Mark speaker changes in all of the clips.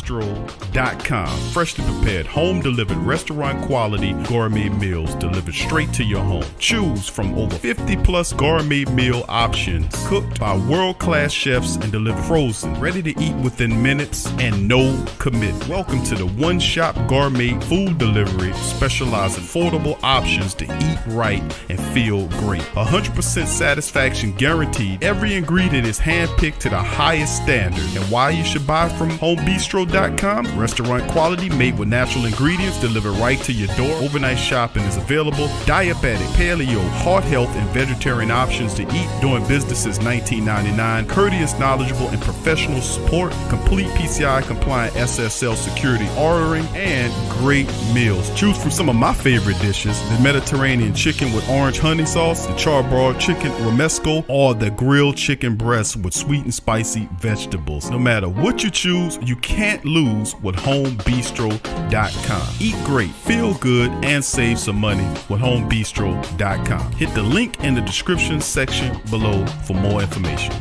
Speaker 1: homebistro.com. Freshly prepared, home-delivered, restaurant-quality gourmet meals delivered straight to your home. Choose from over 50-plus gourmet meal options cooked by world-class chefs and delivered frozen, ready to eat within minutes and no commit. Welcome to the one-shop gourmet food delivery, specializing in affordable options to eat right and feel great. 100% satisfaction guaranteed. Every ingredient is handpicked to the highest standard. And why you should buy from homebistro.com? Restaurant quality, made with natural ingredients, delivered right to your door. Overnight shopping is available. Diabetic, paleo, heart health, and vegetarian options to eat. Doing business since 1999. Courteous, knowledgeable, and professional support. Complete PCI compliant SSL security ordering, and great meals. Choose from some of my favorite dishes: the Mediterranean chicken with orange honey sauce, the charbroiled chicken romesco, or the grilled chicken breast with sweet and spicy vegetables. No matter what you choose, you can't lose with homebistro.com. Eat great, feel good, and save some money with homebistro.com. Hit the link in the description section below for more information.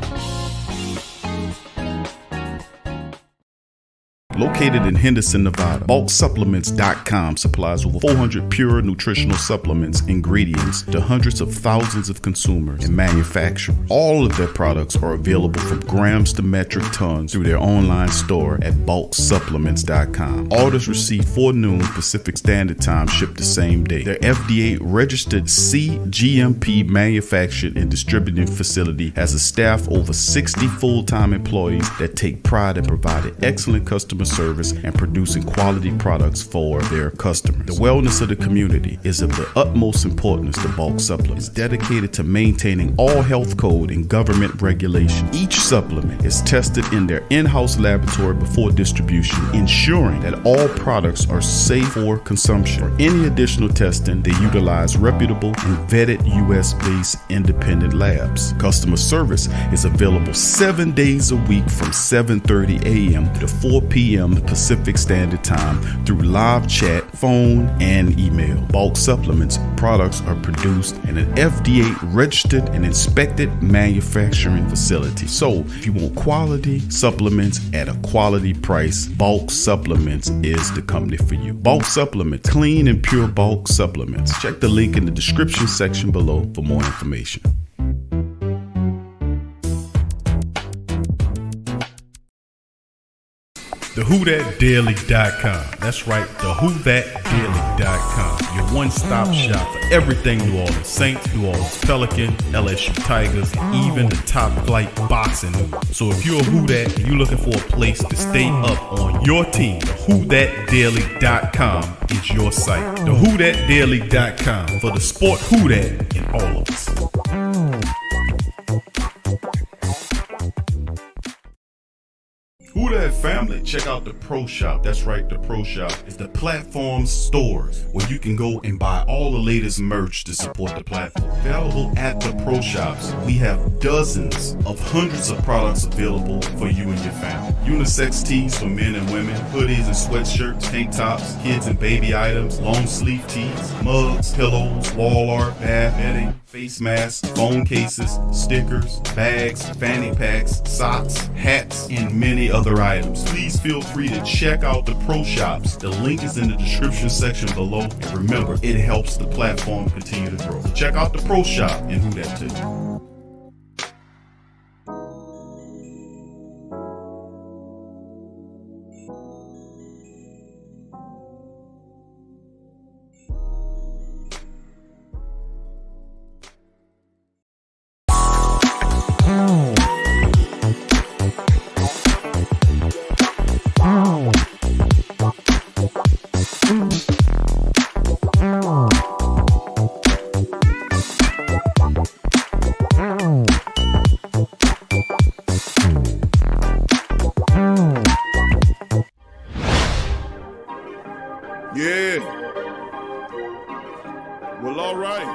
Speaker 1: Located in Henderson, Nevada, bulksupplements.com supplies over 400 pure nutritional supplements, ingredients to hundreds of thousands of consumers and manufacturers. All of their products are available from grams to metric tons through their online store at bulksupplements.com. Orders received 4 noon Pacific Standard Time ship the same day. Their FDA-registered CGMP manufactured and distributing facility has a staff over 60 full-time employees that take pride in providing excellent customer service and producing quality products for their customers. The wellness of the community is of the utmost importance to Bulk Supplements. It's dedicated to maintaining all health code and government regulation. Each supplement is tested in their in-house laboratory before distribution, ensuring that all products are safe for consumption. For any additional testing, they utilize reputable and vetted US-based independent labs. Customer service is available 7 days a week from 7:30 a.m. to 4 p.m. Pacific Standard Time through live chat, phone, and email. Bulk Supplements products are produced in an FDA-registered and inspected manufacturing facility. So, if you want quality supplements at a quality price, Bulk Supplements is the company for you. Bulk Supplements, clean and pure bulk supplements. Check the link in the description section below for more information. TheWhoThatDaily.com. That's right, TheWhoThatDaily.com. Your one-stop shop for everything New Orleans Saints, New Orleans Pelicans, LSU Tigers, and even the top flight boxing news. So if you're a Who That and you're looking for a place to stay up on your team, TheWhoThatDaily.com is your site. TheWhoThatDaily.com for the sport Who That in all of us. Who That family, check out the Pro Shop. That's right, the Pro Shop is the platform stores where you can go and buy all the latest merch to support the platform. Available at the Pro Shops, we have dozens of hundreds of products available for you and your family. Unisex tees for men and women, hoodies and sweatshirts, tank tops, kids and baby items, long sleeve tees, mugs, pillows, wall art, bath bedding, face masks, phone cases, stickers, bags, fanny packs, socks, hats, and many other items. Please feel free to check out the Pro Shops. The link is in the description section below. And remember, it helps the platform continue to grow. So check out the Pro Shop and Who That too.
Speaker 2: Yeah. Well, all right.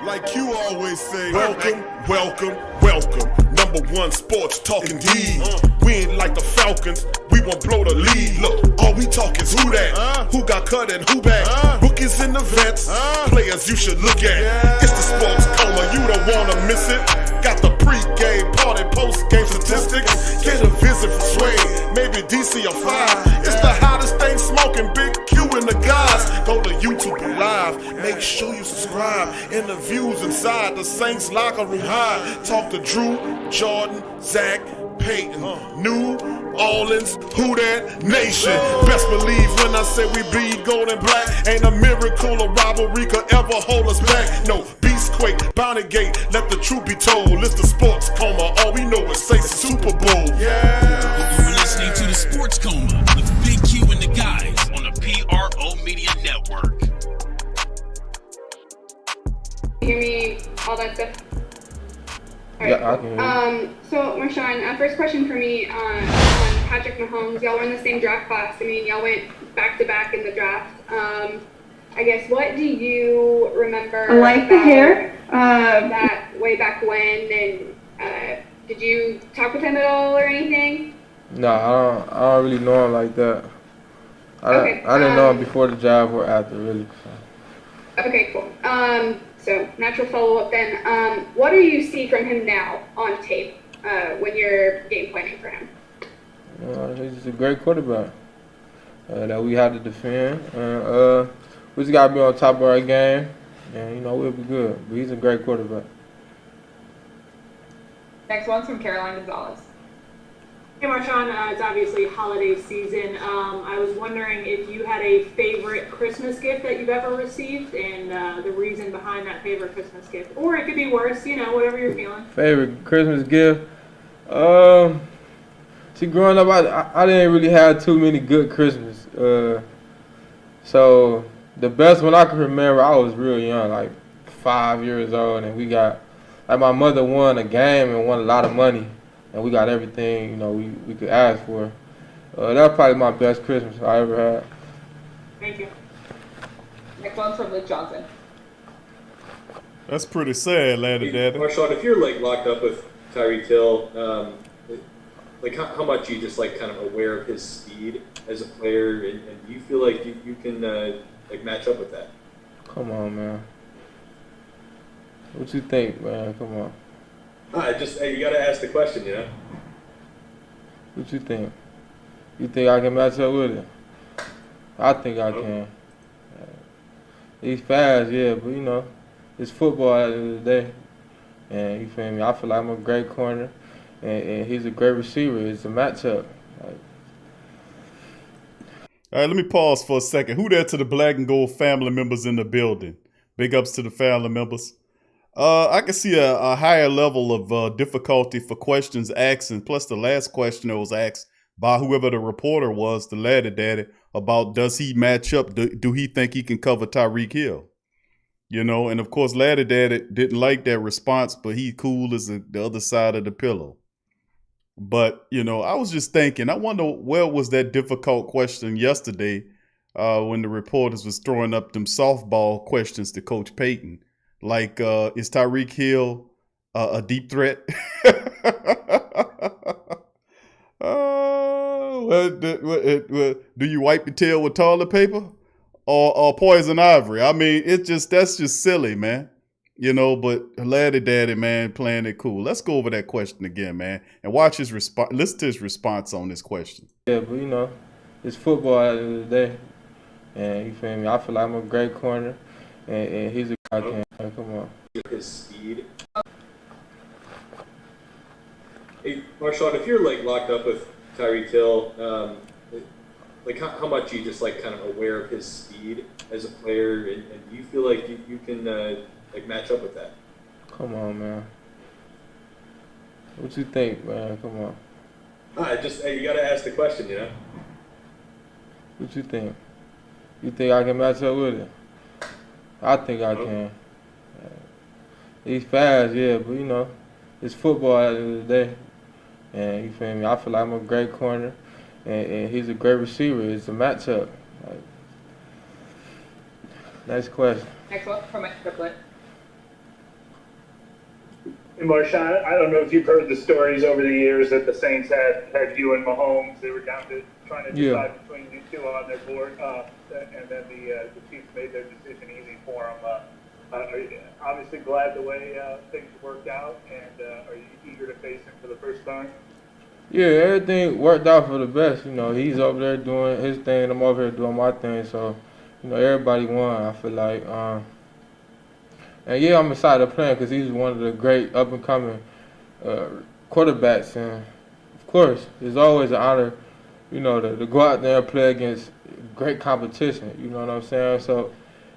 Speaker 2: Like you always say, welcome, welcome, welcome. #1 sports talking indeed. We ain't like the Falcons, we won't blow the lead. Look, all we talk is who that, who got cut and who back. Rookies in the vets, players you should look at. It's the sports coma, you don't wanna miss it. Got the pre-game party, post-game statistics. Get a visit you're fine. It's the hottest thing smoking, Big Q and the guys. Go to YouTube Live, make sure you subscribe. Interviews inside the Saints locker room high. Talk to Drew, Jordan, Zach, Peyton, New Orleans, who that nation? Best believe when I say we bleed gold and black. Ain't a miracle or rivalry could ever hold us back. No, Beastquake, Bounty Gate, let the truth be told. It's the sports coma, all we know is say Super Bowl. Yeah.
Speaker 3: You're listening to the Sports Coma with Big Q and the guys on the PRO Media Network.
Speaker 4: Hear me, all that stuff? All right.
Speaker 5: Yeah, I can hear you.
Speaker 4: So Marshawn, first question for me on Patrick Mahomes. Y'all were in the same draft class. I mean, y'all went back to back in the draft. I guess, what do you remember?
Speaker 6: I like the hair.
Speaker 4: That way back when, and did you talk with him at all or anything?
Speaker 5: No, I don't really know him like that. I didn't know him before the job or after, really. So.
Speaker 4: Okay, cool. So natural follow-up then. What do you see from him now on tape when you're game planning for him?
Speaker 5: He's just a great quarterback that we had to defend. And we just got to be on top of our game, and, we'll be good. But he's a great quarterback.
Speaker 6: Next one's from Caroline Gonzalez.
Speaker 7: Hey Marshawn, it's obviously holiday season. I was wondering if you had a favorite Christmas gift that you've ever received and the reason behind that favorite Christmas gift. Or it could be worse, whatever you're feeling.
Speaker 5: Favorite Christmas gift? See, growing up, I didn't really have too many good Christmas. So the best one I can remember, I was real young, like 5 years old, and we got, my mother won a game and won a lot of money. And we got everything, we could ask for. That was probably my best Christmas I ever had.
Speaker 7: Thank you.
Speaker 6: Next one's from Luke Johnson.
Speaker 1: That's pretty sad, laddie daddy.
Speaker 8: Marshawn, if you're locked up with Tyreek Hill, how much are you just kind of aware of his speed as a player, and do you feel like you can match up with that?
Speaker 5: Come on, man. What you think, man? Come on.
Speaker 8: You got to ask the question,
Speaker 5: What you think? You think I can match up with it? I think I can. He's fast, yeah, but it's football at the end of the day. And you feel me? I feel like I'm a great corner, and he's a great receiver. It's a matchup.
Speaker 1: All right, let me pause for a second. Who there to the Black and Gold family members in the building? Big ups to the family members. I can see a higher level of difficulty for questions asked, and plus the last question that was asked by whoever the reporter was, the laddie daddy, about does he match up? Do he think he can cover Tyreek Hill? And of course, laddie daddy didn't like that response, but he cool as the other side of the pillow. But, I was just thinking, I wonder where was that difficult question yesterday when the reporters was throwing up them softball questions to Coach Peyton. Like, is Tyreek Hill a deep threat? Do you wipe your tail with toilet paper or poison ivory? I mean, that's just silly, man. But laddie daddy, man, playing it cool. Let's go over that question again, man, and watch his response. Listen to his response on this question.
Speaker 5: Yeah, but it's football at the end of the day, and you feel me? I feel like I'm a great corner, and he's a guy. Come on.
Speaker 8: His speed. Hey, Marshawn, if you're locked up with Tyreek Hill, how much are you just kind of aware of his speed as a player, and do you feel like you can match up with that?
Speaker 5: Come on, man. What you think, man? Come on.
Speaker 8: You got to ask the question,
Speaker 5: What you think? You think I can match up with it? I think I can. He's fast, yeah, but it's football at the end of the day. And you feel me? I feel like I'm a great corner, and he's a great receiver. It's a matchup. Next question.
Speaker 6: Next one from Mike Triplett.
Speaker 9: And Marshawn, I don't know if you've heard the stories over the years that the Saints had you and Mahomes. They were down to trying to decide between you two on their board, and then the Chiefs made their decision easy for them. Are you obviously glad the way things worked out, and are you eager to face him for the first time?
Speaker 5: Yeah, everything worked out for the best. You know, he's over there doing his thing, I'm over here doing my thing. So, you know, everybody won, I feel like. And yeah, I'm excited to play him because he's one of the great up-and-coming quarterbacks. And, of course, it's always an honor, you know, to go out there and play against great competition. You know what I'm saying? So,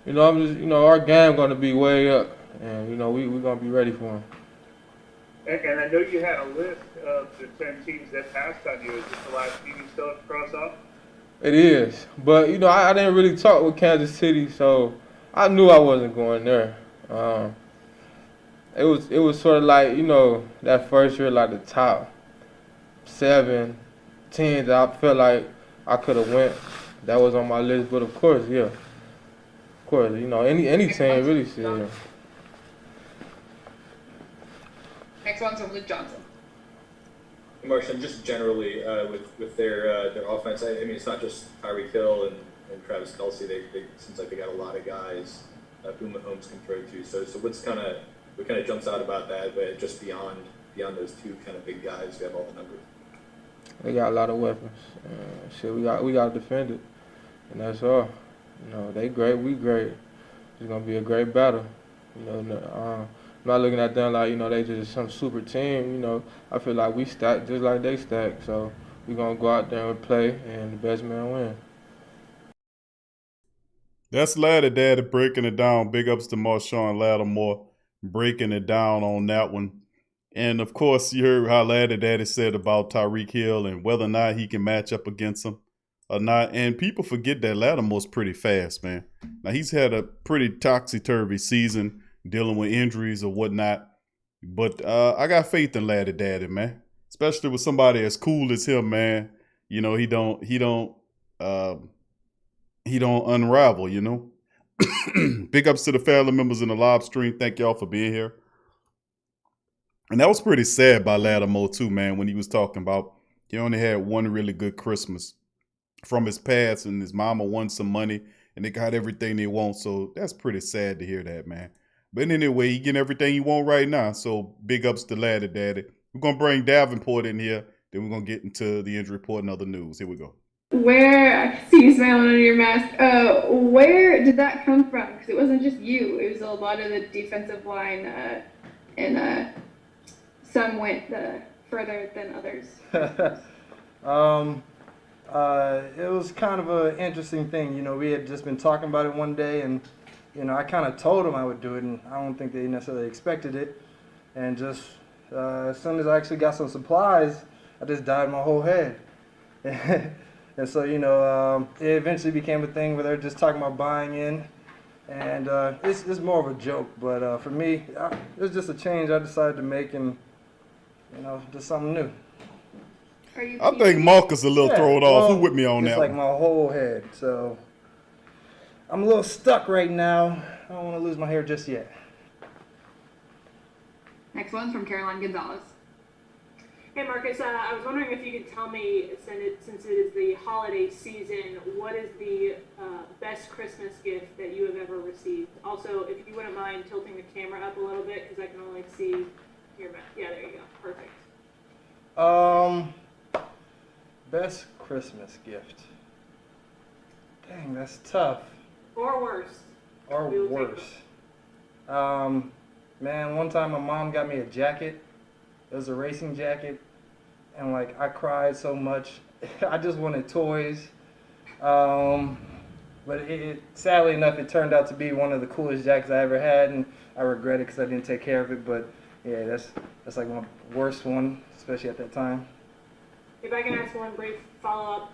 Speaker 5: you know, I'm just, you know, our game going to be way up. And, you know, we're going to be ready for him.
Speaker 9: And I know you had a list of the 10 teams that passed on you. Is this the last team you still have to cross off?
Speaker 5: It is. But, you know, I didn't really talk with Kansas City, so I knew I wasn't going there. It was sort of like, you know, that first year, like the top 7 teams that I felt like I could have went. That was on my list. But, of course, yeah. Of course, you know, any team really should.
Speaker 6: Next one's from Luke Johnson.
Speaker 8: Marshawn, just generally with their offense, I mean, it's not just Tyreek Hill and Travis Kelce. They seems like they got a lot of guys who Mahomes can throw to. So what kind of jumps out about that? But just beyond those two kind of big guys who have all the numbers.
Speaker 5: They got a lot of weapons. Shit, we got to defend it, and that's all. You know, they great, we great. It's gonna be a great battle. You know, I'm not looking at them like, you know, they just some super team. You know, I feel like we stacked just like they stacked. So we're going to go out there and play, and the best man win.
Speaker 1: That's Ladder Daddy breaking it down. Big ups to Marshawn Lattimore breaking it down on that one. And, of course, you heard how Ladder Daddy said about Tyreek Hill and whether or not he can match up against him or not. And people forget that Lattimore's pretty fast, man. Now, he's had a pretty topsy-turvy season, dealing with injuries or whatnot. But I got faith in Ladder Daddy, man. Especially with somebody as cool as him, man. You know, he don't unravel, you know. Big ups to the family members in the live stream. Thank y'all for being here. And that was pretty sad by Lattimore too, man, when he was talking about he only had one really good Christmas from his past and his mama won some money and they got everything they want. So that's pretty sad to hear that, man. But anyway, he getting everything he want right now. So big ups to Ladder Daddy. We're going to bring Davenport in here. Then we're going to get into the injury report and other news. Here we go.
Speaker 4: Where, I can see you smiling under your mask, where did that come from? Because it wasn't just you. It was a lot of the defensive line, and some went further than others.
Speaker 10: It was kind of an interesting thing. You know, we had just been talking about it one day, and you know, I kind of told them I would do it, and I don't think they necessarily expected it. And just as soon as I actually got some supplies, I just dyed my whole head. And so, you know, it eventually became a thing where they're just talking about buying in. And it's more of a joke, but for me, it was just a change I decided to make, and, you know, just something new.
Speaker 1: I think Marcus a little thrown off. Who with me on that?
Speaker 10: It's like my whole head, so I'm a little stuck right now. I don't want to lose my hair just yet.
Speaker 6: Next one's from Caroline Gonzalez.
Speaker 7: Hey Marcus, I was wondering if you could tell me, since it is the holiday season, what is the best Christmas gift that you have ever received? Also, if you wouldn't mind tilting the camera up a little bit, because I can only see your mouth. Yeah, there you go. Perfect.
Speaker 10: Best Christmas gift. Dang, that's tough.
Speaker 7: Or worse.
Speaker 10: Or worse. Man, one time my mom got me a jacket. It was a racing jacket, and like I cried so much. I just wanted toys. But sadly enough, it turned out to be one of the coolest jackets I ever had, and I regret it because I didn't take care of it. But yeah, that's like my worst one, especially at that time.
Speaker 7: If I can ask one brief follow-up,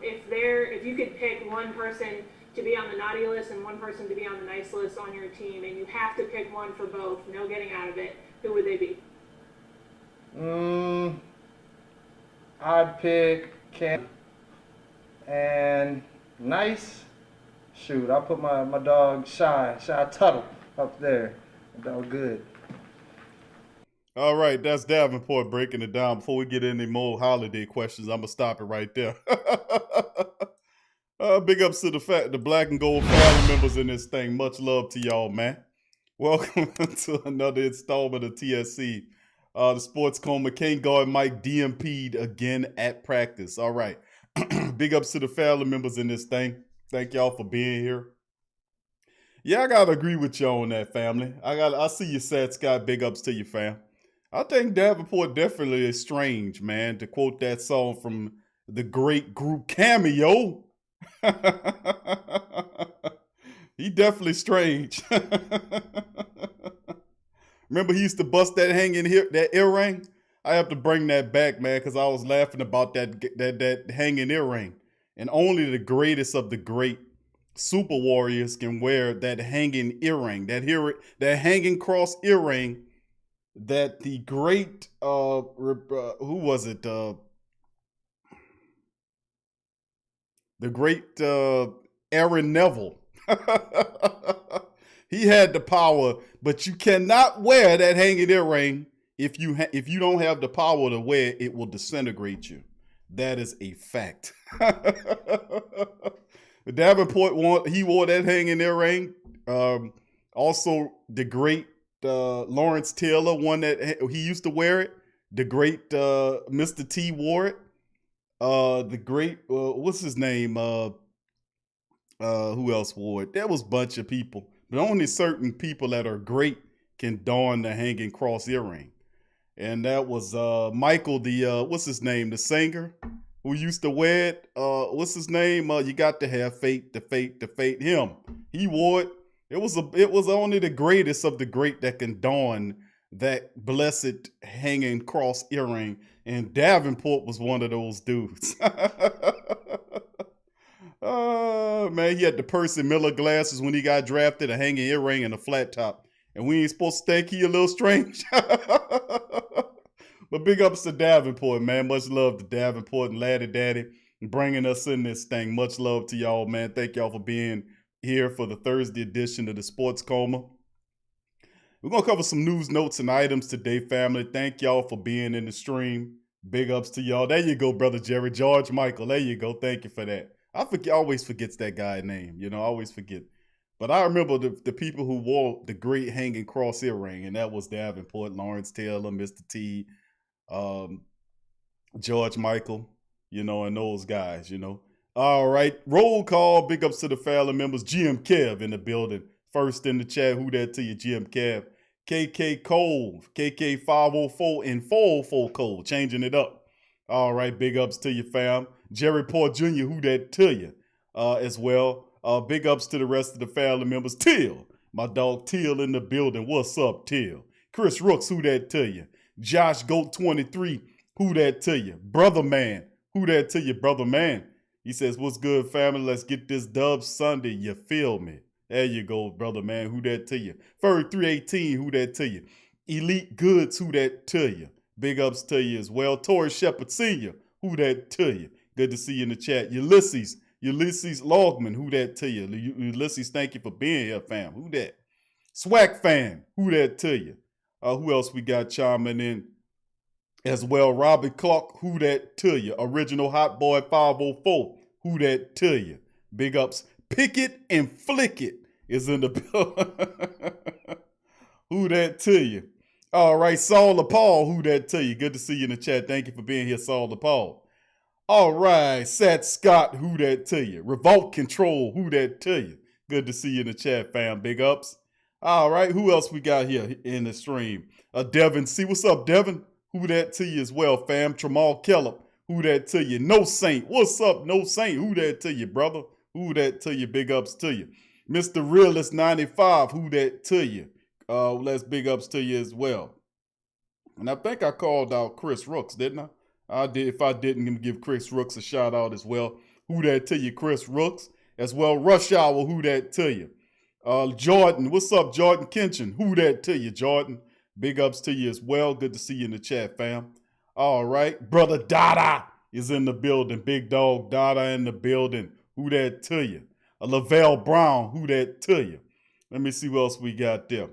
Speaker 7: if you could pick one person to be on the naughty list and one person to be on the nice list on your team, and you have to pick one for both, no getting out of it, who would they be?
Speaker 10: I'd pick Cam and nice. Shoot, I'll put my dog Shy Tuttle up there. That was good.
Speaker 1: All right, that's Davenport breaking it down. Before we get any more holiday questions, I'm gonna stop it right there. Big ups to the Black and Gold family members in this thing. Much love to y'all, man. Welcome to another installment of TSC. The sports coma can't guard Mike DNP'd again at practice. All right. Big ups to the family members in this thing. Thank y'all for being here. Yeah, I gotta agree with you on that, family. I see you, Sad Scott. Big ups to you, fam. I think Davenport definitely is strange, man. To quote that song from the great group Cameo. He definitely strange. Remember he used to bust that that earring? I have to bring that back, man, because I was laughing about that hanging earring. And only the greatest of the great super warriors can wear that hanging earring, that hanging cross earring that the great who was it? The great Aaron Neville. He had the power, but you cannot wear that hanging earring if you don't have the power to wear it. It will disintegrate you. That is a fact. Davenport wore that hanging earring. Also, the great Lawrence Taylor, one that he used to wear it. The great Mr. T wore it. The great what's his name? Who else wore it? There was a bunch of people, but only certain people that are great can don the hanging cross earring. And that was Michael, the what's his name, the singer who used to wear it. What's his name? You got to have faith, the fate. Him. He wore it. It was only the greatest of the great that can don that blessed hanging cross earring. And Davenport was one of those dudes. Oh man, he had the Percy Miller glasses when he got drafted, a hanging earring and a flat top. And we ain't supposed to think he a little strange. But big ups to Davenport, man. Much love to Davenport and Laddie Daddy and bringing us in this thing. Much love to y'all, man. Thank y'all for being here for the Thursday edition of the Sports Coma. We're going to cover some news, notes, and items today, family. Thank y'all for being in the stream. Big ups to y'all. There you go, Brother Jerry. George Michael. There you go. Thank you for that. I always forgets that guy's name. I always forget. But I remember the people who wore the great hanging cross earring, and that was Davenport, Lawrence Taylor, Mr. T, George Michael, and those guys, All right. Roll call. Big ups to the family members. GM Kev in the building. First in the chat. Who that to you, GM Kev? KK Cole. KK 504 and 404 Cole. Changing it up. All right. Big ups to you, fam. Jerry Paul Jr. Who that to you as well. Big ups to the rest of the family members. Till. My dog Till in the building. What's up, Till? Chris Rooks. Who that to you? Josh Goat 23. Who that to you? Brother Man. Who that to you, brother man? He says, what's good, family? Let's get this dub Sunday. You feel me? There you go, brother man. Who that to you? Ferg 318. Who that to you? Elite Goods. Who that to you? Big ups to you as well. Torrey Shepard Sr. Who that to you? Good to see you in the chat. Ulysses Logman. Who that to you? Ulysses, thank you for being here, fam. Who that? Swag Fan. Who that to you? Who else we got chiming in as well? Robbie Clark. Who that to you? Original Hot Boy 504. Who that to you? Big ups. Pick it and flick it is in the building. Who that to you? All right, Saul LaPaul. Who that to you? Good to see you in the chat. Thank you for being here, Saul LaPaul. All right, Sat Scott. Who that to you? Revolt Control. Who that to you? Good to see you in the chat, fam. Big ups. All right, who else we got here in the stream? Devin C. What's up, Devin? Who that to you as well, fam? Tramal Keller. Who that to you? No Saint. What's up, No Saint? Who that to you, brother? Who that to you? Big ups to you. Mr. Realist 95. Who that to you? Let's big ups to you as well. And I think I called out Chris Rooks, didn't I? I did. If I didn't, give Chris Rooks a shout out as well. Who that to you, Chris Rooks? As well, Rush Hour. Who that to you? Jordan, what's up, Jordan Kinchin? Who that to you, Jordan? Big ups to you as well. Good to see you in the chat, fam. All right. Brother Dada is in the building. Big dog Dada in the building. Who that to you? Lavelle Brown. Who that to you? Let me see what else we got there.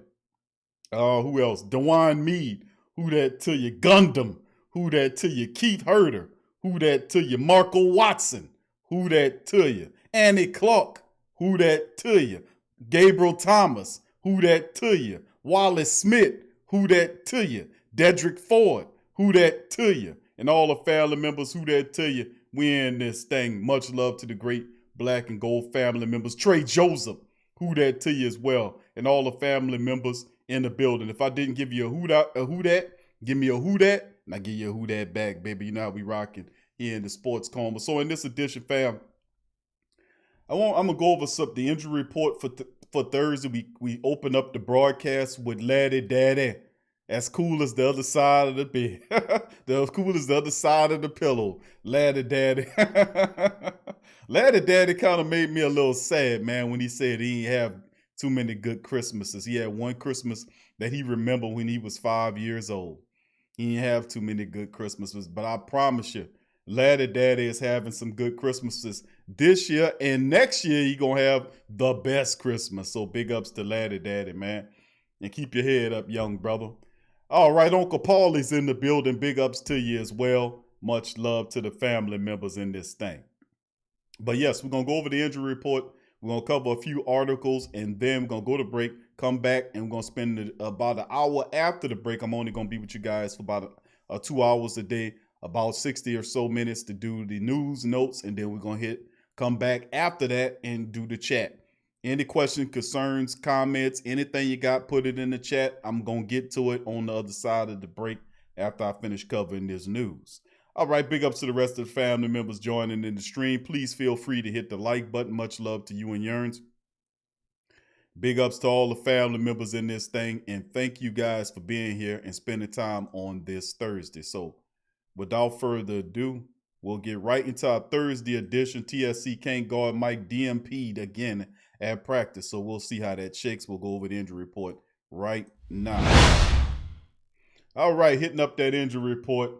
Speaker 1: Who else? DeWine Mead. Who that to you? Gundam. Who that to you? Keith Herder. Who that to you? Marco Watson. Who that to you? Annie Clark. Who that to you? Gabriel Thomas. Who that to you? Wallace Smith. Who that to you? Dedrick Ford, who that to you? And all the family members, who that to you? We in this thing. Much love to the great black and gold family members. Trey Joseph, who that to you as well. And all the family members in the building. If I didn't give you a who that, give me a who that, and I give you a who that back, baby. You know how we rocking here in the Sports Coma. So in this edition, fam, I'm gonna go over the injury report for Thursday. We open up the broadcast with Laddie Daddy, as cool as the other side of the bed, as cool as the other side of the pillow. Laddie Daddy, Laddie Daddy kind of made me a little sad, man, when he said he didn't have too many good Christmases. He had one Christmas that he remembered when he was 5 years old. He didn't have too many good Christmases, but I promise you, Laddie Daddy is having some good Christmases this year, and next year he gonna have the best Christmas. So big ups to Laddie Daddy, man. And keep your head up, young brother. All right, Uncle Paulie's in the building. Big ups to you as well. Much love to the family members in this thing. But yes, we're gonna go over the injury report. We're gonna cover a few articles, and then we're gonna go to break, come back, and we're gonna spend about an hour after the break. I'm only gonna be with you guys for about 2 hours a day, about 60 or so minutes to do the news notes, and then we're gonna come back after that and do the chat. Any questions, concerns, comments, anything you got, put it in the chat. I'm gonna get to it on the other side of the break after I finish covering this news. All right, big ups to the rest of the family members joining in the stream. Please feel free to hit the like button. Much love to you and yours. Big ups to all the family members in this thing, and thank you guys for being here and spending time on this Thursday. So without further ado, we'll get right into our Thursday edition. TSC can't guard Mike, DNP'd again at practice. So we'll see how that shakes. We'll go over the injury report right now. All right, hitting up that injury report.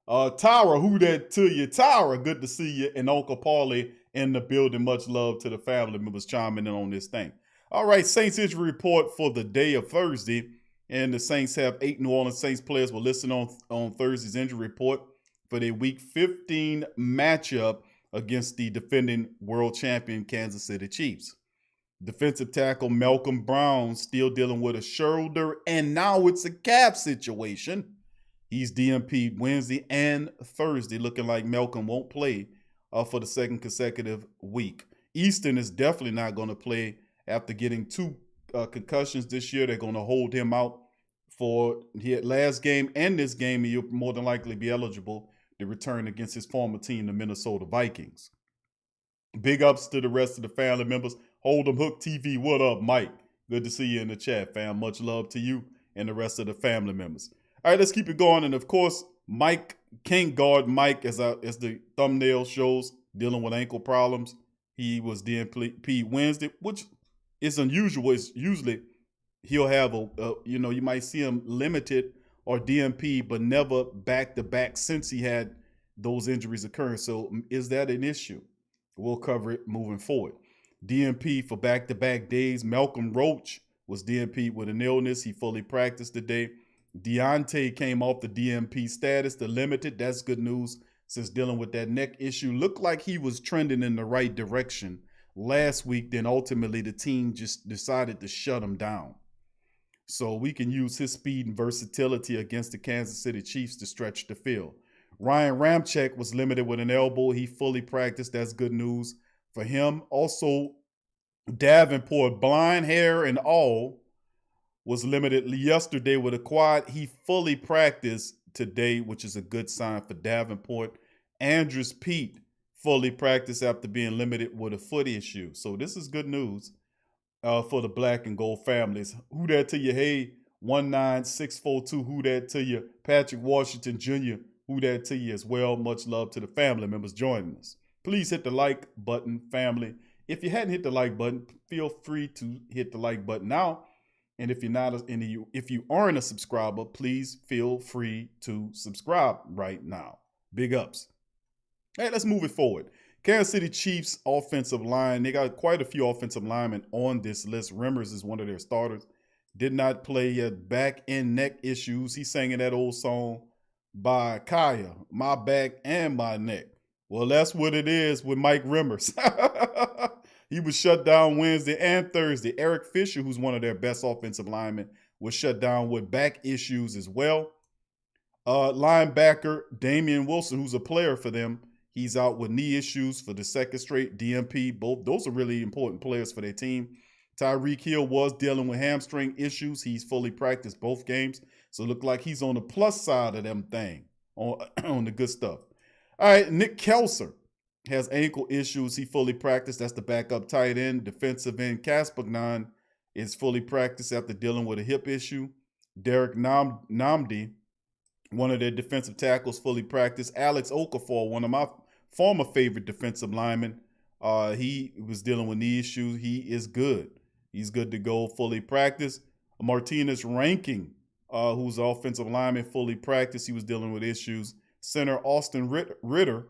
Speaker 1: Tyra, who that to you? Tyra, good to see you. And Uncle Paulie in the building. Much love to the family members chiming in on this thing. All right, Saints injury report for the day of Thursday. And the Saints have 8 New Orleans Saints players will listen on Thursday's injury report for their Week 15 matchup against the defending world champion Kansas City Chiefs. Defensive tackle Malcolm Brown still dealing with a shoulder, and now it's a calf situation. He's DNP'd Wednesday and Thursday, looking like Malcolm won't play for the second consecutive week. Easton is definitely not going to play after getting 2 concussions this year. They're going to hold him out for his last game and this game. He'll more than likely be eligible to return against his former team, the Minnesota Vikings. Big ups to the rest of the family members. Hold'em Hook TV, what up, Mike? Good to see you in the chat, fam. Much love to you and the rest of the family members. All right, let's keep it going. And of course, Mike can't guard Mike, as the thumbnail shows, dealing with ankle problems. He was DNP Wednesday, which is unusual. It's usually he'll have you might see him limited or DNP, but never back-to-back since he had those injuries occurring. So is that an issue? We'll cover it moving forward. DNP for back-to-back days. Malcolm Roach was DNP with an illness. He fully practiced today. Deontay came off the DNP status, the limited. That's good news since dealing with that neck issue. Looked like he was trending in the right direction last week. Then ultimately the team just decided to shut him down. So we can use his speed and versatility against the Kansas City Chiefs to stretch the field. Ryan Ramczyk was limited with an elbow. He fully practiced. That's good news for him. Also, Davenport, blind hair and all, was limited yesterday with a quad. He fully practiced today, which is a good sign for Davenport. Andrews Pete fully practiced after being limited with a foot issue. So this is good news for the black and gold families. Who that to you? Hey, 19642. Who that to you? Patrick Washington Jr. Who that to you as well? Much love to the family members joining us. Please hit the like button, family. If you hadn't hit the like button, feel free to hit the like button now. And if you aren't a subscriber, please feel free to subscribe right now. Big ups. Hey, let's move it forward. Kansas City Chiefs offensive line. They got quite a few offensive linemen on this list. Remmers is one of their starters. Did not play yet. Back and neck issues. He's singing that old song by Kaya, My Back and My Neck. Well, that's what it is with Mike Remmers. He was shut down Wednesday and Thursday. Eric Fisher, who's one of their best offensive linemen, was shut down with back issues as well. Linebacker Damian Wilson, who's a player for them, he's out with knee issues for the second straight DNP. Both those are really important players for their team. Tyreek Hill was dealing with hamstring issues. He's fully practiced both games. So it looked like he's on the plus side of them thing, on the good stuff. All right, Nick Kelser has ankle issues. He fully practiced. That's the backup tight end. Defensive end Caspagnon is fully practiced after dealing with a hip issue. Derek Namdi, one of their defensive tackles, fully practiced. Alex Okafor, one of my former favorite defensive linemen, he was dealing with knee issues. He is good. He's good to go, fully practiced. Martinez Ranking, who's an offensive lineman, fully practiced. He was dealing with issues. Center Austin Ritter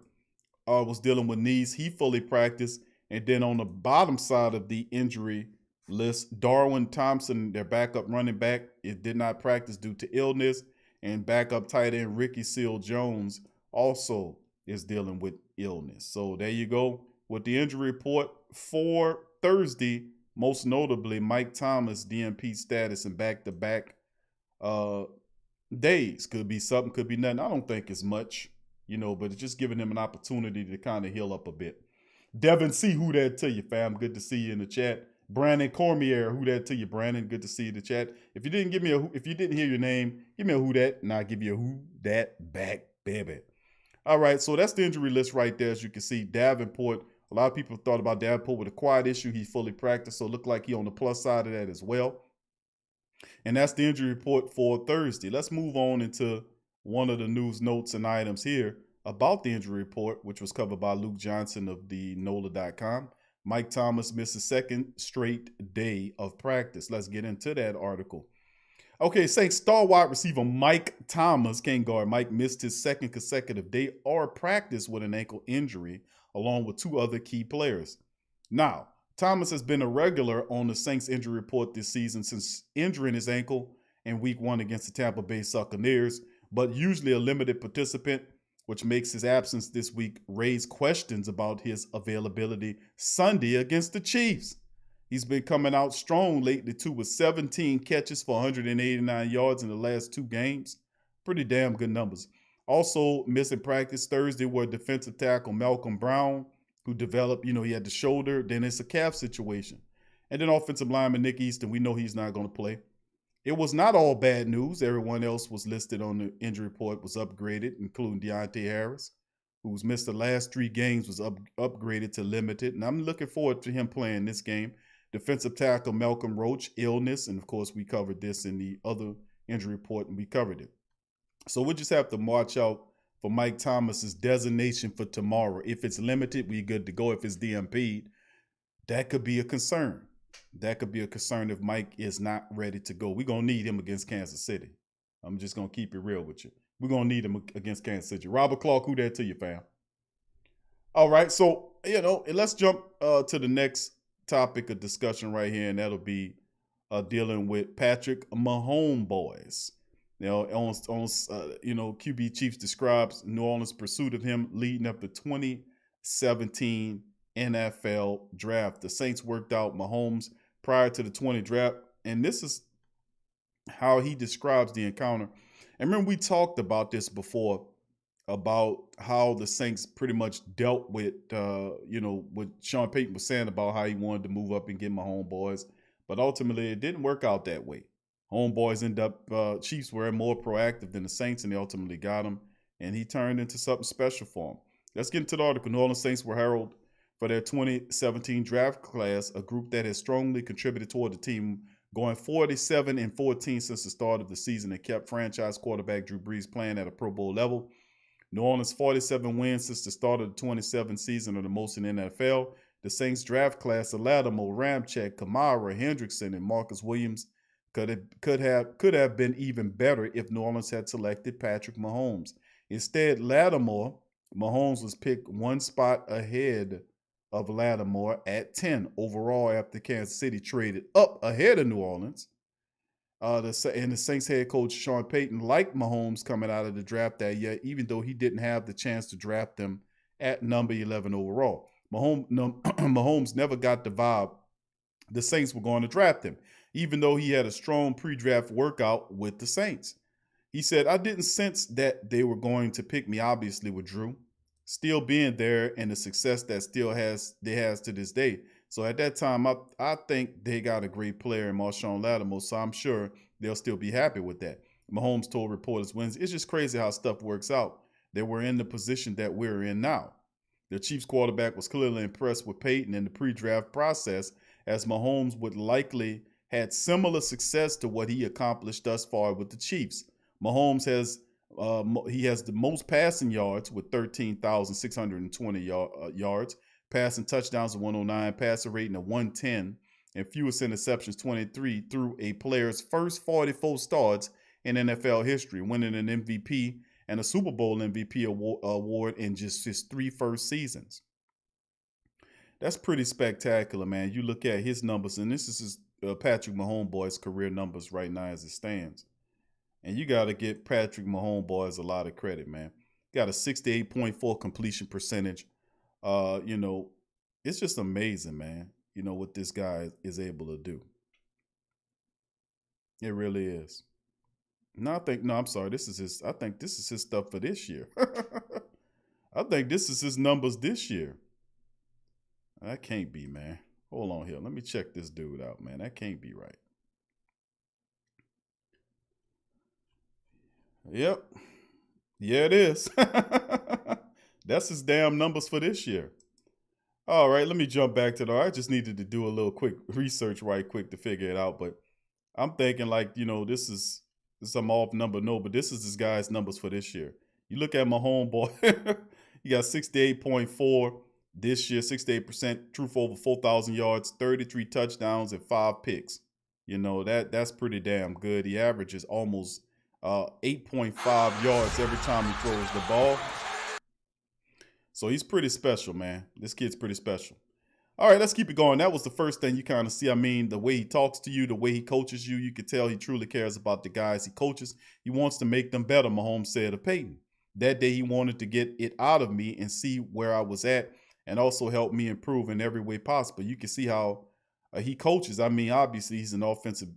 Speaker 1: was dealing with knees. He fully practiced. And then on the bottom side of the injury list, Darwin Thompson, their backup running back, it did not practice due to illness. And backup tight end Ricky Seals-Jones also is dealing with illness. So there you go with the injury report for Thursday. Most notably, Mike Thomas, DNP status and back-to-back days. Could be something, could be nothing. I don't think it's much, but it's just giving him an opportunity to kind of heal up a bit. Devin C., who that to you, fam? Good to see you in the chat. Brandon Cormier, who that to you, Brandon? Good to see you in the chat. If you didn't hear your name, give me a who that, and I'll give you a who that back, baby. All right, so that's the injury list right there. As you can see, Davenport. A lot of people thought about Davenport with a quad issue. He fully practiced, so it looked like he on the plus side of that as well. And that's the injury report for Thursday. Let's move on into one of the news notes and items here about the injury report, which was covered by Luke Johnson of the NOLA.com. Mike Thomas missed a second straight day of practice. Let's get into that article. Okay, Saints star wide receiver Mike Thomas, can't guard Mike, missed his second consecutive day or practice with an ankle injury, along with two other key players. Now, Thomas has been a regular on the Saints injury report this season since injuring his ankle in week 1 against the Tampa Bay Buccaneers, but usually a limited participant, which makes his absence this week raise questions about his availability Sunday against the Chiefs. He's been coming out strong lately, too, with 17 catches for 189 yards in the last 2 games. Pretty damn good numbers. Also missing practice Thursday were defensive tackle Malcolm Brown, who developed, he had the shoulder, then it's a calf situation. And then offensive lineman Nick Easton, we know he's not going to play. It was not all bad news. Everyone else was listed on the injury report, was upgraded, including Deontay Harris, who's missed the last 3 games, was upgraded to limited. And I'm looking forward to him playing this game. Defensive tackle Malcolm Roach, illness. And, of course, we covered this in the other injury report, and we covered it. So we just have to watch out for Mike Thomas's designation for tomorrow. If it's limited, we're good to go. If it's DNP'd, that could be a concern. That could be a concern if Mike is not ready to go. We're going to need him against Kansas City. I'm just going to keep it real with you. We're going to need him against Kansas City. Robert Clark, who that to you, fam? All right, so, let's jump to the next topic of discussion right here, and that'll be dealing with Patrick Mahomes boys. QB Chiefs describes New Orleans' pursuit of him leading up to 2017 NFL draft. The Saints worked out Mahomes prior to the 20 draft, and this is how he describes the encounter. And remember, we talked about this before, about how the Saints pretty much dealt with, what Sean Peyton was saying about how he wanted to move up and get Mahomes boys, but ultimately it didn't work out that way. Homeboys end up, Chiefs were more proactive than the Saints, and they ultimately got him, and he turned into something special for them. Let's get into the article. New Orleans Saints were heralded for their 2017 draft class, a group that has strongly contributed toward the team, going 47-14 since the start of the season and kept franchise quarterback Drew Brees playing at a Pro Bowl level. New Orleans' 47 wins since the start of the 27 season are the most in the NFL. The Saints draft class of Lattimore, Ramczyk, Kamara, Hendrickson, and Marcus Williams could have been even better if New Orleans had selected Patrick Mahomes. Instead, Mahomes was picked 1 spot ahead of Lattimore at 10 overall after Kansas City traded up ahead of New Orleans. The Saints head coach Sean Peyton liked Mahomes coming out of the draft that year, even though he didn't have the chance to draft him at number 11 overall. Mahomes never got the vibe the Saints were going to draft him, even though he had a strong pre-draft workout with the Saints. He said, I didn't sense that they were going to pick me, obviously, with Drew still being there and the success that still has to this day. So at that time, I think they got a great player in Marshawn Lattimore, so I'm sure they'll still be happy with that. Mahomes told reporters Wednesday, it's just crazy how stuff works out, that we're in the position that we're in now. The Chiefs quarterback was clearly impressed with Peyton in the pre-draft process, as Mahomes would likely had similar success to what he accomplished thus far with the Chiefs. Mahomes has the most passing yards with 13,620 yards, passing touchdowns of 109, passer rating of 110, and fewest interceptions 23 through a player's first 44 starts in NFL history, winning an MVP and a Super Bowl MVP award in just his 3 first seasons. That's pretty spectacular, man. You look at his numbers, and this is his, Patrick Mahomes boy's career numbers right now as it stands. And you got to give Patrick Mahomes boys a lot of credit, man. Got a 68.4 completion percentage. It's just amazing, man. What this guy is able to do. It really is. I think this is his stuff for this year. I think this is his numbers this year. That can't be, man. Hold on here. Let me check this dude out, man. That can't be right. Yep. Yeah, it is. That's his damn numbers for this year. All right, let me jump back to I just needed to do a little quick research right quick to figure it out. But I'm thinking this is some off number. No, but this is this guy's numbers for this year. You look at my homeboy, he got 68.4 this year, 68%, true for over 4,000 yards, 33 touchdowns, and 5 picks. That's pretty damn good. He averages almost 8.5 yards every time he throws the ball. So he's pretty special, man. This kid's pretty special. All right, let's keep it going. That was the first thing you kind of see. I mean, the way he talks to you, the way he coaches you, you can tell he truly cares about the guys he coaches. He wants to make them better, Mahomes said of Peyton. That day he wanted to get it out of me and see where I was at and also help me improve in every way possible. You can see how he coaches. I mean, obviously he's an offensive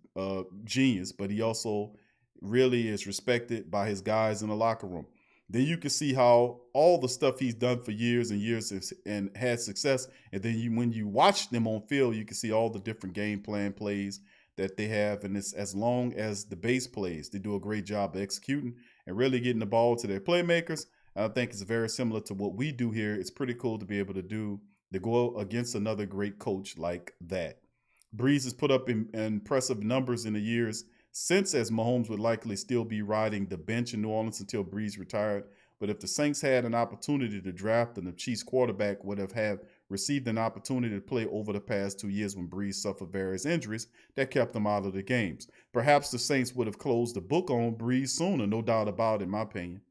Speaker 1: genius, but he also really is respected by his guys in the locker room. Then you can see how all the stuff he's done for years and years and had success. And then when you watch them on field, you can see all the different game plan plays that they have. And it's as long as the base plays, they do a great job of executing and really getting the ball to their playmakers. I think it's very similar to what we do here. It's pretty cool to be able to go against another great coach like that. Breeze has put up impressive numbers in the years since, as Mahomes would likely still be riding the bench in New Orleans until Breeze retired. But if the Saints had an opportunity to draft and the Chiefs quarterback would have received an opportunity to play over the past 2 years when Breeze suffered various injuries that kept him out of the games. Perhaps the Saints would have closed the book on Breeze sooner, no doubt about it, in my opinion.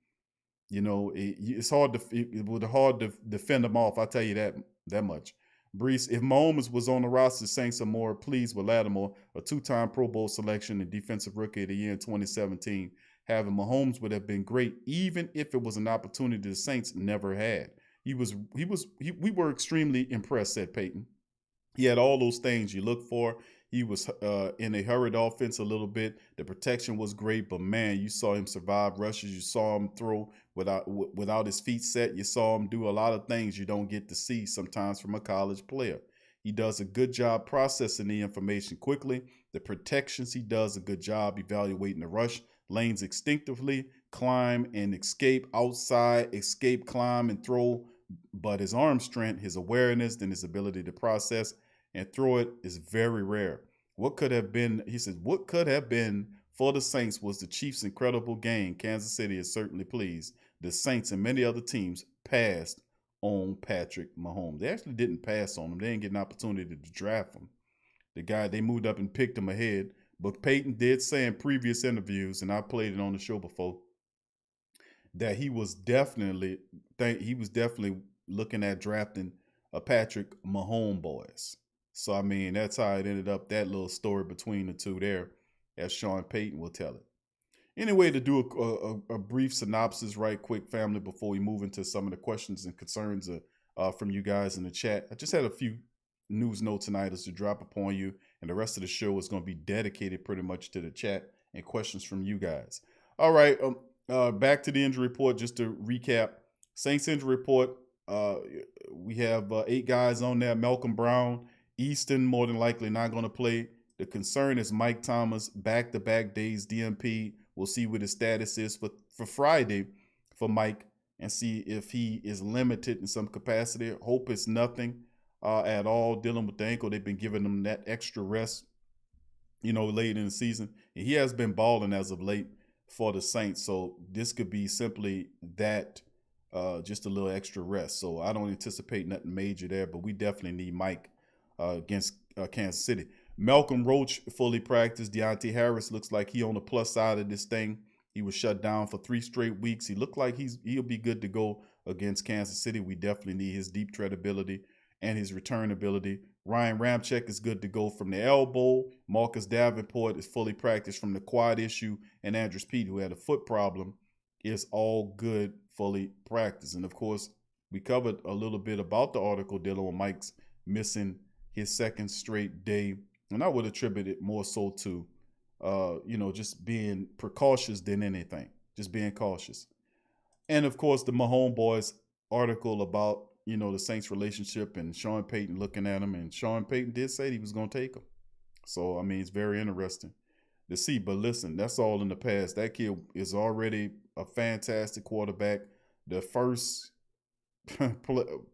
Speaker 1: It's hard to defend him off. I'll tell you that much. Brees, if Mahomes was on the roster, Saints are more pleased with Lattimore, a 2-time Pro Bowl selection and Defensive Rookie of the Year in 2017. Having Mahomes would have been great, even if it was an opportunity the Saints never had. We were extremely impressed, said Peyton. He had all those things you look for. He was in a hurried offense a little bit. The protection was great, but man, you saw him survive rushes. You saw him throw without his feet set. You saw him do a lot of things you don't get to see sometimes from a college player. He does a good job processing the information quickly. The protections, he does a good job evaluating the rush lanes instinctively, climb and escape outside, escape, climb and throw. But his arm strength, his awareness, and his ability to process and throw it is very rare. What could have been, he says, what could have been for the Saints was the Chiefs' incredible game. Kansas City is certainly pleased. The Saints and many other teams passed on Patrick Mahomes. They actually didn't pass on him. They didn't get an opportunity to draft him. The guy, they moved up and picked him ahead. But Peyton did say in previous interviews, and I played it on the show before, that he was definitely looking at drafting a Patrick Mahomes boys. So, I mean, that's how it ended up, that little story between the two there, as Sean Payton will tell it. Anyway, to do a brief synopsis right quick, family, before we move into some of the questions and concerns from you guys in the chat. I just had a few news notes and items to drop upon you, and the rest of the show is going to be dedicated pretty much to the chat and questions from you guys. All right. Back to the injury report. Just to recap, Saints injury report. We have 8 guys on there. Malcolm Brown, Easton, more than likely not going to play. The concern is Mike Thomas, back-to-back days DNP. We'll see what his status is for Friday for Mike and see if he is limited in some capacity. Hope it's nothing at all dealing with the ankle. They've been giving him that extra rest, late in the season. And he has been balling as of late for the Saints. So this could be simply that, just a little extra rest. So I don't anticipate nothing major there, but we definitely need Mike against Kansas City. Malcolm Roach fully practiced. Deontay Harris looks like he on the plus side of this thing. He was shut down for 3 straight weeks. He looked like he'll be good to go against Kansas City. We definitely need his deep threat ability and his return ability. Ryan Ramczyk is good to go from the elbow. Marcus Davenport is fully practiced from the quad issue. And Andrews Pete, who had a foot problem, is all good, fully practiced. And, of course, we covered a little bit about the article dealing with Mike's missing his 2nd straight day. And I would attribute it more so to, just being precautious than anything. Just being cautious. And, of course, the Mahomes boys article about, the Saints relationship and Sean Peyton looking at him. And Sean Peyton did say he was going to take him. So, I mean, it's very interesting to see. But listen, that's all in the past. That kid is already a fantastic quarterback. The first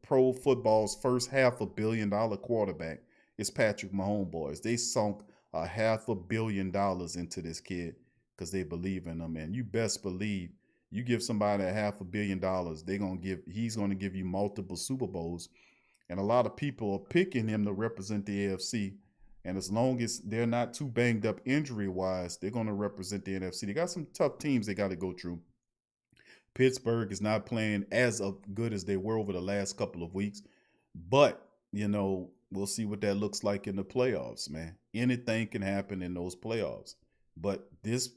Speaker 1: pro football's first $500 million quarterback is Patrick Mahomes boys. They sunk $500 million into this kid because they believe in him. And you best believe you give somebody $500 million, he's going to give you multiple Super Bowls. And a lot of people are picking him to represent the AFC. And as long as they're not too banged up injury-wise, they're going to represent the NFC. They got some tough teams they got to go through. Pittsburgh is not playing as good as they were over the last couple of weeks. But, we'll see what that looks like in the playoffs, man. Anything can happen in those playoffs. But this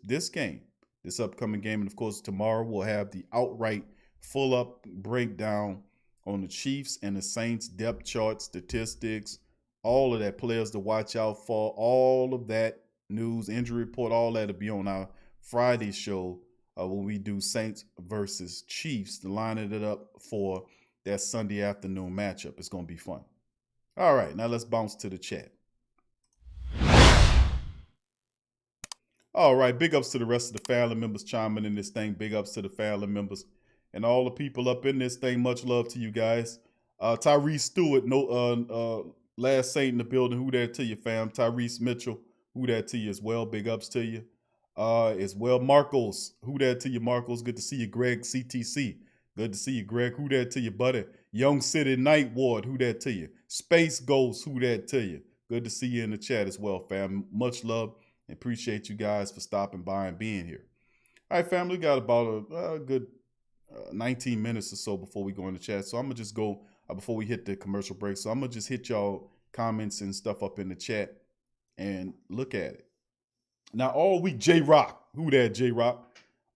Speaker 1: upcoming game, and of course tomorrow we'll have the outright full-up breakdown on the Chiefs and the Saints depth chart, statistics, all of that, players to watch out for, all of that news, injury report, all that will be on our Friday show when we do Saints versus Chiefs, lining it up for that Sunday afternoon matchup. It's going to be fun. All right, now let's bounce to the chat. All right, big ups to the rest of the family members chiming in this thing. Big ups to the family members and all the people up in this thing. Much love to you guys. Tyrese Stewart, last Saint in the building. Who that to you, fam? Tyrese Mitchell, who that to you as well. Big ups to you. As well, Marcos, who that to you, Marcos? Good to see you, Greg CTC. Good to see you, Greg. Who that to you, buddy? Young City Night Ward, who that to you? Space Ghost, who that to you? Good to see you in the chat as well, fam. Much love. Appreciate you guys for stopping by and being here. All right, family, we got about a good 19 minutes or so before we go in the chat. So I'm going to just go before we hit the commercial break. So I'm going to just hit y'all comments and stuff up in the chat and look at it. Now, all week, J-Rock. Who that, J-Rock?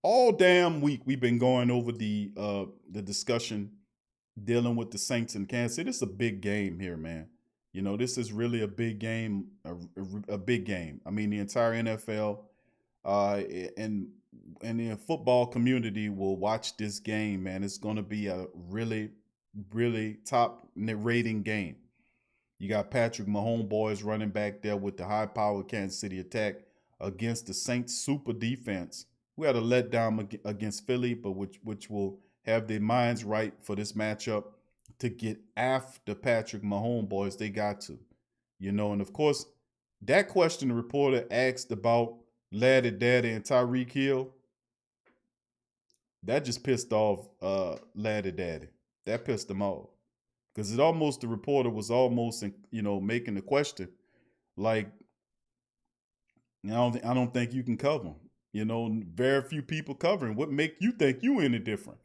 Speaker 1: All damn week, we've been going over the discussion dealing with the Saints and Kansas City. This is a big game here, man. This is really a big game, a big game. I mean, the entire NFL and the football community will watch this game, man. It's going to be a really, really top rating game. You got Patrick Mahomes boys running back there with the high-powered Kansas City attack against the Saints super defense. We had a letdown against Philly, but which will have their minds right for this matchup. To get after Patrick Mahomes, boys, they got to, and of course, that question the reporter asked about Laddie Daddy and Tyreek Hill, that just pissed off Laddie Daddy. That pissed him off because the reporter was almost, making the question like, I don't think you can cover him. Very few people covering. What make you think you any different?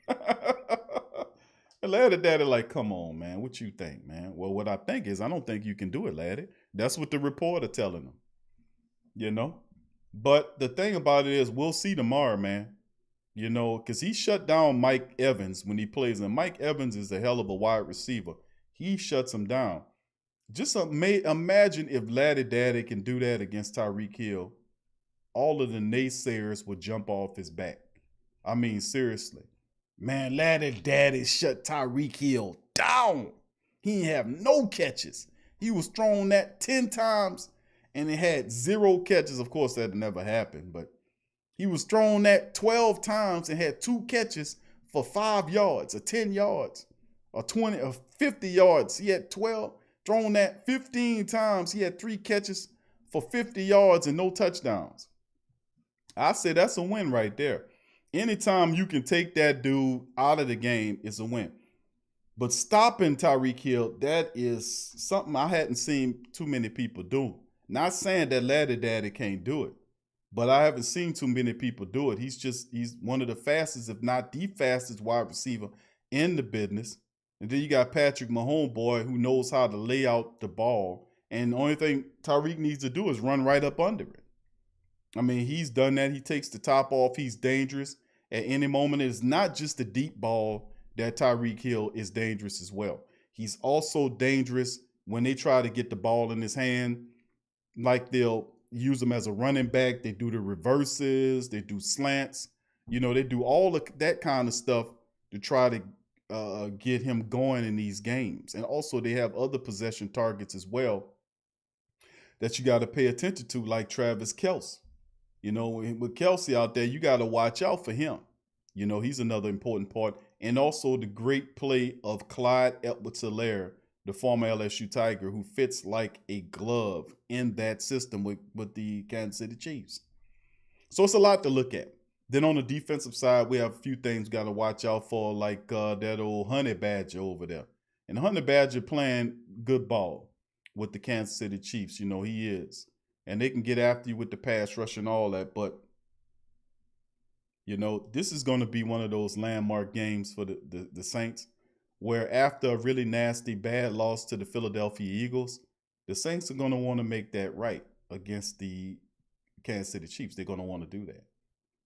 Speaker 1: Laddie Daddy like, come on, man. What you think, man? Well, what I think is I don't think you can do it, Laddie. That's what the reporter telling him, But the thing about it is we'll see tomorrow, man, because he shut down Mike Evans when he plays. And Mike Evans is a hell of a wide receiver. He shuts him down. Just imagine if Laddie Daddy can do that against Tyreek Hill all of the naysayers would jump off his back. I mean, seriously. Man, Laddie Daddy shut Tyreek Hill down. He didn't have no catches. He was thrown that 10 times and it had 0 catches. Of course, that never happened, but he was thrown that 12 times and had 2 catches for 5 yards or 10 yards or 20 or 50 yards. He had 12, thrown that 15 times. He had 3 catches for 50 yards and no touchdowns. I say that's a win right there. Anytime you can take that dude out of the game, it's a win. But stopping Tyreek Hill, that is something I hadn't seen too many people do. Not saying that Laddie Daddy can't do it, but I haven't seen too many people do it. He's one of the fastest, if not the fastest wide receiver in the business. And then you got Patrick Mahomes, boy, who knows how to lay out the ball. And the only thing Tyreek needs to do is run right up under it. I mean, he's done that. He takes the top off. He's dangerous at any moment. It's not just the deep ball that Tyreek Hill is dangerous as well. He's also dangerous when they try to get the ball in his hand, like they'll use him as a running back. They do the reverses. They do slants. You know, they do all of that kind of stuff to try to get him going in these games. And also they have other possession targets as well that you got to pay attention to, like Travis Kelce. You know, with Kelce out there, you got to watch out for him. You know, he's another important part. And also the great play of Clyde Edwards-Helaire, the former LSU Tiger, who fits like a glove in that system with the Kansas City Chiefs. So it's a lot to look at. Then on the defensive side, we have a few things we got to watch out for, like that old Honey Badger over there. And Honey Badger playing good ball with the Kansas City Chiefs. You know, he is. And they can get after you with the pass rush and all that. But, you know, this is going to be one of those landmark games for the Saints, where after a really nasty, bad loss to the Philadelphia Eagles, the Saints are going to want to make that right against the Kansas City Chiefs. They're going to want to do that.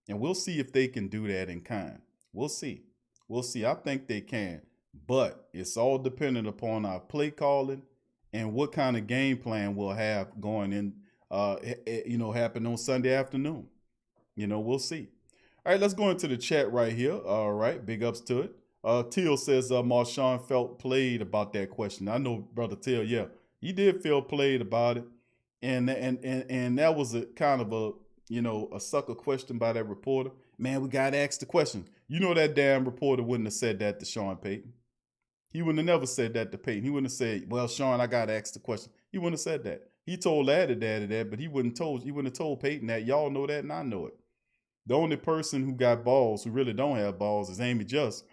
Speaker 1: And we'll see if they can do that in kind. We'll see. We'll see. I think they can. But it's all dependent upon our play calling and what kind of game plan we'll have going in, happen on Sunday afternoon. You know, we'll see. All right, let's go into the chat right here. All right, big ups to it. Teal says Marshawn felt played about that question. I know, Brother Teal, yeah, he did feel played about it. And that was a kind of a sucker question by that reporter. Man, we got to ask the question. You know, that damn reporter wouldn't have said that to Sean Payton. He wouldn't have never said that to Peyton. He wouldn't have said, well, Sean, I got to ask the question. He wouldn't have said that. He told Laddie Daddy that, but he wouldn't have told Peyton that. Y'all know that, and I know it. The only person who got balls, who really don't have balls, is Amy Just,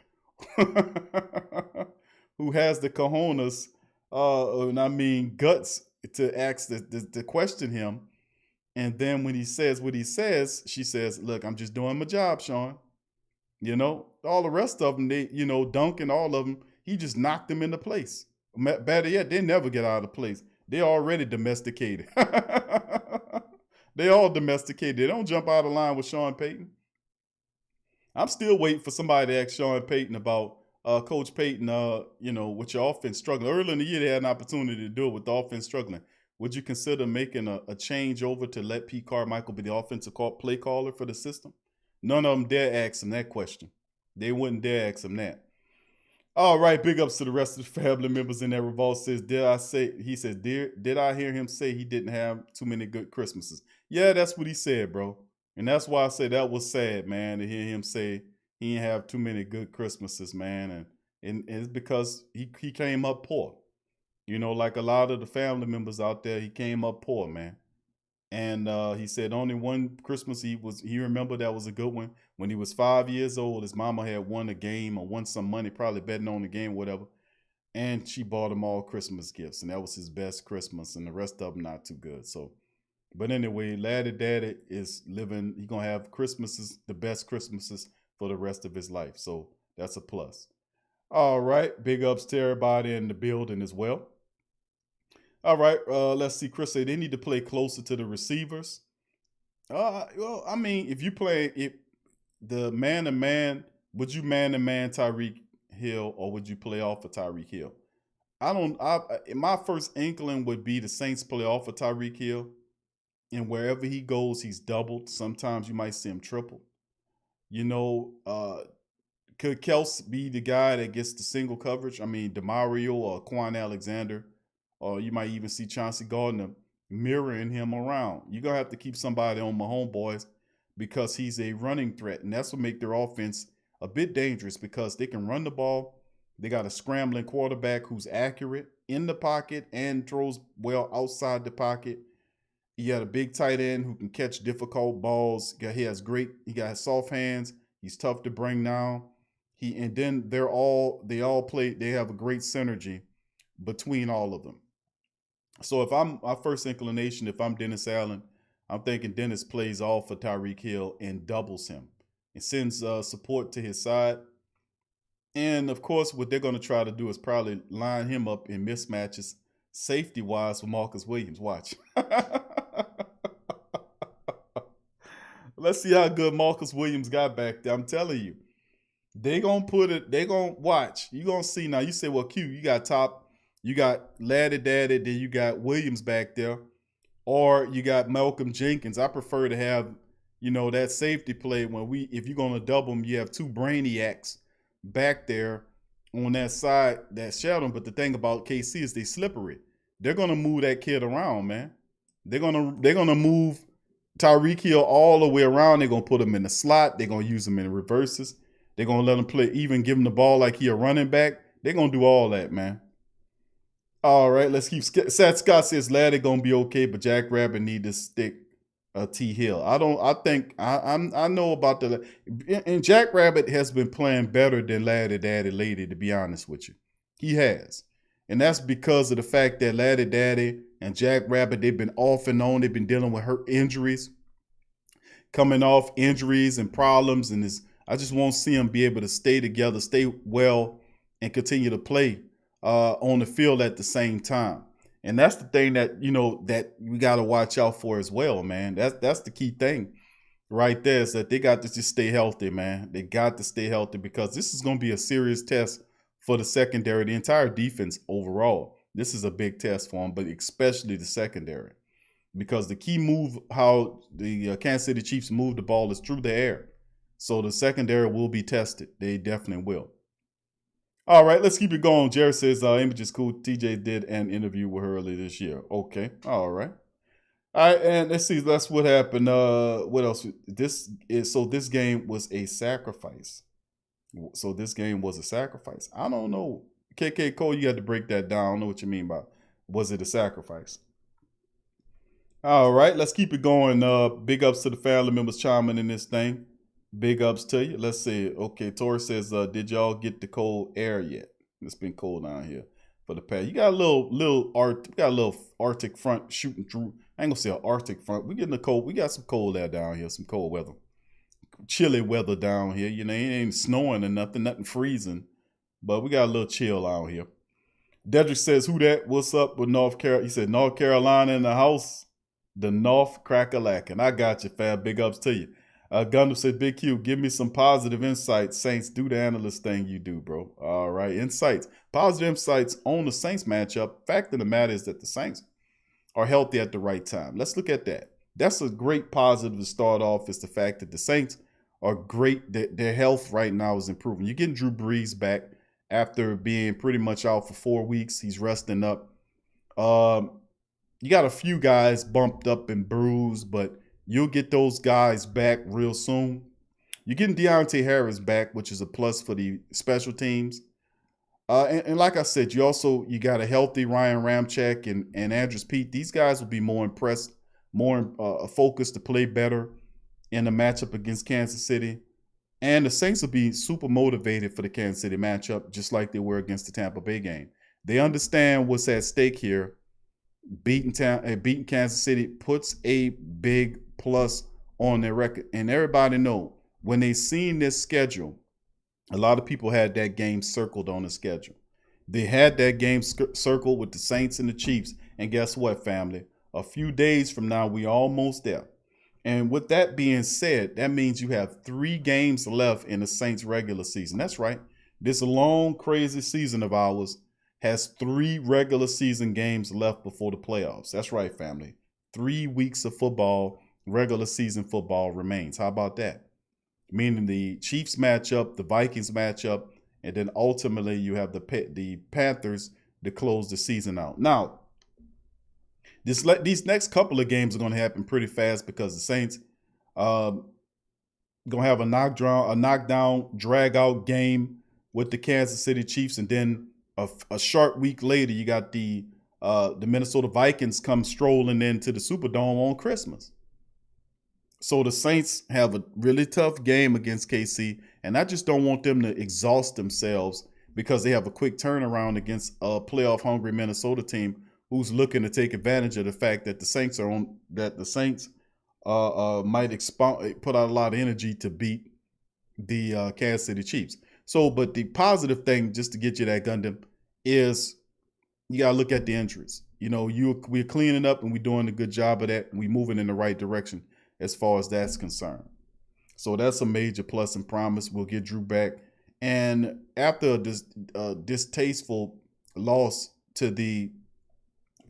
Speaker 1: who has the cojones, guts to ask to question him. And then when he says what he says, she says, look, I'm just doing my job, Sean. You know, all the rest of them, they, Duncan, all of them, he just knocked them into place. Better yet, they never get out of place. They're already domesticated. They all domesticated. They don't jump out of line with Sean Payton. I'm still waiting for somebody to ask Sean Payton about Coach Payton, with your offense struggling. Early in the year, they had an opportunity to do it with the offense struggling. Would you consider making a change over to let Pete Carmichael be the offensive play caller for the system? None of them dare ask him that question. They wouldn't dare ask him that. All right, big ups to the rest of the family members in there. Revolt says, did I hear him say he didn't have too many good Christmases? Yeah, that's what he said, bro. And that's why I say that was sad, man, to hear him say he didn't have too many good Christmases, man. And it's because he came up poor. You know, like a lot of the family members out there, he came up poor, man. And he said only one Christmas he remembered that was a good one. When he was 5 years old, his mama had won a game or won some money, probably betting on the game, whatever. And she bought him all Christmas gifts. And that was his best Christmas. And the rest of them not too good. So, but anyway, Laddie Daddy is living. He's going to have Christmases, the best Christmases for the rest of his life. So that's a plus. All right. Big ups to everybody in the building as well. All right, let's see. Chris said they need to play closer to the receivers. Well, I mean, if you play the man-to-man, would you man-to-man Tyreek Hill or would you play off of Tyreek Hill? My first inkling would be the Saints play off of Tyreek Hill. and wherever he goes, he's doubled. Sometimes you might see him tripled. You know, could Kels be the guy that gets the single coverage? I mean, DeMario or Quan Alexander, or you might even see Chauncey Gardner mirroring him around. You're going to have to keep somebody on Mahomes boys because he's a running threat, and that's what makes their offense a bit dangerous because they can run the ball. They got a scrambling quarterback who's accurate in the pocket and throws well outside the pocket. You got a big tight end who can catch difficult balls. He got soft hands. He's tough to bring down. They have a great synergy between all of them. So if I'm my first inclination, if I'm Dennis Allen, I'm thinking Dennis plays off for Tyreek Hill and doubles him and sends support to his side. And of course, what they're going to try to do is probably line him up in mismatches, safety-wise, for Marcus Williams. Watch. Let's see how good Marcus Williams got back there. I'm telling you, they're going to watch. You're going to see now. You say, well, Q, you got Laddie Daddy, then you got Williams back there, or you got Malcolm Jenkins. I prefer to have, that safety play if you're going to double them, you have two brainiacs back there on that side that shadow him. But the thing about KC is they slippery. They're gonna move that kid around, man. They're gonna move Tyreek Hill all the way around. They're gonna put him in the slot. They're gonna use him in reverses. They're gonna let him play, even give him the ball like he a running back. They're gonna do all that, man. All right, let's keep. Seth Scott says Laddie gonna be okay, but Jack Rabbit need to stick T Hill. I know about and Jack Rabbit has been playing better than Laddie Daddy Lady, to be honest with you. He has. And that's because of the fact that Laddie Daddy and Jack Rabbit, they've been off and on. They've been dealing with coming off injuries and problems. And I just won't see them be able to stay together, stay well, and continue to play on the field at the same time. And that's the thing that, that we got to watch out for as well, man. That's the key thing right there, is that they got to just stay healthy, man. They got to stay healthy because this is going to be a serious test for the secondary, the entire defense overall. This is a big test for them, but especially the secondary. Because the key move, how the Kansas City Chiefs move the ball, is through the air. So the secondary will be tested. They definitely will. All right, let's keep it going. Jared says, image is cool. TJ did an interview with her earlier this year. Okay, all right. All right, and let's see. That's what happened. What else? This game was a sacrifice. So this game was a sacrifice. I don't know. KK Cole, you got to break that down. I don't know what you mean by, was it a sacrifice? All right, let's keep it going. Big ups to the family members chiming in this thing. Big ups to you. Let's see. Okay, Tori says, did y'all get the cold air yet? It's been cold down here for the past. You got a little Arctic front shooting through. I ain't gonna say an Arctic front. We getting the cold. We got some cold air down here, some cold weather. Chilly weather down here. It ain't snowing or nothing freezing. But we got a little chill out here. Dedrick says, who that? What's up with North Carolina? He said, North Carolina in the house. The North Crack-a-lackin'. I got you, fam. Big ups to you. Gundam said, Big Q, give me some positive insights. Saints, do the analyst thing you do, bro. All right, insights. Positive insights on the Saints matchup. Fact of the matter is that the Saints are healthy at the right time. Let's look at that. That's a great positive to start off, is the fact that the Saints are great. Their health right now is improving. You're getting Drew Brees back after being pretty much out for 4 weeks. He's resting up. You got a few guys bumped up and bruised, but you'll get those guys back real soon. You're getting Deontay Harris back, which is a plus for the special teams. And like I said, you got a healthy Ryan Ramczyk and Andrews Pete. These guys will be more impressed, more focused to play better in the matchup against Kansas City. And the Saints will be super motivated for the Kansas City matchup, just like they were against the Tampa Bay game. They understand what's at stake here. Beating Kansas City puts a big plus on their record. And everybody know, when they seen this schedule, a lot of people had that game circled on the schedule. They had that game circled with the Saints and the Chiefs. And guess what, family? A few days from now, we almost there. And with that being said, that means you have 3 games left in the Saints regular season. That's right. This long, crazy season of ours has 3 regular season games left before the playoffs. That's right, family. 3 weeks of football, regular season football remains. How about that? Meaning the Chiefs matchup, the Vikings matchup, and then ultimately you have the Panthers to close the season out. Now, these next couple of games are going to happen pretty fast because the Saints going to have a knockdown, drag-out game with the Kansas City Chiefs, and then a short week later, you got the Minnesota Vikings come strolling into the Superdome on Christmas. So the Saints have a really tough game against KC, and I just don't want them to exhaust themselves because they have a quick turnaround against a playoff-hungry Minnesota team who's looking to take advantage of the fact that the Saints might put out a lot of energy to beat the Kansas City Chiefs. So, but the positive thing, just to get you that, Gundam, is you got to look at the injuries. You know, we're cleaning up and we're doing a good job of that. And we're moving in the right direction as far as that's concerned. So that's a major plus and promise. We'll get Drew back. And after this distasteful loss to the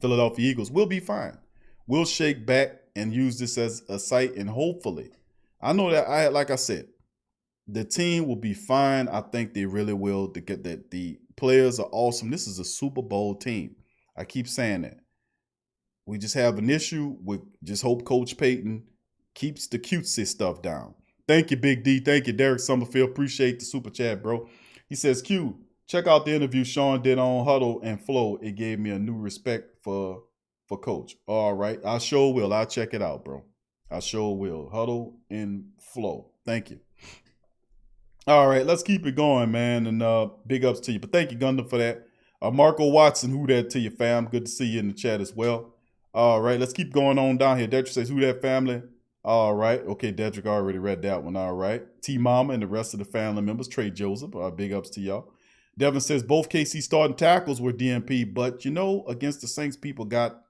Speaker 1: Philadelphia Eagles, we'll be fine. We'll shake back and use this as a site, and hopefully, I know that like I said, the team will be fine. I think they really will. To get that, the players are awesome. This is a Super Bowl team. I keep saying that. We just have an issue with just hope Coach Peyton keeps the cutesy stuff down. Thank you, Big D. Thank you, Derek Summerfield. Appreciate the super chat, bro. He says, Q, check out the interview Sean did on Huddle and Flow. It gave me a new respect for Coach. All right. I sure will. I'll check it out, bro. I sure will. Huddle and Flow. Thank you. All right. Let's keep it going, man. And big ups to you. But thank you, Gundam, for that. Marco Watson, who that to you, fam? Good to see you in the chat as well. All right. Let's keep going on down here. Dedrick says, who that, family? All right. Okay, Dedrick already read that one. All right. T-Mama and the rest of the family members. Trey Joseph. Big ups to y'all. Devin says, both KC starting tackles were DNP, but, you know, against the Saints, people got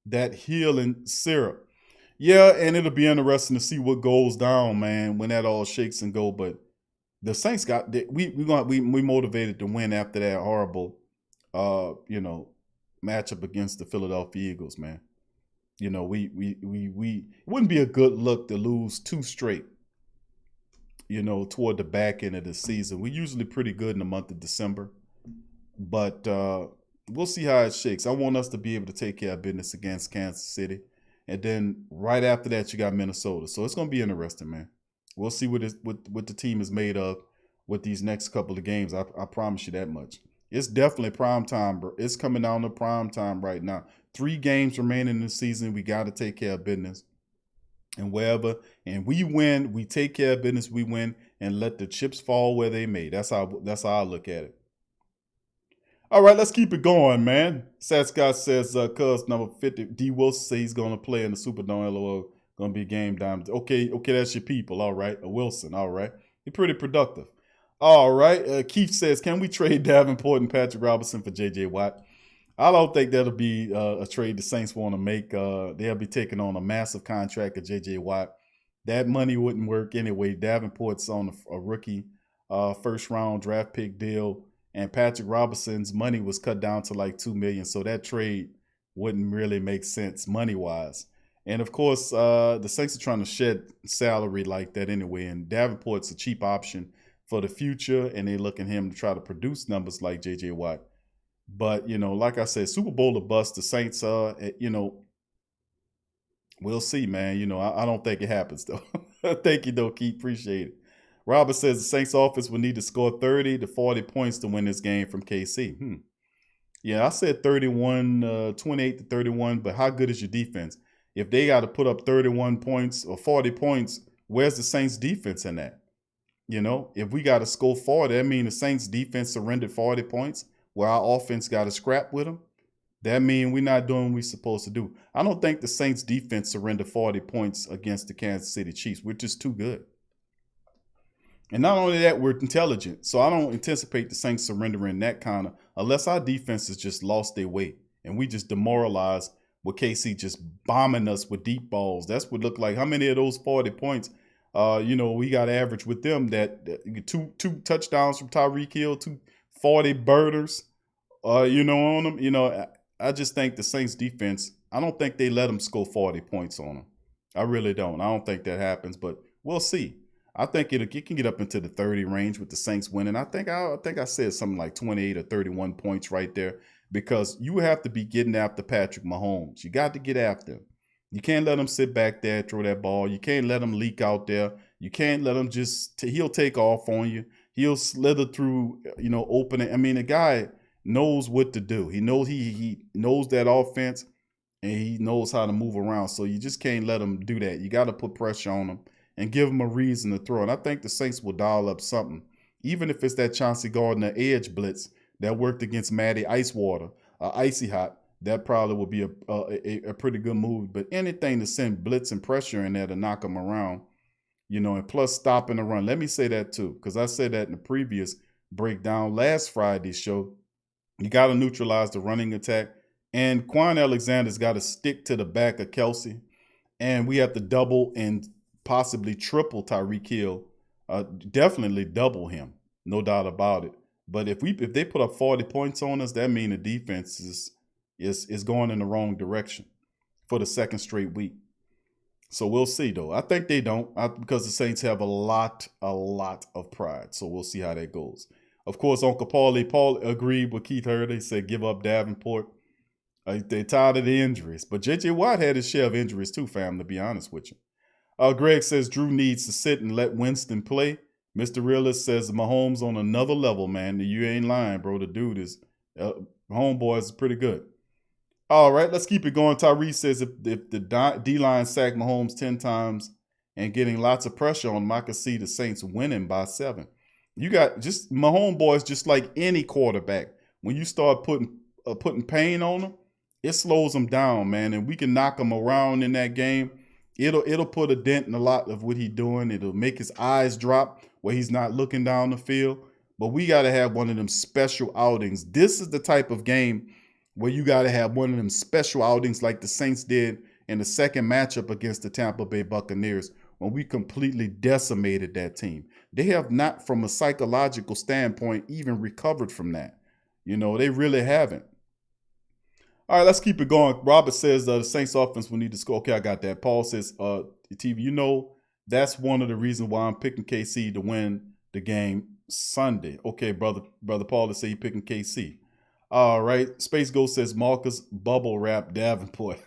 Speaker 1: that healing syrup. Yeah, and it'll be interesting to see what goes down, man, when that all shakes and go. But the Saints got we motivated to win after that horrible matchup against the Philadelphia Eagles, man. You know, we it wouldn't be a good look to lose 2 straight, you know, toward the back end of the season. We're usually pretty good in the month of December, but we'll see how it shakes. I want us to be able to take care of business against Kansas City. And then right after that, you got Minnesota. So it's going to be interesting, man. We'll see what the team is made of with these next couple of games. I promise you that much. It's definitely prime time, bro. It's coming down to prime time right now. 3 games remaining in the season. We got to take care of business. And wherever, and we win, we take care of business, we win, and let the chips fall where they may. That's how I look at it. All right, let's keep it going, man. Sad Scott says, cuz number 50, D. Wilson says he's going to play in the Superdome. LOL, going to be game time. Okay, that's your people. All right, Wilson. All right, he's pretty productive. All right, Keith says, can we trade Davenport and Patrick Robinson for J.J. Watt? I don't think that'll be a trade the Saints want to make. They'll be taking on a massive contract of J.J. Watt. That money wouldn't work anyway. Davenport's on a rookie first-round draft pick deal, and Patrick Robinson's money was cut down to like $2 million, so that trade wouldn't really make sense money-wise. And, of course, the Saints are trying to shed salary like that anyway, and Davenport's a cheap option for the future, and they look at him to try to produce numbers like J.J. Watt. But, you know, like I said, Super Bowl or bust, the Saints, you know, we'll see, man. You know, I don't think it happens, though. Thank you, though, Keith. Appreciate it. Robert says the Saints offense will need to score 30 to 40 points to win this game from KC. Yeah, I said 28 to 31, but how good is your defense? If they got to put up 31 points or 40 points, where's the Saints defense in that? You know, if we got to score 40, that means the Saints defense surrendered 40 points where our offense got to scrap with them. That means we're not doing what we're supposed to do. I don't think the Saints defense surrendered 40 points against the Kansas City Chiefs. We're just too good. And not only that, we're intelligent. So I don't anticipate the Saints surrendering that kind of, unless our defense has just lost their way and we just demoralized with KC just bombing us with deep balls. That's what it looked like. How many of those 40 points, you know, we got average with them that two touchdowns from Tyreek Hill, 40 birders, you know, on them. You know, I just think the Saints defense, I don't think they let him score 40 points on him. I really don't. I don't think that happens, but we'll see. I think it can get up into the 30 range with the Saints winning. I think I said something like 28 or 31 points right there, because you have to be getting after Patrick Mahomes. You got to get after him. You can't let him sit back there and throw that ball. You can't let him leak out there. You can't let him he'll take off on you. He'll slither through, open it. I mean, the guy knows what to do. He knows he knows that offense, and he knows how to move around. So you just can't let him do that. You got to put pressure on him and give him a reason to throw. And I think the Saints will dial up something, even if it's that Chauncey Gardner edge blitz that worked against Matty Icewater, Icy Hot. That probably would be a pretty good move. But anything to send blitz and pressure in there to knock him around, and plus stopping the run. Let me say that too, because I said that in the previous breakdown last Friday's show. You got to neutralize the running attack. And Quan Alexander's got to stick to the back of Kelsey. And we have to double and possibly triple Tyreek Hill. Definitely double him. No doubt about it. But if they put up 40 points on us, that means the defense is going in the wrong direction for the second straight week. So we'll see, though. I think they don't, because the Saints have a lot of pride. So we'll see how that goes. Of course, Uncle Paul agreed with Keith Hurd. He said, give up Davenport. They're tired of the injuries. But J.J. Watt had his share of injuries too, fam, to be honest with you. Greg says Drew needs to sit and let Winston play. Mr. Realist says Mahomes on another level, man. You ain't lying, bro. The dude is, homeboy is pretty good. All right, let's keep it going. Tyrese says if the D-line sacked Mahomes 10 times and getting lots of pressure on him, I could see the Saints winning by 7. You got just Mahomes boys, just like any quarterback. When you start putting pain on them, it slows them down, man. And we can knock them around in that game. It'll put a dent in a lot of what he's doing. It'll make his eyes drop where he's not looking down the field. But we got to have one of them special outings. This is the type of game where you got to have one of them special outings like the Saints did in the second matchup against the Tampa Bay Buccaneers, when we completely decimated that team. They have not, from a psychological standpoint, even recovered from that. They really haven't. All right, let's keep it going. Robert says the Saints offense will need to score. Okay, I got that. Paul says, TV, that's one of the reasons why I'm picking KC to win the game Sunday. Okay, brother Paul, let's say you're picking KC. All right. Space Ghost says Marcus bubble wrap Davenport.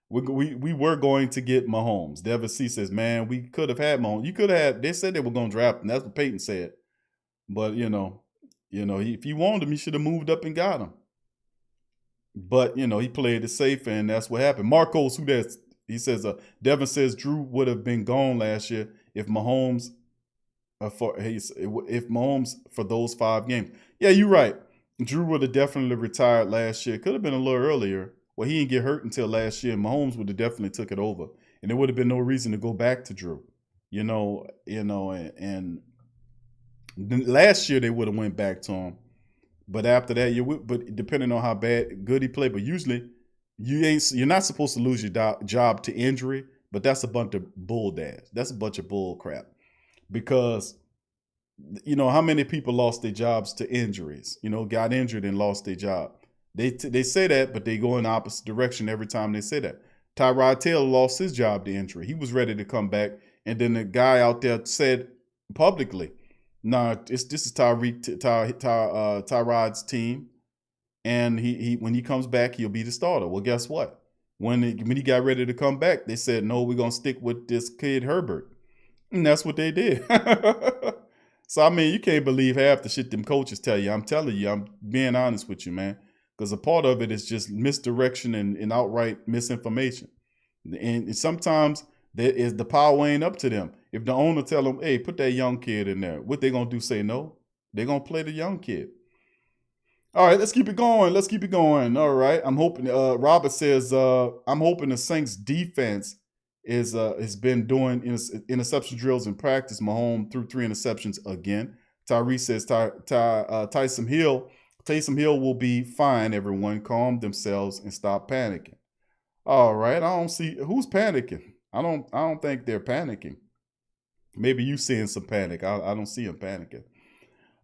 Speaker 1: we were going to get Mahomes. Devin C says, man, we could have had Mahomes. You could have had. They said they were going to draft him. That's what Peyton said. But if you wanted him, you should have moved up and got him. But he played it safe, and that's what happened. Marcos, he says, Devin says Drew would have been gone last year if Mahomes for those 5 games. Yeah, you're right. Drew would have definitely retired last year. Could have been a little earlier. Well, he didn't get hurt until last year. Mahomes would have definitely took it over, and there would have been no reason to go back to Drew. And last year they would have went back to him, but after that, but depending on how good he played, but usually you're not supposed to lose your job to injury, but that's a bunch of bull dash. That's a bunch of bull crap, because how many people lost their jobs to injuries? Got injured and lost their job. They say that, but they go in the opposite direction every time they say that. Tyrod Taylor lost his job to injury. He was ready to come back, and then the guy out there said publicly, "Nah, this is Tyrod's team, and he when he comes back, he'll be the starter." Well, guess what? When he got ready to come back, they said, "No, we're gonna stick with this kid Herbert," and that's what they did. So I mean, you can't believe half the shit them coaches tell you. I'm telling you, I'm being honest with you, man. Because a part of it is just misdirection and outright misinformation. And sometimes the power ain't up to them. If the owner tell them, hey, put that young kid in there, what they going to do? Say no? They're going to play the young kid. All right, let's keep it going. All right. I'm hoping, Robert says, I'm hoping the Saints defense has been doing interception drills in practice. Mahomes threw 3 interceptions again. Tyrese says Taysom Hill will be fine, everyone. Calm themselves and stop panicking. All right. I don't see who's panicking. I don't think they're panicking. Maybe you seeing some panic. I don't see them panicking.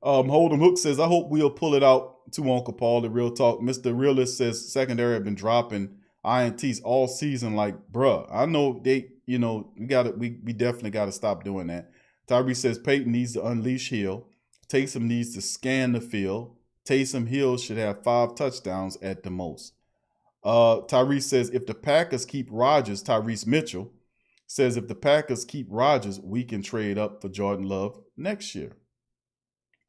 Speaker 1: Hold'em Hook says, I hope we'll pull it out to Uncle Paul, the real talk. Mr. Realist says secondary have been dropping INTs all season. Like, bruh, I know they, we definitely got to stop doing that. Tyree says Peyton needs to unleash Hill. Taysom needs to scan the field. Taysom Hill should have 5 touchdowns at the most. Tyrese says if the Packers keep Rodgers, Tyrese Mitchell says if the Packers keep Rodgers, we can trade up for Jordan Love next year.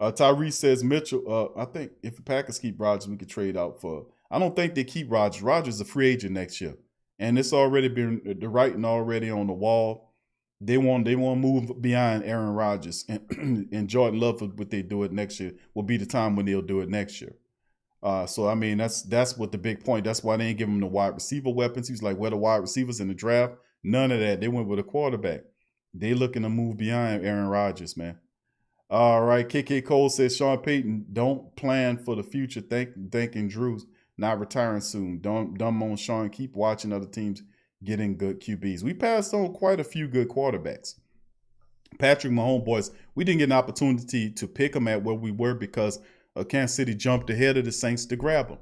Speaker 1: Tyrese says Mitchell, I think if the Packers keep Rodgers, we could trade out for. I don't think they keep Rodgers. Rodgers is a free agent next year, and it's already been the writing already on the wall. They want to move beyond Aaron Rodgers, and Jordan Love, what they do it next year will be the time when they'll do it next year. So I mean that's what the big point. That's why they ain't giving him the wide receiver weapons. He's like, where the wide receivers in the draft? None of that. They went with a quarterback. They looking to move beyond Aaron Rodgers, man. All right, KK Cole says Sean Payton don't plan for the future. Thinking Drew's not retiring soon. Dumb on Sean. Keep watching other teams getting good QBs. We passed on quite a few good quarterbacks. Patrick Mahomes, boys, we didn't get an opportunity to pick him at where we were because Kansas City jumped ahead of the Saints to grab him.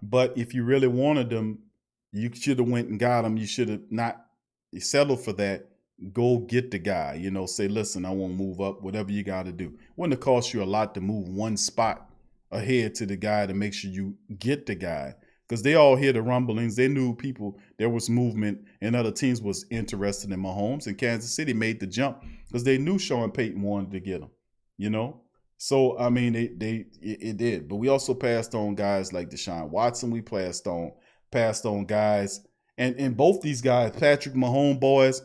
Speaker 1: But if you really wanted them, you should have went and got him. You should have not settled for that. Go get the guy. Say, listen, I won't move up. Whatever you got to do. Wouldn't have cost you a lot to move one spot ahead to the guy to make sure you get the guy. Because they all hear the rumblings. They knew there was movement and other teams was interested in Mahomes. And Kansas City made the jump because they knew Sean Payton wanted to get him, So, I mean, it did. But we also passed on guys like Deshaun Watson. We passed on guys. And both these guys, Patrick Mahomes, boys,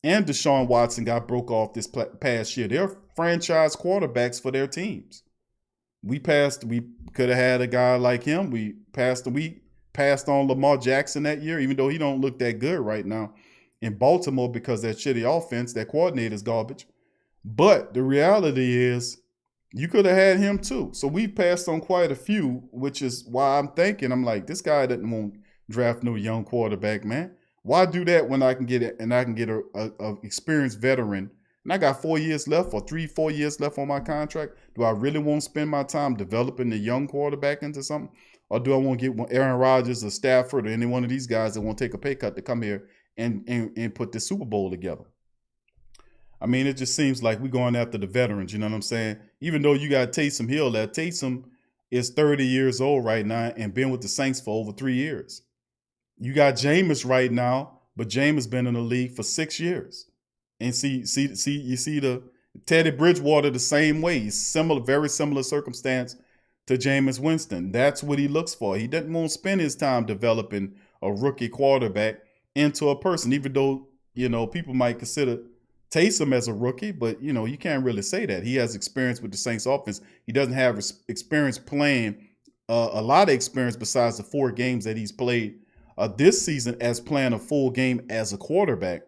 Speaker 1: and Deshaun Watson got broke off this past year. They're franchise quarterbacks for their teams. We could have had a guy like him. We passed on Lamar Jackson that year, even though he don't look that good right now in Baltimore because that shitty offense, that coordinator's garbage. But the reality is you could have had him too. So we passed on quite a few, which is why I'm like, this guy doesn't want to draft no young quarterback, man. Why do that when I can get it and I can get a experienced veteran? And I got 4 years left or 3-4 years left on my contract. Do I really want to spend my time developing the young quarterback into something? Or do I want to get Aaron Rodgers or Stafford or any one of these guys that want to take a pay cut to come here and put the Super Bowl together? I mean, it just seems like we're going after the veterans, you know what I'm saying? Even though you got Taysom Hill, that Taysom is 30 years old right now and been with the Saints for over 3 years. You got Jameis right now, but Jameis been in the league for 6 years. And you see the Teddy Bridgewater the same way. He's very similar circumstance to Jameis Winston. That's what he looks for. He doesn't want to spend his time developing a rookie quarterback into a person, even though, people might consider Taysom as a rookie, but, you can't really say that. He has experience with the Saints offense. He doesn't have experience playing a lot of experience besides the 4 games that he's played this season as playing a full game as a quarterback.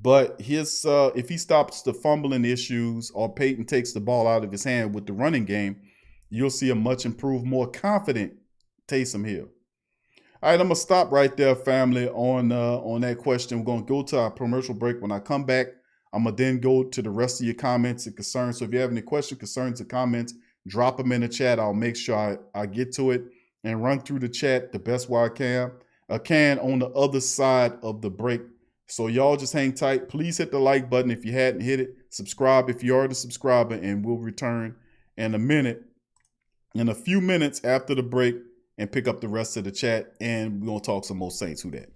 Speaker 1: But if he stops the fumbling issues or Peyton takes the ball out of his hand with the running game, you'll see a much improved, more confident Taysom Hill. All right, I'm going to stop right there, family, on that question. We're going to go to our commercial break. When I come back, I'm going to then go to the rest of your comments and concerns. So if you have any questions, concerns, or comments, drop them in the chat. I'll make sure I get to it and run through the chat the best way I can on the other side of the break. So y'all just hang tight. Please hit the like button if you hadn't hit it. Subscribe if you're already a subscriber, and we'll return in a few minutes after the break and pick up the rest of the chat, and we're going to talk some more Saints. Who that?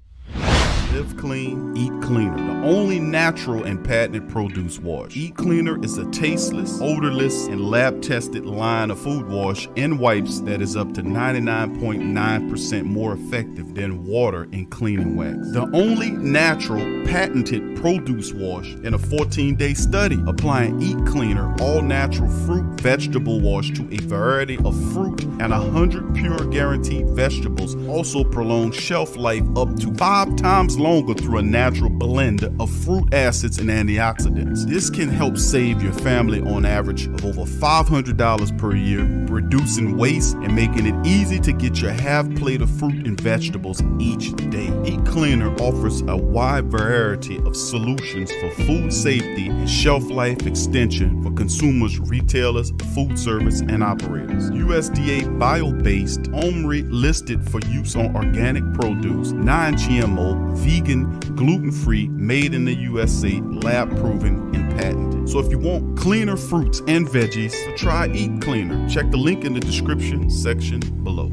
Speaker 1: Live clean, eat cleaner. The only natural and patented produce wash. Eat Cleaner is a tasteless, odorless, and lab-tested line of food wash and wipes that is up to 99.9% more effective than water in cleaning wax. The only natural, patented produce wash in a 14-day study, applying Eat Cleaner all-natural fruit vegetable wash to a variety of fruit and 100 pure guaranteed vegetables. Also prolongs shelf life up to 5 times longer through a natural blend of fruit acids and antioxidants. This can help save your family on average of over $500 per year, reducing waste and making it easy to get your half plate of fruit and vegetables each day. Eat Cleaner offers a wide variety of solutions for food safety and shelf life extension for consumers, retailers, food service, and operators. USDA bio-based, OMRI listed for use on organic produce, non-GMO, vegan, gluten-free, made in the USA, lab-proven, and patented. So if you want cleaner fruits and veggies, try Eat Cleaner. Check the link in the description section below.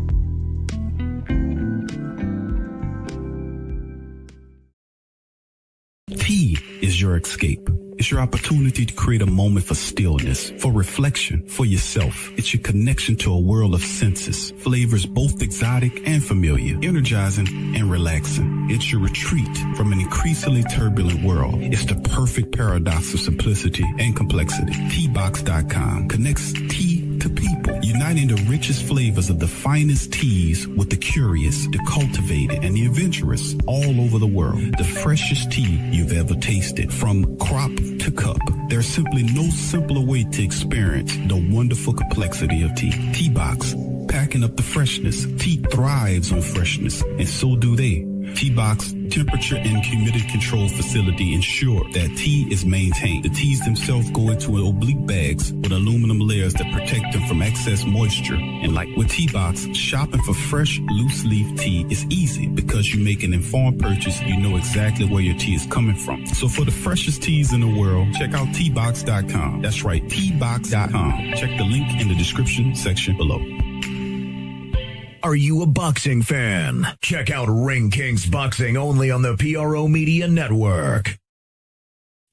Speaker 3: Tea is your escape. It's your opportunity to create a moment for stillness, for reflection, for yourself. It's your connection to a world of senses, flavors both exotic and familiar, energizing and relaxing. It's your retreat from an increasingly turbulent world. It's the perfect paradox of simplicity and complexity. Teabox.com connects tea to people, uniting the richest flavors of the finest teas with the curious, the cultivated, and the adventurous all over the world. The freshest tea you've ever tasted, from crop to cup. There's simply no simpler way to experience the wonderful complexity of tea. Teabox, packing up the freshness. Tea thrives on freshness, and so do they. Teabox temperature and humidity control facility ensure that tea is maintained. The teas themselves go into oblique bags with aluminum layers that protect them from excess moisture. And like with Teabox, shopping for fresh, loose leaf tea is easy because you make an informed purchase. You know exactly where your tea is coming from. So for the freshest teas in the world, check out Teabox.com. That's right, Teabox.com. Check the link in the description section below.
Speaker 11: Are you a boxing fan? Check out Ring Kings Boxing only on the PRO Media Network.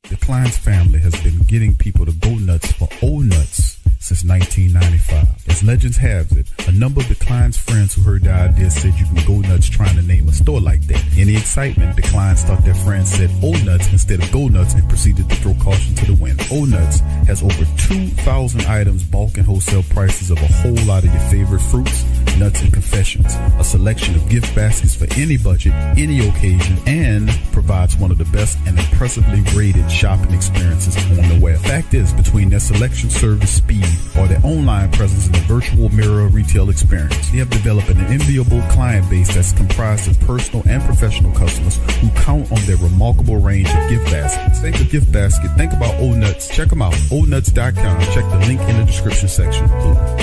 Speaker 1: The Klein's family has been getting people to go nuts for old nuts since 1995. As legends have it, a number of the Klein's friends who heard the idea said you can go nuts trying to name a store like that. In the excitement, the Klein's thought their friends said old nuts instead of go nuts and proceeded to throw caution to the wind. Old Nuts has over 2,000 items, bulk and wholesale prices of a whole lot of your favorite fruits, nuts, and confections. A selection of gift baskets for any budget, any occasion, and provides one of the best and impressively rated shopping experiences on the web. Fact is, between their selection, service, speed, or their online presence in the virtual mirror retail experience, they have developed an enviable client base that's comprised of personal and professional customers who count on their remarkable range of gift baskets. Think of gift basket, think about Old Nuts. Check them out, oldnuts.com. Check the link in the description section below.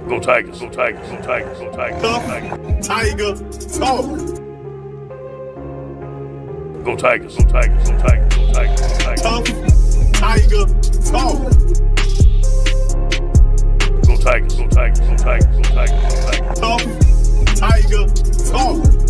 Speaker 2: Go Tigers, go Tigers, go Tigers, go Tigers, go Tigers. Tiger talk. Go Tigers, go Tigers, go Tigers, go Tigers, go Tigers. Tough Tiger talk. Go Tigers, go Tigers, go Tigers, go Tigers, go Tigers. Tough Tiger talk.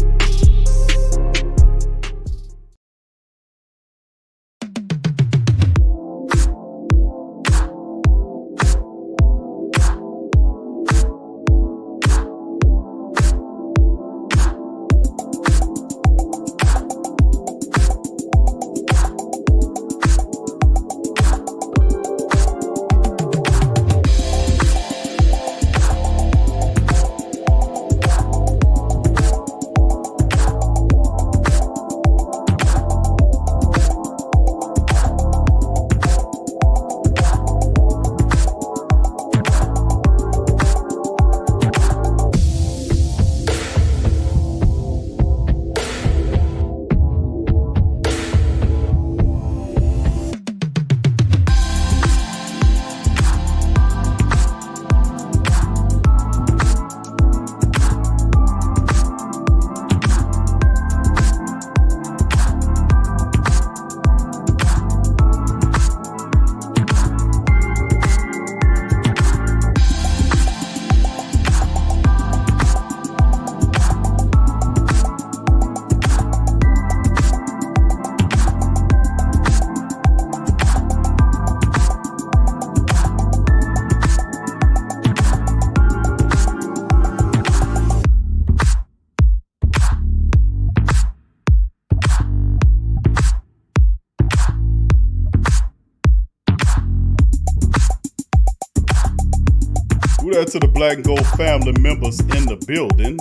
Speaker 1: that to the Black and Gold family members in the building.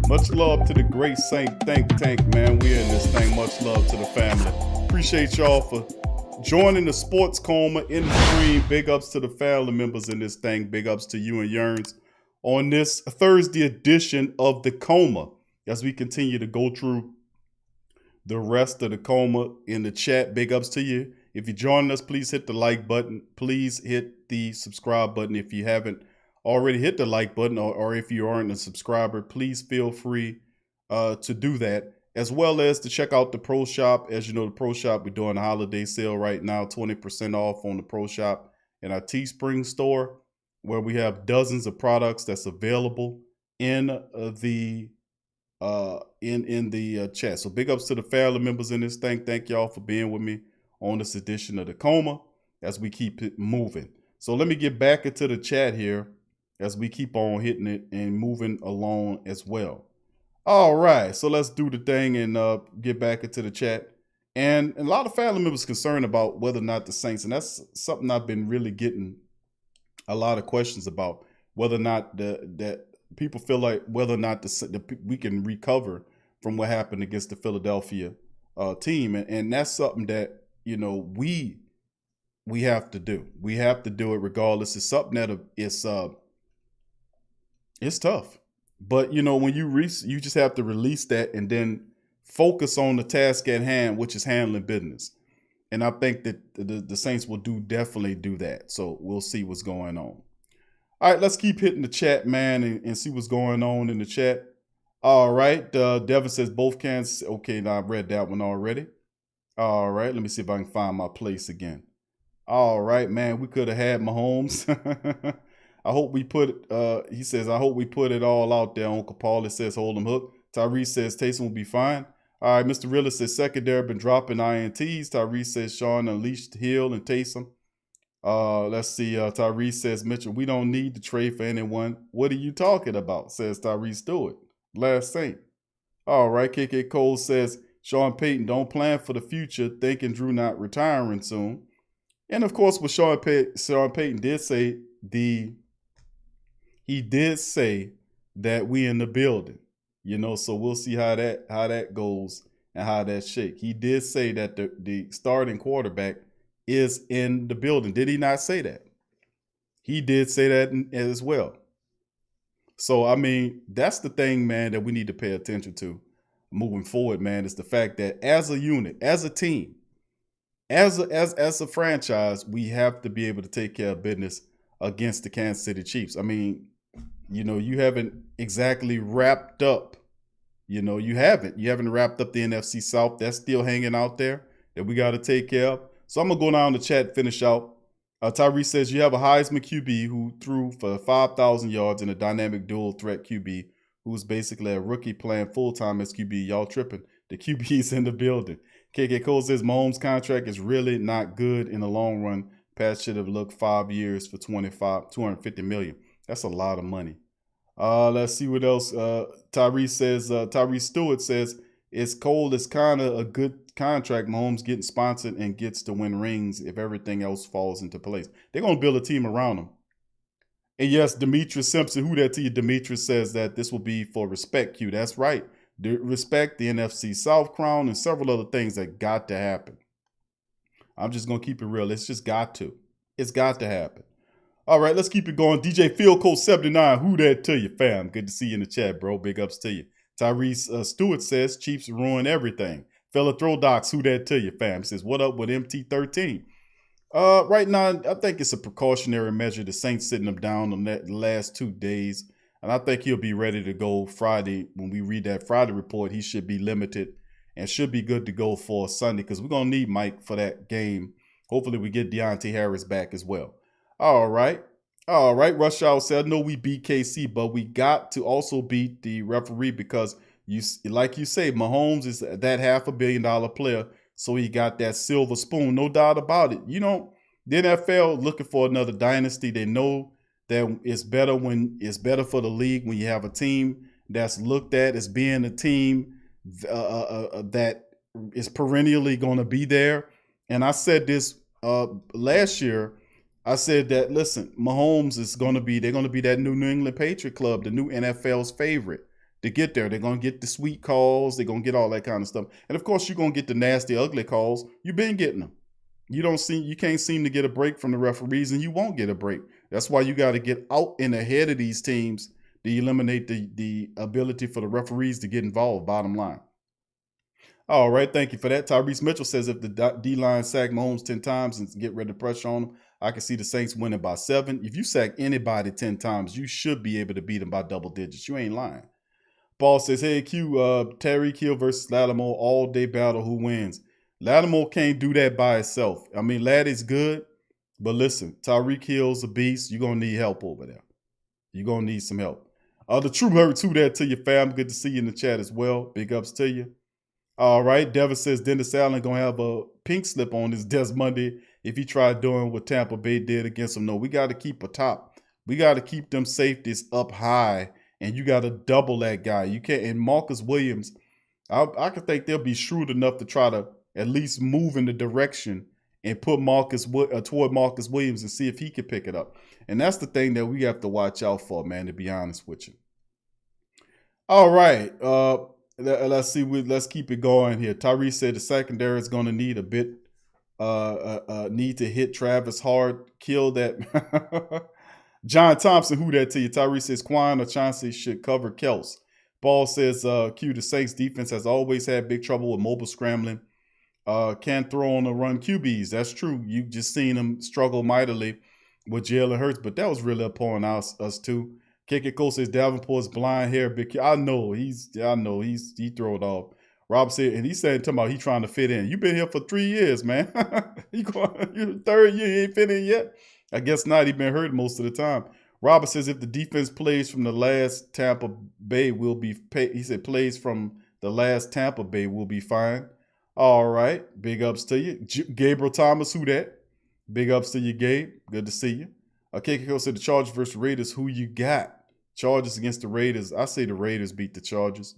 Speaker 1: Much love to the great Saint Think Tank, man. We're in this thing. Much love to the family. Appreciate y'all for joining the Sports Coma in the stream. Big ups to the family members in this thing. Big ups to you and Yearns on this Thursday edition of the Coma as we continue to go through the rest of the Coma in the chat. Big ups to you. If you're joining us, please hit the like button. Please hit the subscribe button if you haven't already hit the like button, or if you aren't a subscriber, please feel free to do that, as well as to check out the Pro Shop. As you know, the Pro Shop, we're doing a holiday sale right now, 20% off on the Pro Shop in our Teespring store, where we have dozens of products that's available in the chat. So big ups to the family members in this thing. Thank y'all for being with me on this edition of the Coma as we keep it moving. So let me get back into the chat here as we keep on hitting it and moving along as well. All right, so let's do the thing and get back into the chat. And a lot of family members concerned about whether or not the Saints, and that's something I've been really getting a lot of questions about, whether or not that people feel like whether or not we can recover from what happened against the Philadelphia team. And that's something that, you know, we have to do. We have to do it regardless. It's something that it's tough, but you know, when you just have to release that and then focus on the task at hand, which is handling business. And I think that the Saints will definitely do that. So we'll see what's going on. All right, let's keep hitting the chat, man, and see what's going on in the chat. All right, Devin says both cans. Okay, now I've read that one already. All right, let me see if I can find my place again. All right, man, we could have had Mahomes. I hope we put, he says, I hope we put it all out there. Uncle Paul, it says, hold him hook. Tyrese says, Taysom will be fine. All right, Mr. Realist says, secondary been dropping INTs. Tyrese says, Sean unleashed Hill and Taysom. Let's see, Tyrese says, Mitchell, we don't need to trade for anyone. What are you talking about? Says Tyrese Stewart, last Saint. All right, KK Cole says, Sean Peyton, don't plan for the future, thinking Drew not retiring soon. And of course, what Sean Payton did say, he did say that we in the building, you know, so we'll see how that goes and how that shake. He did say that the starting quarterback is in the building. Did he not say that? He did say that as well. So, I mean, that's the thing, man, that we need to pay attention to moving forward, man, is the fact that as a unit, as a team, as a franchise, we have to be able to take care of business against the Kansas City Chiefs. I mean, you know, you haven't exactly wrapped up, you haven't wrapped up the NFC South. That's still hanging out there that we got to take care of. So I'm going to go down the chat, finish out. Tyrese says, you have a Heisman QB who threw for 5,000 yards in a dynamic dual threat QB who's basically a rookie playing full-time as QB. Y'all tripping. The QB's in the building. KK Cole says Mahomes' contract is really not good in the long run. Pat should have looked 5 years for $250 million. That's a lot of money. Let's see what else. Tyrese Stewart says it's Cole is kind of a good contract. Mahomes getting sponsored and gets to win rings if everything else falls into place. They're going to build a team around him. And yes, Demetrius Simpson, who that to you? Demetrius says that this will be for respect, Q. That's right. Respect the NFC South crown and several other things that got to happen. I'm just going to keep it real. It's just got to. It's got to happen. All right, let's keep it going. DJ Field Code 79, who that to you, fam? Good to see you in the chat, bro. Big ups to you. Tyrese Stewart says Chiefs ruin everything. Fella Throwdocs, who that to you, fam? Says, what up with MT13? Right now, I think it's a precautionary measure. The Saints sitting him down on that last 2 days. And I think he'll be ready to go Friday. When we read that Friday report, he should be limited and should be good to go for Sunday because we're going to need Mike for that game. Hopefully we get Deontay Harris back as well. All right. Rush Hour said, I know we beat KC, but we got to also beat the referee because, like you say, Mahomes is that $500 million player. So he got that silver spoon, no doubt about it. You know, the NFL looking for another dynasty. They know that it's better for the league when you have a team that's looked at as being a team that is perennially going to be there. And I said this last year. I said that, listen, Mahomes is going to be, they're going to be that New England Patriot Club, the new NFL's favorite to get there. They're going to get the sweet calls. They're going to get all that kind of stuff. And of course, you're going to get the nasty, ugly calls. You've been getting them. You can't seem to get a break from the referees, and you won't get a break. That's why you got to get out and ahead of these teams to eliminate the ability for the referees to get involved, bottom line. All right, thank you for that. Tyrese Mitchell says if the D-line sack Mahomes 10 times and get rid of pressure on him, I can see the Saints winning by 7. If you sack anybody 10 times, you should be able to beat them by double digits. You ain't lying. Paul says, hey, Q, Tyreek Hill versus Lattimore, all-day battle. Who wins? Lattimore can't do that by itself. I mean, Latt is good, but listen, Tyreek Hill's a beast. You're going to need help over there. You're going to need some help. The True Hurt 2 there to your fam. Good to see you in the chat as well. Big ups to you. All right. Devin says Dennis Allen going to have a pink slip on his desk Monday if he tried doing what Tampa Bay did against him. No, we got to keep a top. We got to keep them safeties up high, and you got to double that guy. You can't. And Marcus Williams, I could think they'll be shrewd enough to try to at least move in the direction and put toward Marcus Williams and see if he can pick it up. And that's the thing that we have to watch out for, man, to be honest with you. All right. Let's see. Let's keep it going here. Tyrese said the secondary is going to need a bit, need to hit Travis hard, kill that. John Thompson, who that to you? Tyrese says Quan or Chauncey should cover Kels. Paul says, Q, the Saints defense has always had big trouble with mobile scrambling. Can't throw on the run QBs. That's true. You just seen them struggle mightily with Jalen Hurts, but that was really upon us too. Kick It Cole says Davenport's blind hair big. I know he throw it off. Rob said, and he said talking about he trying to fit in. You've been here for 3 years, man. You're third year, you ain't fit in yet. I guess not. He been hurt most of the time. Robert says if the defense plays from the last Tampa Bay will be. He said plays from the last Tampa Bay will be fine. All right, big ups to you, Gabriel Thomas. Who that? Big ups to you, Gabe. Good to see you. KK said the Chargers versus Raiders. Who you got? Chargers against the Raiders. I say the Raiders beat the Chargers.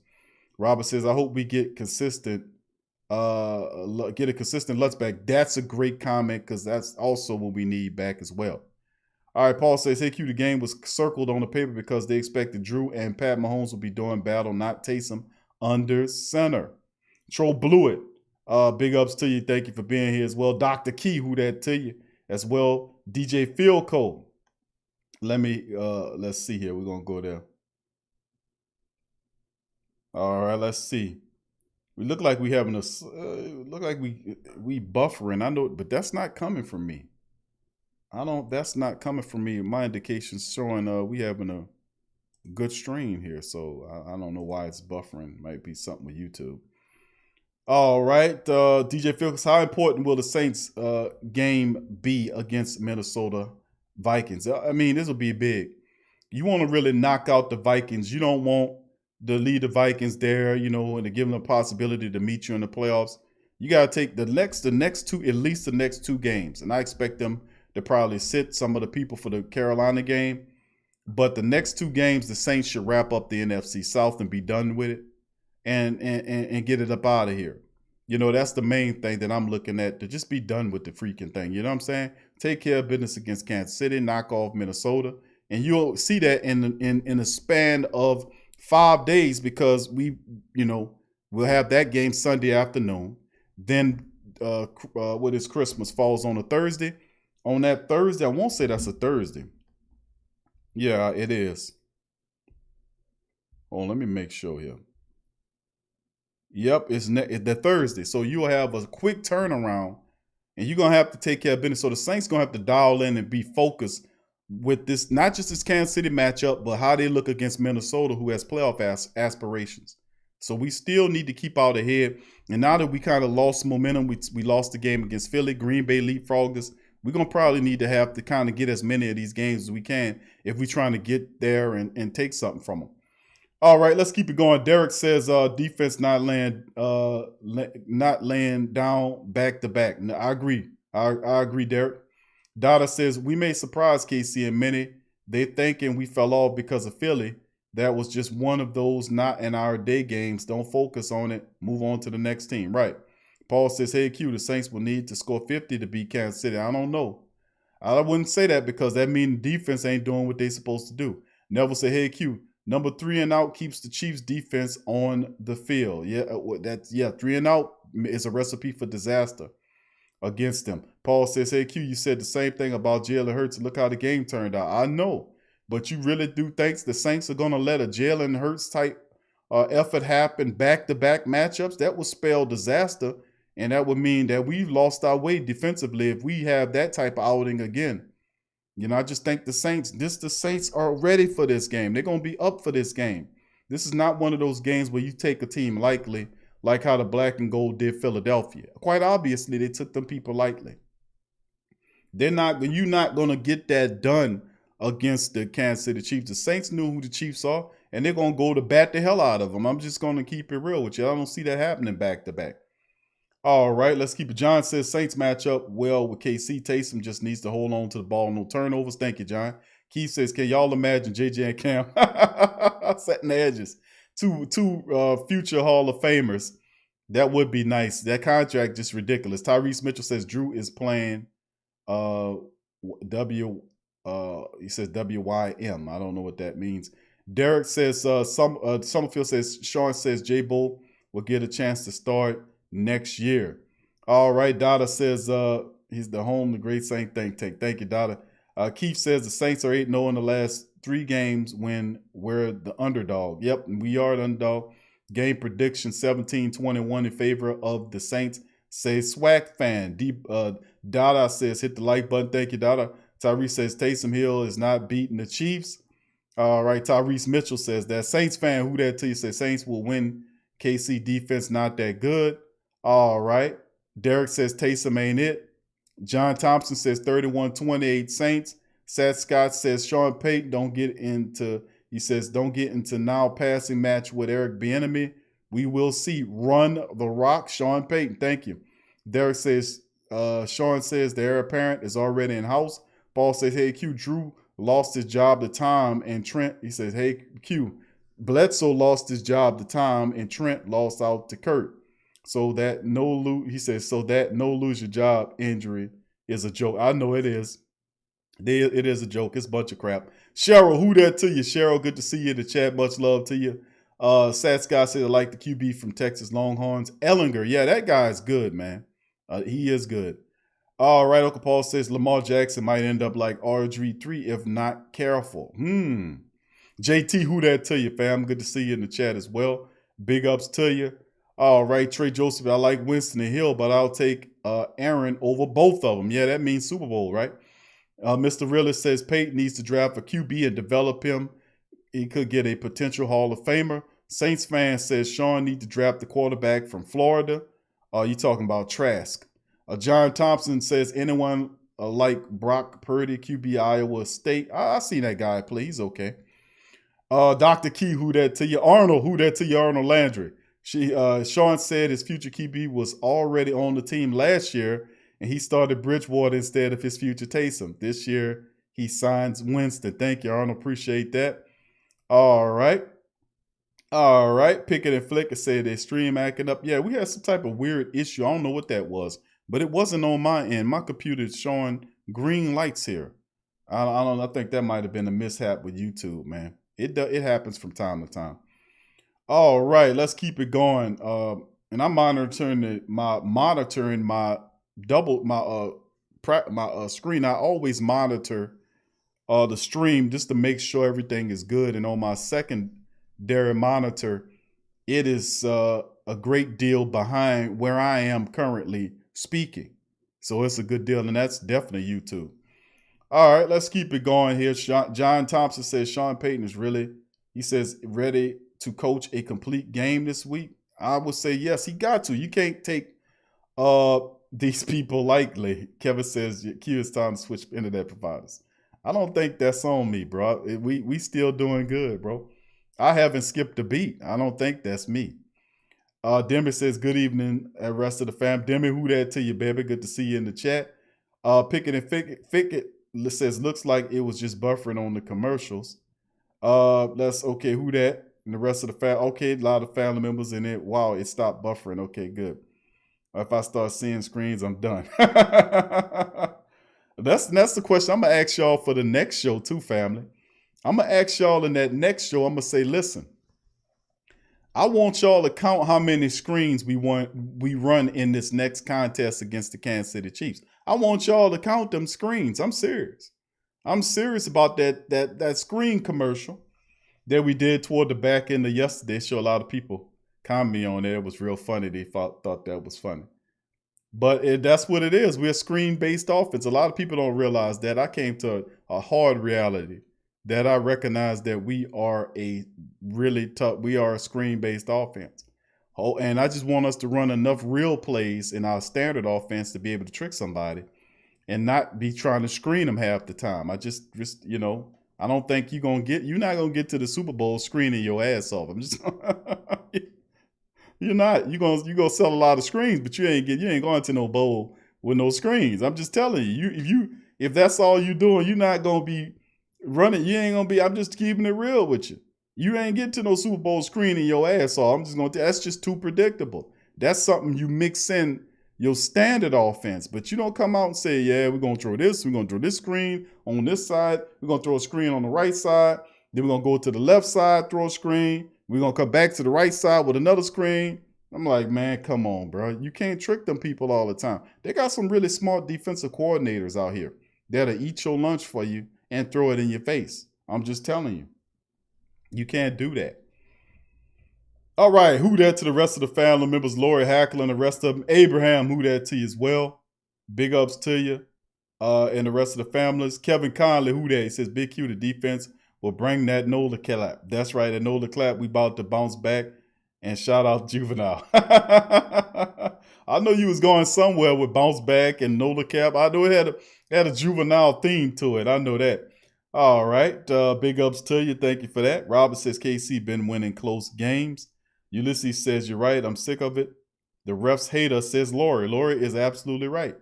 Speaker 1: Robert says, I hope we get consistent, get a consistent Lutz back. That's a great comment because that's also what we need back as well. All right, Paul says, hey, Q, the game was circled on the paper because they expected Drew and Pat Mahomes will be doing battle, not Taysom, under center. Troll blew it. Big ups to you. Thank you for being here as well. Dr. Key, who that to you as well. DJ Philco. Let's see here. We're going to go there. All right, let's see. We look like we having we buffering. I know, but that's not coming from me. That's not coming from me. My indication's showing we having a good stream here. So I don't know why it's buffering. Might be something with YouTube. All right, DJ Phillips, how important will the Saints game be against Minnesota Vikings? I mean, this will be big. You want to really knock out the Vikings. You don't want to lead the Vikings there, and to give them a possibility to meet you in the playoffs. You got to take at least the next two games. And I expect them to probably sit some of the people for the Carolina game. But the next two games, the Saints should wrap up the NFC South and be done with it and get it up out of here. That's the main thing that I'm looking at, to just be done with the freaking thing. You know what I'm saying? Take care of business against Kansas City, knock off Minnesota. And you'll see that in a span of 5 days, because we'll have that game Sunday afternoon. Then what is Christmas falls on a Thursday. On that Thursday, I won't say that's a Thursday. Yeah, it is. Oh, let me make sure here. Yep, it's the Thursday. So you'll have a quick turnaround, and you're going to have to take care of business. So the Saints going to have to dial in and be focused with this, not just this Kansas City matchup, but how they look against Minnesota, who has playoff aspirations. So we still need to keep out ahead. And now that we kind of lost momentum, we lost the game against Philly, Green Bay leapfrogged us. We're going to probably need to have to kind of get as many of these games as we can if we're trying to get there and take something from them. All right, let's keep it going. Derek says defense not laying down back to back. No, I agree. I agree, Derek. Dada says we may surprise KC and many. They thinking we fell off because of Philly. That was just one of those not in our day games. Don't focus on it. Move on to the next team. Right. Paul says, hey, Q, the Saints will need to score 50 to beat Kansas City. I don't know. I wouldn't say that because that means defense ain't doing what they supposed to do. Neville said, hey, Q, number 3 and out keeps the Chiefs defense on the field. Yeah, 3 and out is a recipe for disaster against them. Paul says, hey, Q, you said the same thing about Jalen Hurts. Look how the game turned out. I know, but you really do think the Saints are going to let a Jalen Hurts type effort happen back-to-back matchups? That would spell disaster, and that would mean that we've lost our way defensively if we have that type of outing again. I just think the Saints are ready for this game. They're going to be up for this game. This is not one of those games where you take a team lightly, like how the black and gold did Philadelphia. Quite obviously, they took them people lightly. You're not going to get that done against the Kansas City Chiefs. The Saints knew who the Chiefs are, and they're going to go to bat the hell out of them. I'm just going to keep it real with you. I don't see that happening back-to-back. All right, let's keep it. John says Saints match up well with KC. Taysom just needs to hold on to the ball. No turnovers. Thank you, John. Keith says, can y'all imagine JJ and Cam setting the edges? Two future Hall of Famers. That would be nice. That contract just ridiculous. Tyrese Mitchell says Drew is playing he says WYM. I don't know what that means. Derek says Summerfield says Sean says J-Bo will get a chance to start next year. All right, Dada says he's the home, the great Saint think tank. Thank you, Dada. Keith says the Saints are 8-0 in the last 3 games when we're the underdog. Yep, we are the underdog. Game prediction 17-21 in favor of the Saints. Say Swag fan. Dada says hit the like button. Thank you, Dada. Tyrese says Taysom Hill is not beating the Chiefs. All right, Tyrese Mitchell says that. Saints fan, who that to you? Says Saints will win. KC defense not that good. All right. Derek says Taysom ain't it. John Thompson says 31-28 Saints. Seth Scott says Sean Payton don't get into now passing match with Eric Bieniemy. We will see. Run the rock, Sean Payton. Thank you. Derek says Sean says the heir apparent is already in house. Paul says, hey, Q, Drew lost his job to Tom and Trent. He says, hey, Q, Bledsoe lost his job to Tom and Trent lost out to Kurt. So that no lose your job injury is a joke. I know it is. It is a joke. It's a bunch of crap. Cheryl, who that to you? Cheryl, good to see you in the chat. Much love to you. Sat Scott said I like the QB from Texas Longhorns. Ellinger, yeah, that guy is good, man. He is good. All right, Uncle Paul says Lamar Jackson might end up like RG3 if not careful. JT, who that to you, fam? Good to see you in the chat as well. Big ups to you. All right, Trey Joseph, I like Winston and Hill, but I'll take Aaron over both of them. Yeah, that means Super Bowl, right? Mr. Realist says Peyton needs to draft a QB and develop him. He could get a potential Hall of Famer. Saints fan says Sean need to draft the quarterback from Florida. You talking about Trask. John Thompson says anyone like Brock Purdy, QB Iowa State. I seen that guy play. He's okay. Dr. Key, who that to you? Arnold, who that to you? Arnold Landry. Sean said his future QB was already on the team last year, and he started Bridgewater instead of his future Taysom. This year, he signs Winston. Thank you, Arnold. Appreciate that. All right. Pickett and Flicker said their stream acting up. Yeah, we had some type of weird issue. I don't know what that was, but it wasn't on my end. My computer is showing green lights here. I don't know. I think that might have been a mishap with YouTube, man. It happens from time to time. All right, let's keep it going. And I'm monitoring my screen. I always monitor the stream just to make sure everything is good. And on my secondary monitor, it is a great deal behind where I am currently speaking. So it's a good deal, and that's definitely YouTube. All right, let's keep it going here. John Thompson says Sean Payton is ready to coach a complete game this week. I would say yes, he got to. You can't take these people lightly. Kevin says Q, it's time to switch internet providers. I don't think that's on me, bro. We still doing good, bro. I haven't skipped a beat. I don't think that's me. Demi says good evening, rest of the fam. Demi, who that to you, baby? Good to see you in the chat. Pickett and Fickett says looks like it was just buffering on the commercials. That's okay. Who that? And the rest of the fam. Okay, a lot of family members in it. Wow, it stopped buffering. Okay, good. If I start seeing screens, I'm done. that's the question I'm gonna ask y'all for the next show too, family. I'm gonna ask y'all in that next show. I'm gonna say, listen, I want y'all to count how many screens we run in this next contest against the Kansas City Chiefs. I want y'all to count them screens. I'm serious. I'm serious about that screen commercial that we did toward the back end of yesterday. Show a lot of people comment on there. It was real funny. They thought that was funny. But that's what it is. We're a screen-based offense. A lot of people don't realize that. I came to a hard reality that I recognize that we are a screen-based offense. Oh, and I just want us to run enough real plays in our standard offense to be able to trick somebody and not be trying to screen them half the time. I just I don't think you're not gonna get to the Super Bowl screening your ass off. I'm just you're gonna sell a lot of screens, but you ain't going to no bowl with no screens. I'm just telling you, if that's all you're doing, you're not gonna be running. You ain't gonna be. I'm just keeping it real with you. You ain't get to no Super Bowl screening your ass off. That's just too predictable. That's something you mix in your standard offense, but you don't come out and say, yeah, we're gonna throw this screen on this side, we're gonna throw a screen on the right side, then we're gonna go to the left side, throw a screen, we're gonna come back to the right side with another screen. I'm like, man, come on, bro. You can't trick them people all the time. They got some really smart defensive coordinators out here that'll eat your lunch for you and throw it in your face. I'm just telling you. You can't do that. All right, who that to the rest of the family members, Lori Hackler and the rest of them. Abraham, who that to you as well. Big ups to you and the rest of the families. Kevin Conley, who that? He says, Big Q, the defense will bring that Nola clap. That's right, that Nola clap, we about to bounce back. And shout out Juvenile. I know you was going somewhere with bounce back and Nola cap. I know it had a Juvenile theme to it. I know that. All right, big ups to you. Thank you for that. Robert says, KC been winning close games. Ulysses says, you're right. I'm sick of it. The refs hate us, says Lori. Lori is absolutely right.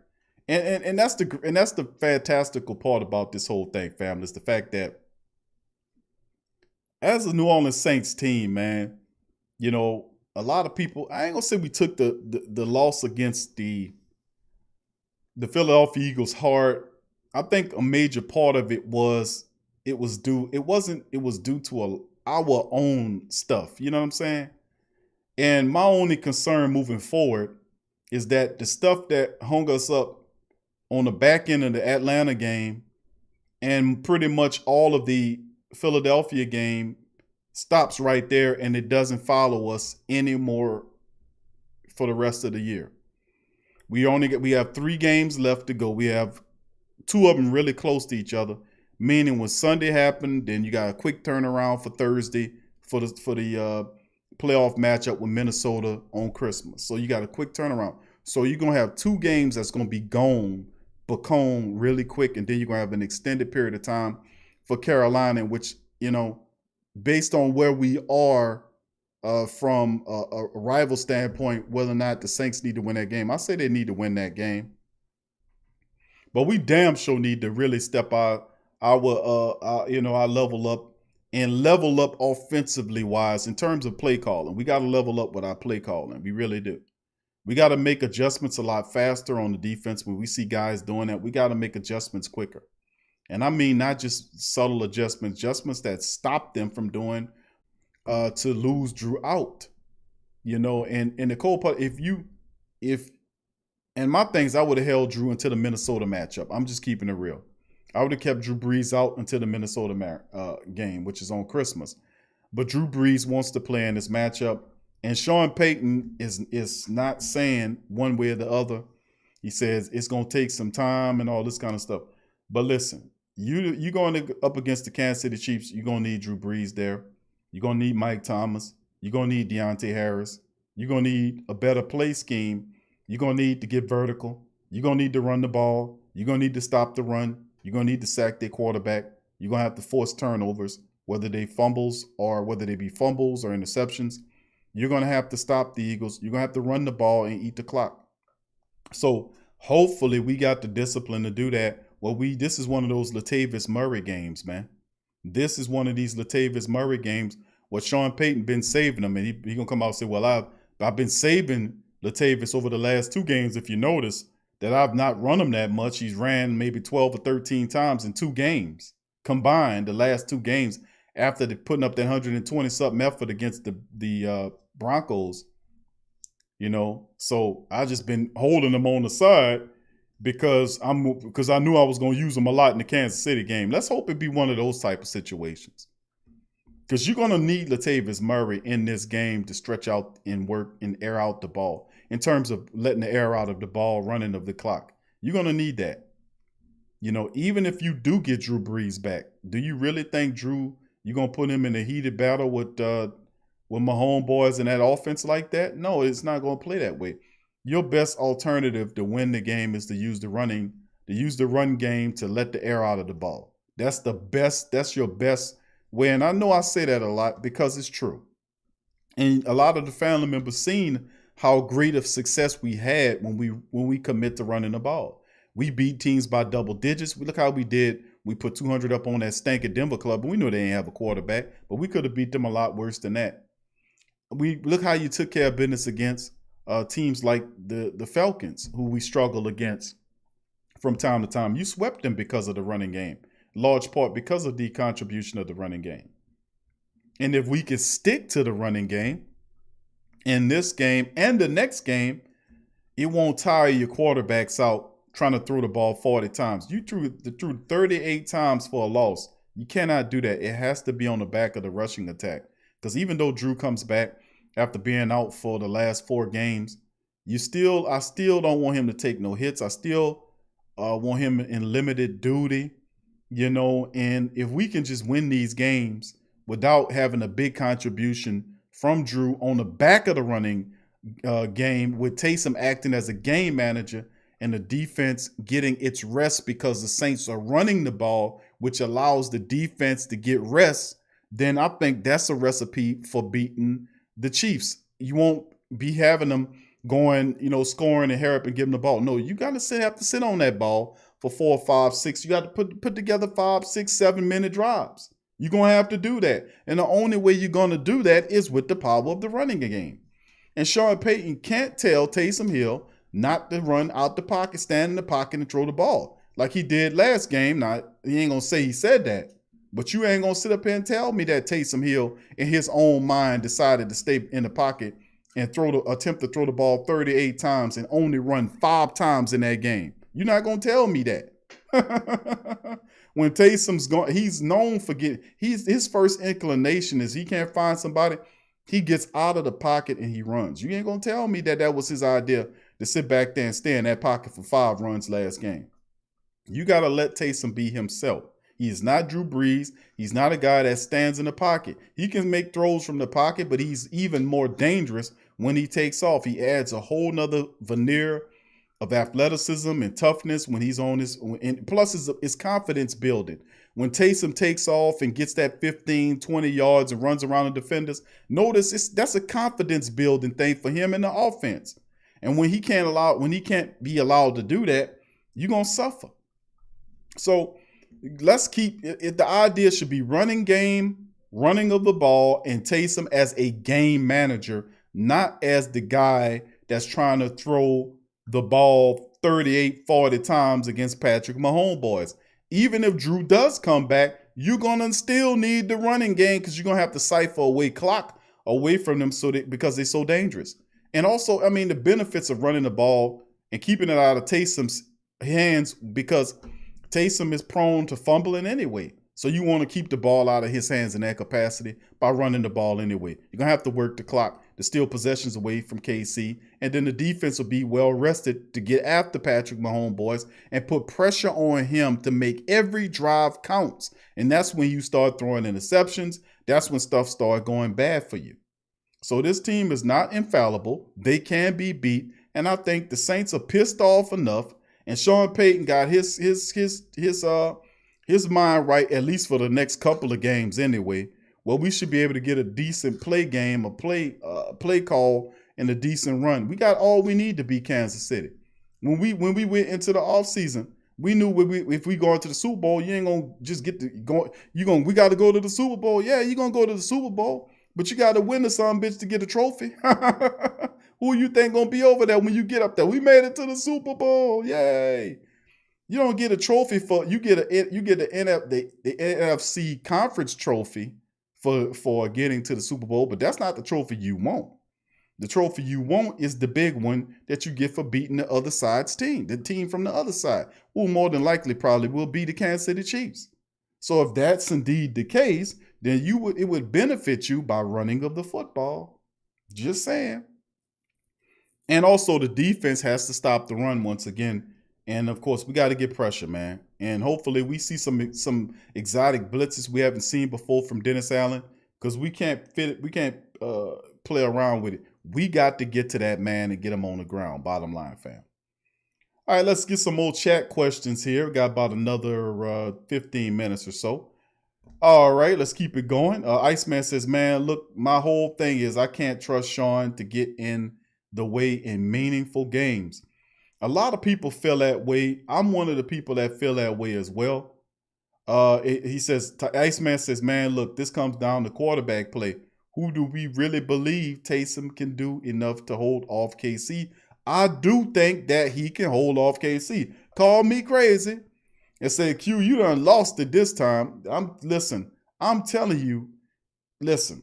Speaker 1: And that's the fantastical part about this whole thing, family, is the fact that as a New Orleans Saints team, man, a lot of people, I ain't gonna say we took the loss against the Philadelphia Eagles hard. I think a major part of it was due to our own stuff. You know what I'm saying? And my only concern moving forward is that the stuff that hung us up on the back end of the Atlanta game and pretty much all of the Philadelphia game stops right there, and it doesn't follow us anymore for the rest of the year. We have 3 games left to go. We have 2 of them really close to each other, meaning when Sunday happened, then you got a quick turnaround for Thursday for the playoff matchup with Minnesota on Christmas. So you got a quick turnaround. So you're going to have 2 games that's going to be gone really quick, and then you're going to have an extended period of time for Carolina, which, based on where we are from a rival standpoint, whether or not the Saints need to win that game. I say they need to win that game. But we damn sure need to really step our level up and level up offensively wise in terms of play calling. We got to level up with our play calling. We really do. We got to make adjustments a lot faster on the defense. When we see guys doing that, we got to make adjustments quicker. And I mean, not just subtle adjustments that stop them from doing to lose Drew out. And the cold part, and my things, I would have held Drew until the Minnesota matchup. I'm just keeping it real. I would have kept Drew Brees out until the Minnesota game, which is on Christmas. But Drew Brees wants to play in this matchup. And Sean Peyton is not saying one way or the other. He says it's going to take some time and all this kind of stuff. But listen, you're going up against the Kansas City Chiefs. You're going to need Drew Brees there. You're going to need Mike Thomas. You're going to need Deontay Harris. You're going to need a better play scheme. You're going to need to get vertical. You're going to need to run the ball. You're going to need to stop the run. You're going to need to sack their quarterback. You're going to have to force turnovers, whether they be fumbles or interceptions. You're going to have to stop the Eagles. You're going to have to run the ball and eat the clock. So hopefully we got the discipline to do that. This is one of those Latavius Murray games, man. This is one of these Latavius Murray games where Sean Payton been saving them. And he going to come out and say, well, I've been saving Latavius over the last 2 games, if you notice. that I've not run him that much. He's ran maybe 12 or 13 times in 2 games combined, the last 2 games after putting up that 120 something effort against the Broncos. So I just been holding him on the side because I knew I was going to use him a lot in the Kansas City game. Let's hope it be one of those type of situations, because you're going to need Latavius Murray in this game to stretch out and work and air out the ball in terms of letting the air out of the ball, running of the clock. You're going to need that. Even if you do get Drew Brees back, do you really think you're going to put him in a heated battle with Mahomes boys in that offense like that? No, it's not going to play that way. Your best alternative to win the game is to use the run game to let the air out of the ball. That's your best way. And I know I say that a lot because it's true. And a lot of the family members seen how great of success we had when we commit to running the ball. We beat teams by double digits. Look how we did. We put 200 up on that stank Denver club, and we knew they didn't have a quarterback, but we could have beat them a lot worse than that. We look how you took care of business against teams like the Falcons, who we struggle against from time to time. You swept them because of the running game, large part because of the contribution of the running game. And if we can stick to the running game in this game and the next game, it won't tire your quarterbacks out trying to throw the ball 40 times. You threw 38 times for a loss. You cannot do that. It has to be on the back of the rushing attack. Because even though Drew comes back after being out for the last 4 games, I still don't want him to take no hits. I still want him in limited duty, and if we can just win these games without having a big contribution from Drew on the back of the running game, with Taysom acting as a game manager and the defense getting its rest because the Saints are running the ball, which allows the defense to get rest, then I think that's a recipe for beating the Chiefs. You won't be having them going, scoring and hurry up and giving the ball. No, you got to have to sit on that ball for 4, 5, 6. You got to put together 5, 6, 7 minute drives. You're going to have to do that. And the only way you're going to do that is with the power of the running game. And Sean Payton can't tell Taysom Hill not to run out the pocket, stand in the pocket, and throw the ball like he did last game. Now, he ain't going to say he said that, but you ain't going to sit up here and tell me that Taysom Hill, in his own mind, decided to stay in the pocket and attempt to throw the ball 38 times and only run 5 times in that game. You're not going to tell me that. When Taysom's gone, he's known for his first inclination is he can't find somebody, he gets out of the pocket and he runs. You ain't going to tell me that was his idea, to sit back there and stay in that pocket for 5 runs last game. You got to let Taysom be himself. He is not Drew Brees. He's not a guy that stands in the pocket. He can make throws from the pocket, but he's even more dangerous when he takes off. He adds a whole nother veneer of athleticism and toughness when he's on his, and plus his confidence building. When Taysom takes off and gets that 15, 20 yards and runs around the defenders, notice that's a confidence building thing for him in the offense. And when he can't be allowed to do that, you're going to suffer. So let's keep it. The idea should be running game, running of the ball, and Taysom as a game manager, not as the guy that's trying to throw the ball 38, 40 times against Patrick Mahomes boys. Even if Drew does come back, you're going to still need the running game because you're going to have to cipher away clock away from them because they're so dangerous. And also, the benefits of running the ball and keeping it out of Taysom's hands, because Taysom is prone to fumbling anyway. So you want to keep the ball out of his hands in that capacity by running the ball anyway. You're going to have to work the clock to steal possessions away from KC. And then the defense will be well rested to get after Patrick Mahomes boys and put pressure on him to make every drive counts. And that's when you start throwing interceptions. That's when stuff starts going bad for you. So this team is not infallible. They can be beat. And I think the Saints are pissed off enough. And Sean Payton got his mind right, at least for the next couple of games anyway, where we should be able to get a decent play game, a play call, and a decent run. We got all we need to beat Kansas City. When we went into the offseason, we knew if we go into the Super Bowl, you ain't gonna just get to go. We got to go to the Super Bowl. Yeah, you're gonna go to the Super Bowl, But you got to win the son bitch to get a trophy. Who you think gonna be over there when you get up there? We made it to the Super Bowl, yay! You don't get a trophy you get the NFC conference trophy for getting to the Super Bowl, but that's not the trophy you want. The trophy you want is the big one that you get for beating the other side's team, the team from the other side, who more than likely probably will be the Kansas City Chiefs. So if that's indeed the case, then it would benefit you by running of the football. Just saying. And also the defense has to stop the run once again. And of course, we got to get pressure, man. And hopefully we see some exotic blitzes we haven't seen before from Dennis Allen, because we can't play around with it. We got to get to that man and get him on the ground. Bottom line, fam. All right, let's get some more chat questions here. We got about another 15 minutes or so. All right, let's keep it going. Iceman says, man, look, my whole thing is I can't trust Sean to get in the way in meaningful games. A lot of people feel that way. I'm one of the people that feel that way as well. He says, Iceman says, man, look, this comes down to quarterback play. Who do we really believe Taysom can do enough to hold off KC? I do think that he can hold off KC. Call me crazy and say, Q, you done lost it this time. I'm telling you, listen,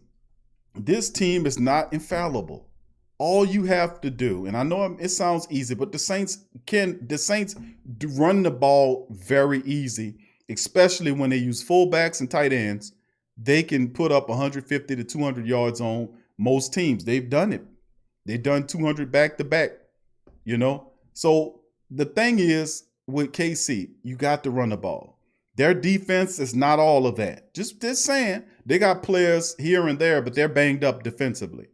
Speaker 1: this team is not infallible. All you have to do, and I know it sounds easy, but the Saints run the ball very easy, especially when they use fullbacks and tight ends. They can put up 150 to 200 yards on most teams. They've done it. They've done 200 back to back, So the thing is with KC, you got to run the ball. Their defense is not all of that. Just saying, they got players here and there, but they're banged up defensively.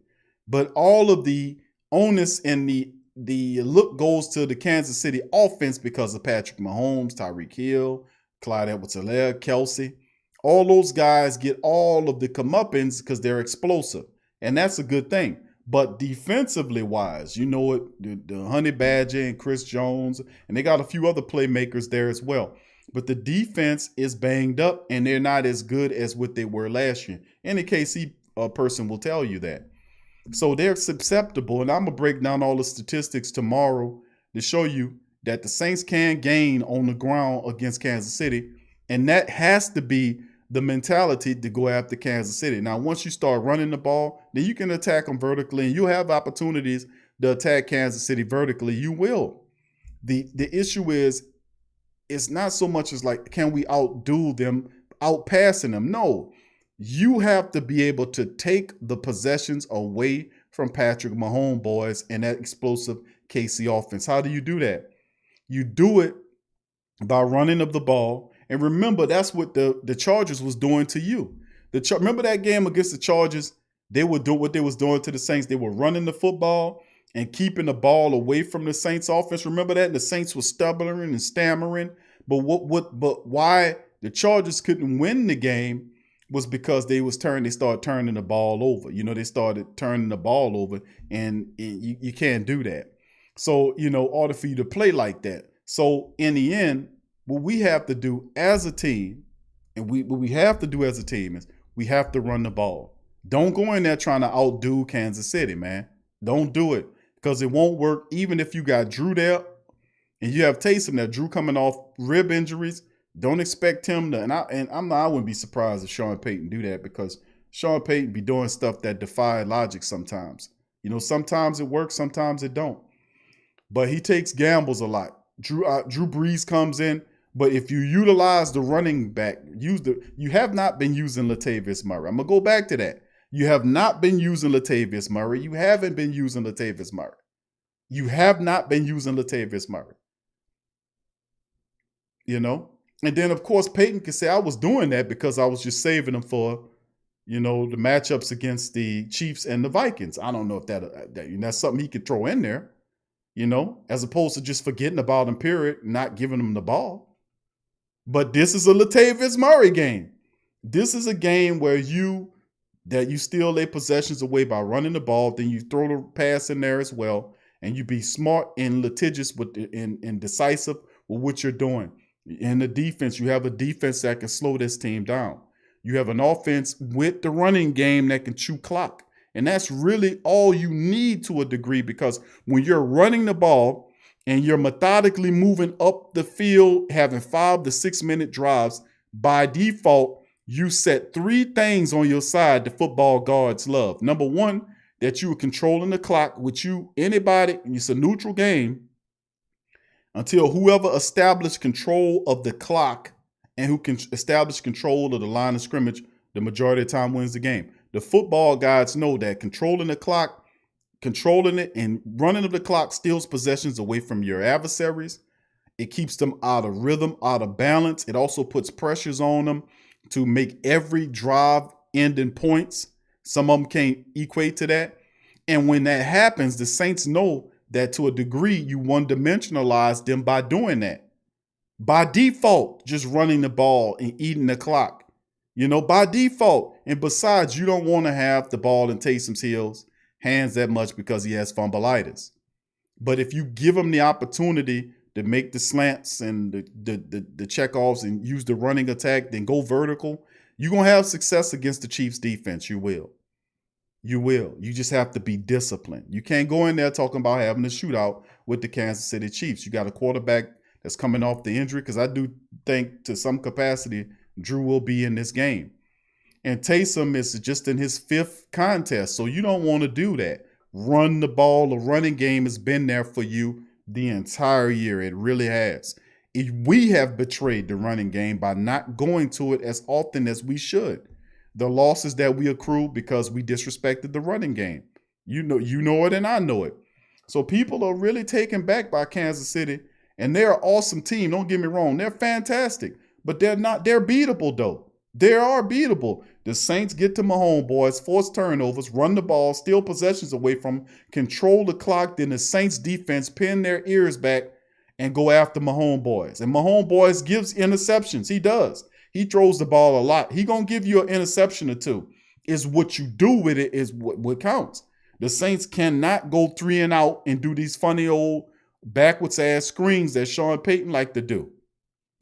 Speaker 1: But all of the onus and the look goes to the Kansas City offense because of Patrick Mahomes, Tyreek Hill, Clyde Edwards-Helaire, Kelsey. All those guys get all of the comeuppance because they're explosive. And that's a good thing. But defensively wise, the Honey Badger and Chris Jones, and they got a few other playmakers there as well. But the defense is banged up, and they're not as good as what they were last year. Any KC person will tell you that. So they're susceptible, and I'm going to break down all the statistics tomorrow to show you that the Saints can gain on the ground against Kansas City, and that has to be the mentality to go after Kansas City. Now, once you start running the ball, then you can attack them vertically, and you'll have opportunities to attack Kansas City vertically. You will. The issue is, it's not so much as like, can we outdo them, outpassing them? No. You have to be able to take the possessions away from Patrick Mahomes boys and that explosive KC offense. How do you do that? You do it by running of the ball. And remember, that's what the Chargers was doing to you. Remember that game against the Chargers? They would do what they was doing to the Saints. They were running the football and keeping the ball away from the Saints offense. Remember that? The Saints were stuttering and stammering. But why the Chargers couldn't win the game was because they started turning the ball over. They started turning the ball over, and you can't do that. So, order for you to play like that. So in the end, what we have to do as a team, and what we have to do as a team is we have to run the ball. Don't go in there trying to outdo Kansas City, man. Don't do it, because it won't work. Even if you got Drew there and you have Taysom there, Drew coming off rib injuries, don't expect him to, I wouldn't be surprised if Sean Peyton do that, because Sean Peyton be doing stuff that defy logic sometimes. Sometimes it works, sometimes it don't. But he takes gambles a lot. Drew Brees comes in, but if you utilize the running back, you have not been using Latavius Murray. I'm going to go back to that. You have not been using Latavius Murray. You haven't been using Latavius Murray. You have not been using Latavius Murray. And then, of course, Peyton can say, I was doing that because I was just saving them for, the matchups against the Chiefs and the Vikings. I don't know if that's something he could throw in there, as opposed to just forgetting about them, period, not giving them the ball. But this is a Latavius Murray game. This is a game where you steal their possessions away by running the ball, then you throw the pass in there as well, and you be smart and litigious and decisive with what you're doing. In the defense, you have a defense that can slow this team down. You have an offense with the running game that can chew clock. And that's really all you need to a degree, because when you're running the ball and you're methodically moving up the field, having 5 to 6 minute drives, by default, you set 3 things on your side the football guards love. Number one, that you are controlling the clock, which anybody, it's a neutral game until whoever established control of the clock and who can establish control of the line of scrimmage the majority of the time wins the game. The football guys know that controlling the clock, controlling it and running of the clock steals possessions away from your adversaries. It keeps them out of rhythm, out of balance. It also puts pressures on them to make every drive end in points. Some of them can't equate to that. And when that happens, the Saints know that to a degree you one-dimensionalize them by doing that. By default, just running the ball and eating the clock. By default. And besides, you don't want to have the ball in Taysom's hands that much because he has fumbleitis. But if you give him the opportunity to make the slants and the checkoffs and use the running attack, then go vertical, you're going to have success against the Chiefs defense. You will. You will. You just have to be disciplined. You can't go in there talking about having a shootout with the Kansas City Chiefs. You got a quarterback that's coming off the injury, because I do think to some capacity Drew will be in this game. And Taysom is just in his 5th contest, so you don't want to do that. Run the ball. The running game has been there for you the entire year. It really has. We have betrayed the running game by not going to it as often as we should. The losses that we accrue because we disrespected the running game. You know it and I know it. So people are really taken back by Kansas City, and they're an awesome team. Don't get me wrong. They're fantastic, but they're beatable though. They are beatable. The Saints get to Mahomes, boys, force turnovers, run the ball, steal possessions away from, control the clock. Then the Saints defense pin their ears back and go after Mahomes, boys. And Mahomes, boys, gives interceptions. He does. He throws the ball a lot. He going to give you an interception or 2. It's what you do with it is what counts. The Saints cannot go 3 and out and do these funny old backwards ass screens that Sean Peyton like to do.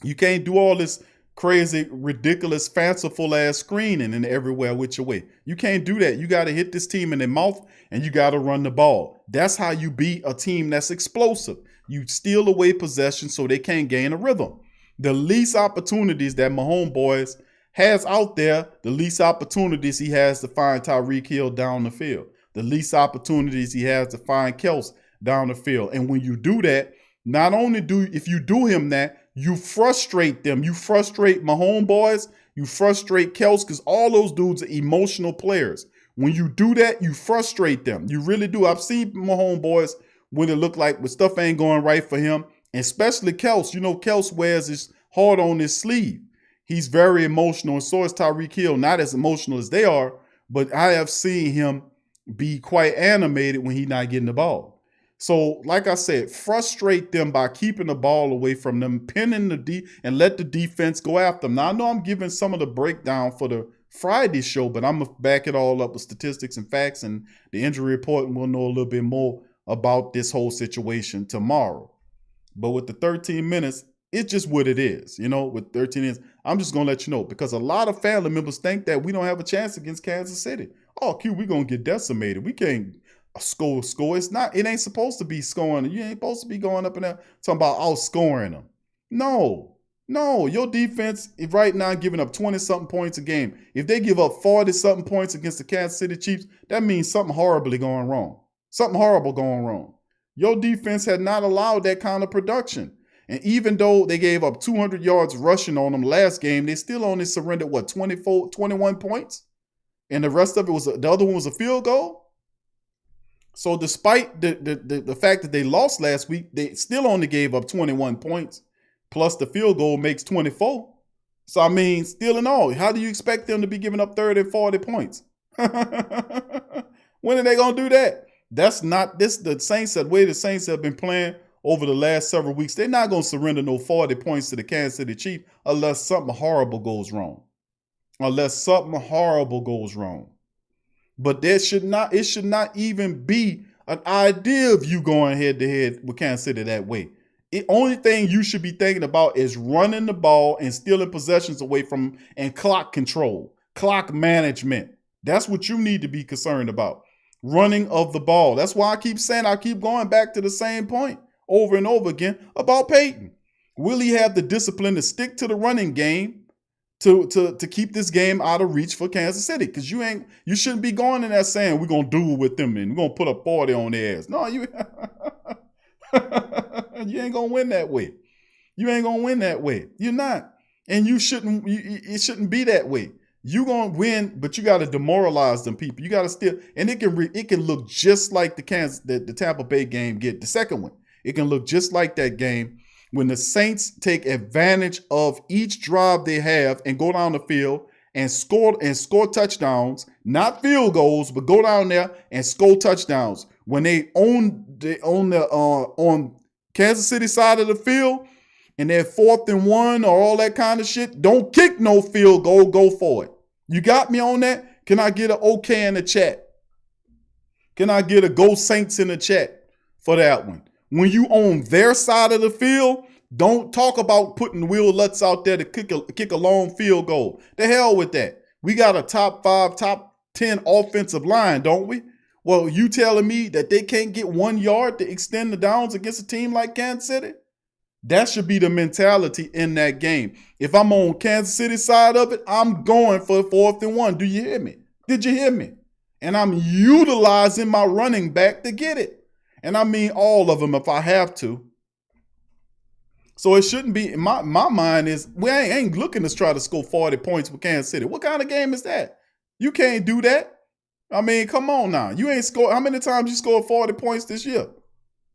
Speaker 1: You can't do all this crazy, ridiculous, fanciful ass screening in everywhere which way. You can't do that. You got to hit this team in the mouth and you got to run the ball. That's how you beat a team that's explosive. You steal away possession so they can't gain a rhythm. The least opportunities that Mahomes, boys, has out there, the least opportunities he has to find Tyreek Hill down the field. The least opportunities he has to find Kels down the field. And when you do that, not only if you do him that, you frustrate them. You frustrate Mahomes, boys. You frustrate Kels, because all those dudes are emotional players. When you do that, you frustrate them. You really do. I've seen Mahomes, boys, when it look like when stuff ain't going right for him, and especially Kels. Kels wears his heart on his sleeve. He's very emotional, and so is Tyreek Hill. Not as emotional as they are, but I have seen him be quite animated when he's not getting the ball. So, like I said, frustrate them by keeping the ball away from them, pinning and let the defense go after them. Now, I know I'm giving some of the breakdown for the Friday show, but I'm going to back it all up with statistics and facts and the injury report, and we'll know a little bit more about this whole situation tomorrow. But with the 13 minutes, it's just what it is. With 13 minutes, I'm just going to let you know, because a lot of family members think that we don't have a chance against Kansas City. Oh, Q, we're going to get decimated. We can't score. It ain't supposed to be scoring. You ain't supposed to be going up in there talking about outscoring them. No, your defense is right now giving up 20-something points a game. If they give up 40-something points against the Kansas City Chiefs, that means something horribly going wrong. Something horrible going wrong. Your defense had not allowed that kind of production. And even though they gave up 200 yards rushing on them last game, they still only surrendered, 21 points? And the rest of it the other one was a field goal? So despite the fact that they lost last week, they still only gave up 21 points, plus the field goal makes 24. So, I mean, still in all, how do you expect them to be giving up 30 and 40 points? When are they going to do that? That's not this. The Saints, the way the Saints have been playing over the last several weeks, they're not going to surrender no 40 points to the Kansas City Chiefs unless something horrible goes wrong. But it should not even be an idea of you going head to head with Kansas City that way. The only thing you should be thinking about is running the ball and stealing possessions away from and clock control, clock management. That's what you need to be concerned about. Running of the ball. That's why I keep saying, I keep going back to the same point over and over again about Peyton. Will he have the discipline to stick to the running game to keep this game out of reach for Kansas City? Because you shouldn't be going in there saying we're gonna do it with them and we're gonna put a 40 on their ass. No, you you ain't gonna win that way. You ain't gonna win that way. You're not. And you shouldn't, it shouldn't be that way. You gonna win, but you gotta demoralize them people. You gotta still, and it can look just like the Tampa Bay game the second one. It can look just like that game when the Saints take advantage of each drive they have and go down the field and score touchdowns, not field goals, but go down there and score touchdowns. When they on Kansas City side of the field and they're 4th and 1 or all that kind of shit, don't kick no field goal, go for it. You got me on that? Can I get an okay in the chat? Can I get a Go Saints in the chat for that one? When you on their side of the field, don't talk about putting Will Lutz out there to kick a long field goal. The hell with that. We got a top 5, top 10 offensive line, don't we? Well, you telling me that they can't get 1 yard to extend the downs against a team like Kansas City? That should be the mentality in that game. If I'm on Kansas City side of it, I'm going for 4th and 1. Do you hear me? Did you hear me? And I'm utilizing my running back to get it. And I mean all of them if I have to. So it shouldn't be, my mind is, we ain't looking to try to score 40 points with Kansas City. What kind of game is that? You can't do that. I mean, come on now. You ain't scored, how many times you scored 40 points this year?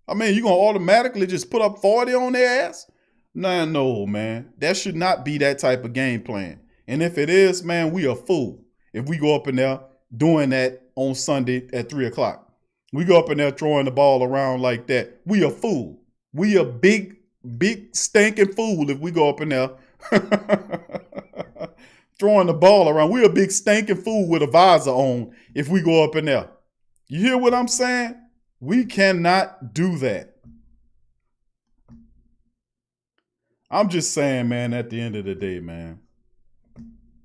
Speaker 1: I mean, you going to automatically just put up 40 on their ass? Nah, no, man. That should not be that type of game plan. And if it is, man, we a fool if we go up in there doing that on Sunday at 3 o'clock. We go up in there throwing the ball around like that. We a fool. We a big stinking fool if we go up in there throwing the ball around. We a big stinking fool with a visor on if we go up in there. You hear what I'm saying? We cannot do that. I'm just saying, man, at the end of the day, man,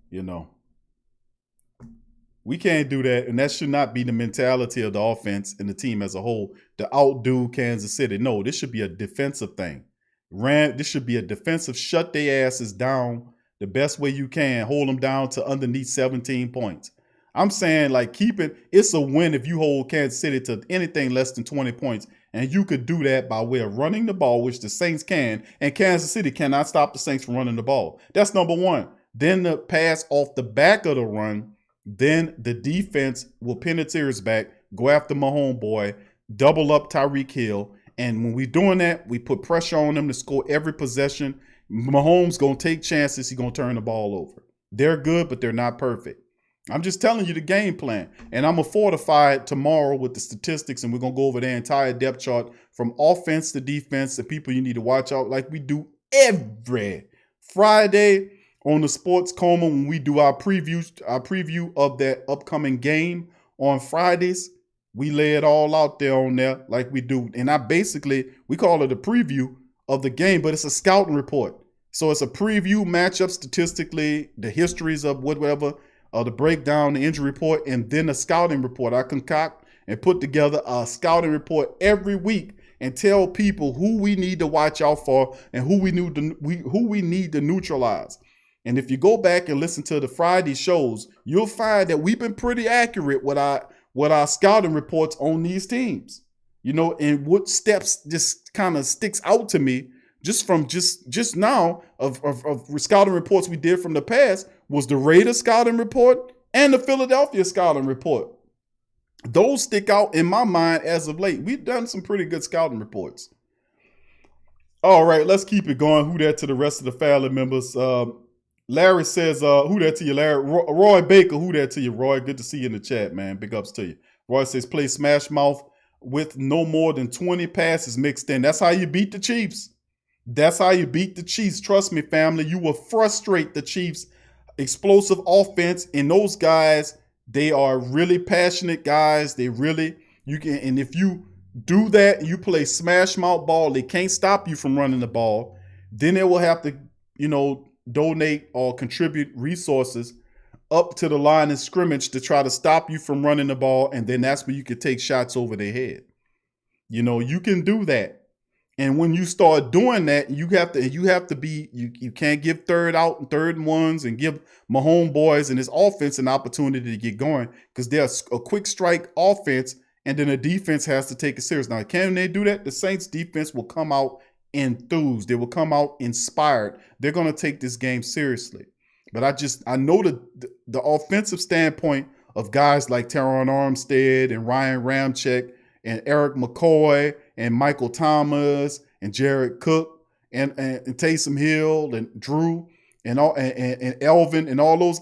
Speaker 1: you know, we can't do that. And that should not be the mentality of the offense and the team as a whole to outdo Kansas City. No, this should be a defensive thing. This should be a defensive, shut their asses down the best way you can. Hold them down to underneath 17 points. I'm saying, like, it's a win if you hold Kansas City to anything less than 20 points. And you could do that by way of running the ball, which the Saints can. And Kansas City cannot stop the Saints from running the ball. That's number one. Then the pass off the back of the run. Then the defense will pin its ears back, go after Mahomes boy, double up Tyreek Hill. And when we're doing that, we put pressure on them to score every possession. Mahomes going to take chances. He's going to turn the ball over. They're good, but they're not perfect. I'm just telling you the game plan. And I'm going to fortify it tomorrow with the statistics, and we're going to go over their entire depth chart from offense to defense, the people you need to watch out like we do every Friday on the Sports Coma when we do our preview of that upcoming game on Fridays. We lay it all out there on there like we do. And we call it a preview of the game, but it's a scouting report. So it's a preview, matchup statistically, the histories of whatever, the breakdown, the injury report, and then a scouting report. I concoct and put together a scouting report every week and tell people who we need to watch out for and who we need to neutralize. And if you go back and listen to the Friday shows, you'll find that we've been pretty accurate with our scouting reports on these teams. You know, and what steps just kind of sticks out to me just from just now of scouting reports we did from the past was the Raiders scouting report and the Philadelphia scouting report. Those stick out in my mind as of late. We've done some pretty good scouting reports. All right, let's keep it going. Who that to the rest of the family members? Larry says, who that to you, Larry? Roy Baker, who that to you, Roy? Good to see you in the chat, man. Big ups to you. Roy says, play Smash Mouth with no more than 20 passes mixed in. That's how you beat the Chiefs. That's how you beat the Chiefs. Trust me, family. You will frustrate the Chiefs' explosive offense. And those guys, they are really passionate guys. And if you do that, you play smash mouth ball. They can't stop you from running the ball. Then they will have to, donate or contribute resources up to the line of scrimmage to try to stop you from running the ball. And then that's where you can take shots over their head. You can do that. And when you start doing that, you have to be, you can't give third out and third and ones and give Mahomes boys and his offense an opportunity to get going, because they're a quick strike offense, and then the defense has to take it serious. Now, can they do that? The Saints defense will come out enthused. They will come out inspired. They're going to take this game seriously. But I know the offensive standpoint of guys like Teron Armstead and Ryan Ramczyk and Eric McCoy and Michael Thomas and Jared Cook and Taysom Hill and Drew and Elvin and all those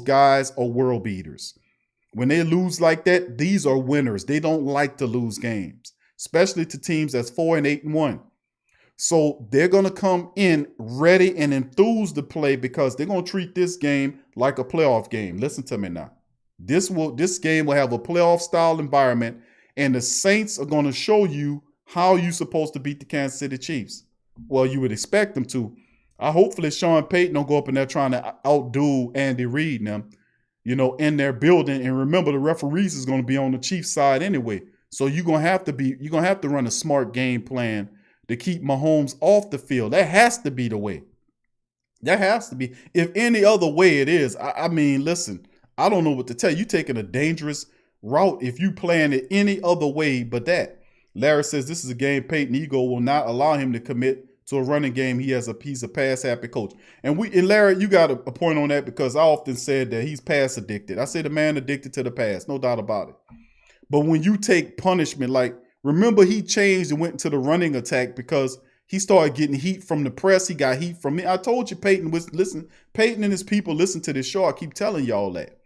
Speaker 1: guys are world beaters. When they lose like that, these are winners. They don't like to lose games, especially to teams that's 4-8-1. So they're going to come in ready and enthused to play, because they're going to treat this game like a playoff game. Listen to me now. This game will have a playoff style environment, and the Saints are going to show you how you're supposed to beat the Kansas City Chiefs. Well, you would expect them to. Hopefully Sean Payton don't go up in there trying to outdo Andy Reid and them, in their building. And remember, the referees is going to be on the Chiefs side anyway. So you're going to have to run a smart game plan to keep Mahomes off the field. That has to be the way. That has to be. If any other way it is, I mean, listen, I don't know what to tell you. You're taking a dangerous route if you plan it any other way but that. Larry says this is a game Peyton ego will not allow him to commit to a running game. He's a pass happy coach. And Larry, you got a point on that, because I often said that he's pass addicted. I say the man addicted to the pass, no doubt about it. But when you take punishment, like, remember, he changed and went into the running attack because he started getting heat from the press. He got heat from me. I told you Peyton and his people listen to this show. I keep telling y'all that.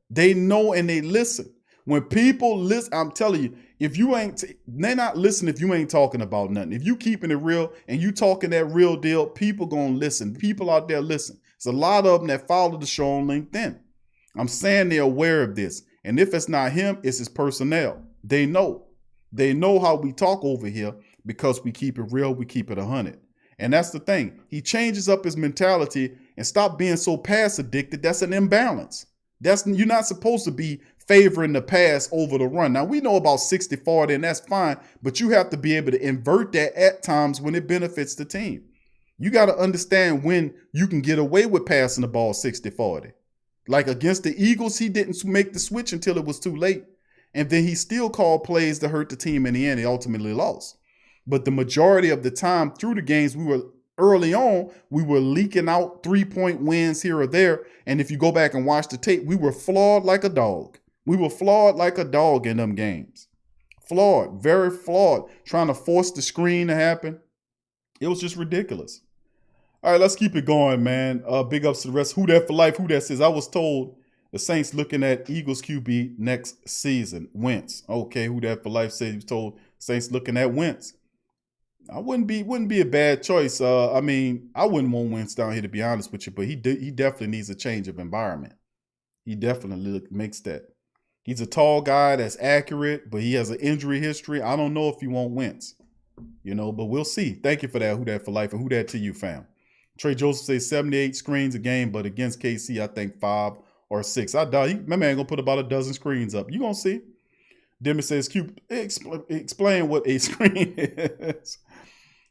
Speaker 1: They know and they listen. When people listen, I'm telling you, they're not listening if you ain't talking about nothing. If you keeping it real and you talking that real deal, people gonna listen. People out there listen. There's a lot of them that follow the show on LinkedIn. I'm saying they're aware of this. And if it's not him, it's his personnel. They know. They know how we talk over here, because we keep it real, we keep it 100. And that's the thing. He changes up his mentality and stop being so pass addicted. That's an imbalance. You're not supposed to be favoring the pass over the run. Now, we know about 60-40, and that's fine, but you have to be able to invert that at times when it benefits the team. You got to understand when you can get away with passing the ball 60-40. Like against the Eagles, he didn't make the switch until it was too late. And then he still called plays to hurt the team in the end. He ultimately lost. But the majority of the time through the games, early on, we were leaking out 3-point wins here or there. And if you go back and watch the tape, we were flawed like a dog. We were flawed like a dog in them games. Flawed, very flawed, trying to force the screen to happen. It was just ridiculous. All right, let's keep it going, man. Big ups to the rest. Who that for life? Who that says? I was told the Saints looking at Eagles QB next season. Wentz. Okay, who that for life says he was told Saints looking at Wentz. I wouldn't be a bad choice. I wouldn't want Wentz down here, to be honest with you, but he definitely needs a change of environment. He definitely makes that. He's a tall guy that's accurate, but he has an injury history. I don't know if you want Wentz, but we'll see. Thank you for that. Who that for life, and who that to you, fam? Trey Joseph says 78 screens a game, but against KC, I think 5 or 6. I doubt my man gonna put about a dozen screens up. You gonna see. Demi says, Q, explain what a screen is.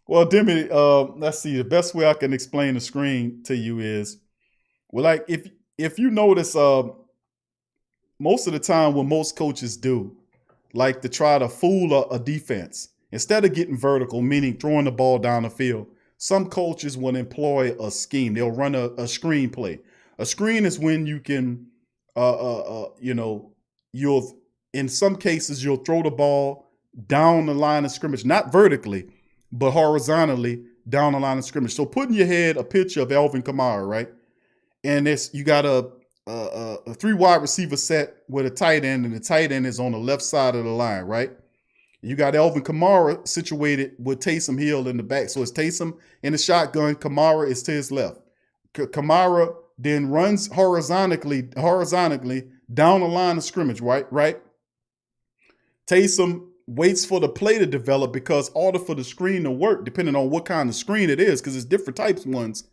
Speaker 1: Well, Demi, let's see. The best way I can explain a screen to you is, well, like if you notice, most of the time what most coaches do, like to try to fool a defense, instead of getting vertical, meaning throwing the ball down the field, some coaches will employ a scheme. They'll run a screen play. A screen is when you can, in some cases, you'll throw the ball down the line of scrimmage, not vertically, but horizontally down the line of scrimmage. So put in your head a picture of Alvin Kamara, right? And you got a 3 wide receiver set with a tight end, and the tight end is on the left side of the line, right? You got Alvin Kamara situated with Taysom Hill in the back. So it's Taysom in the shotgun. Kamara is to his left. Kamara then runs horizontally down the line of scrimmage, right? Taysom waits for the play to develop because in order for the screen to work, depending on what kind of screen it is, because it's different types of ones,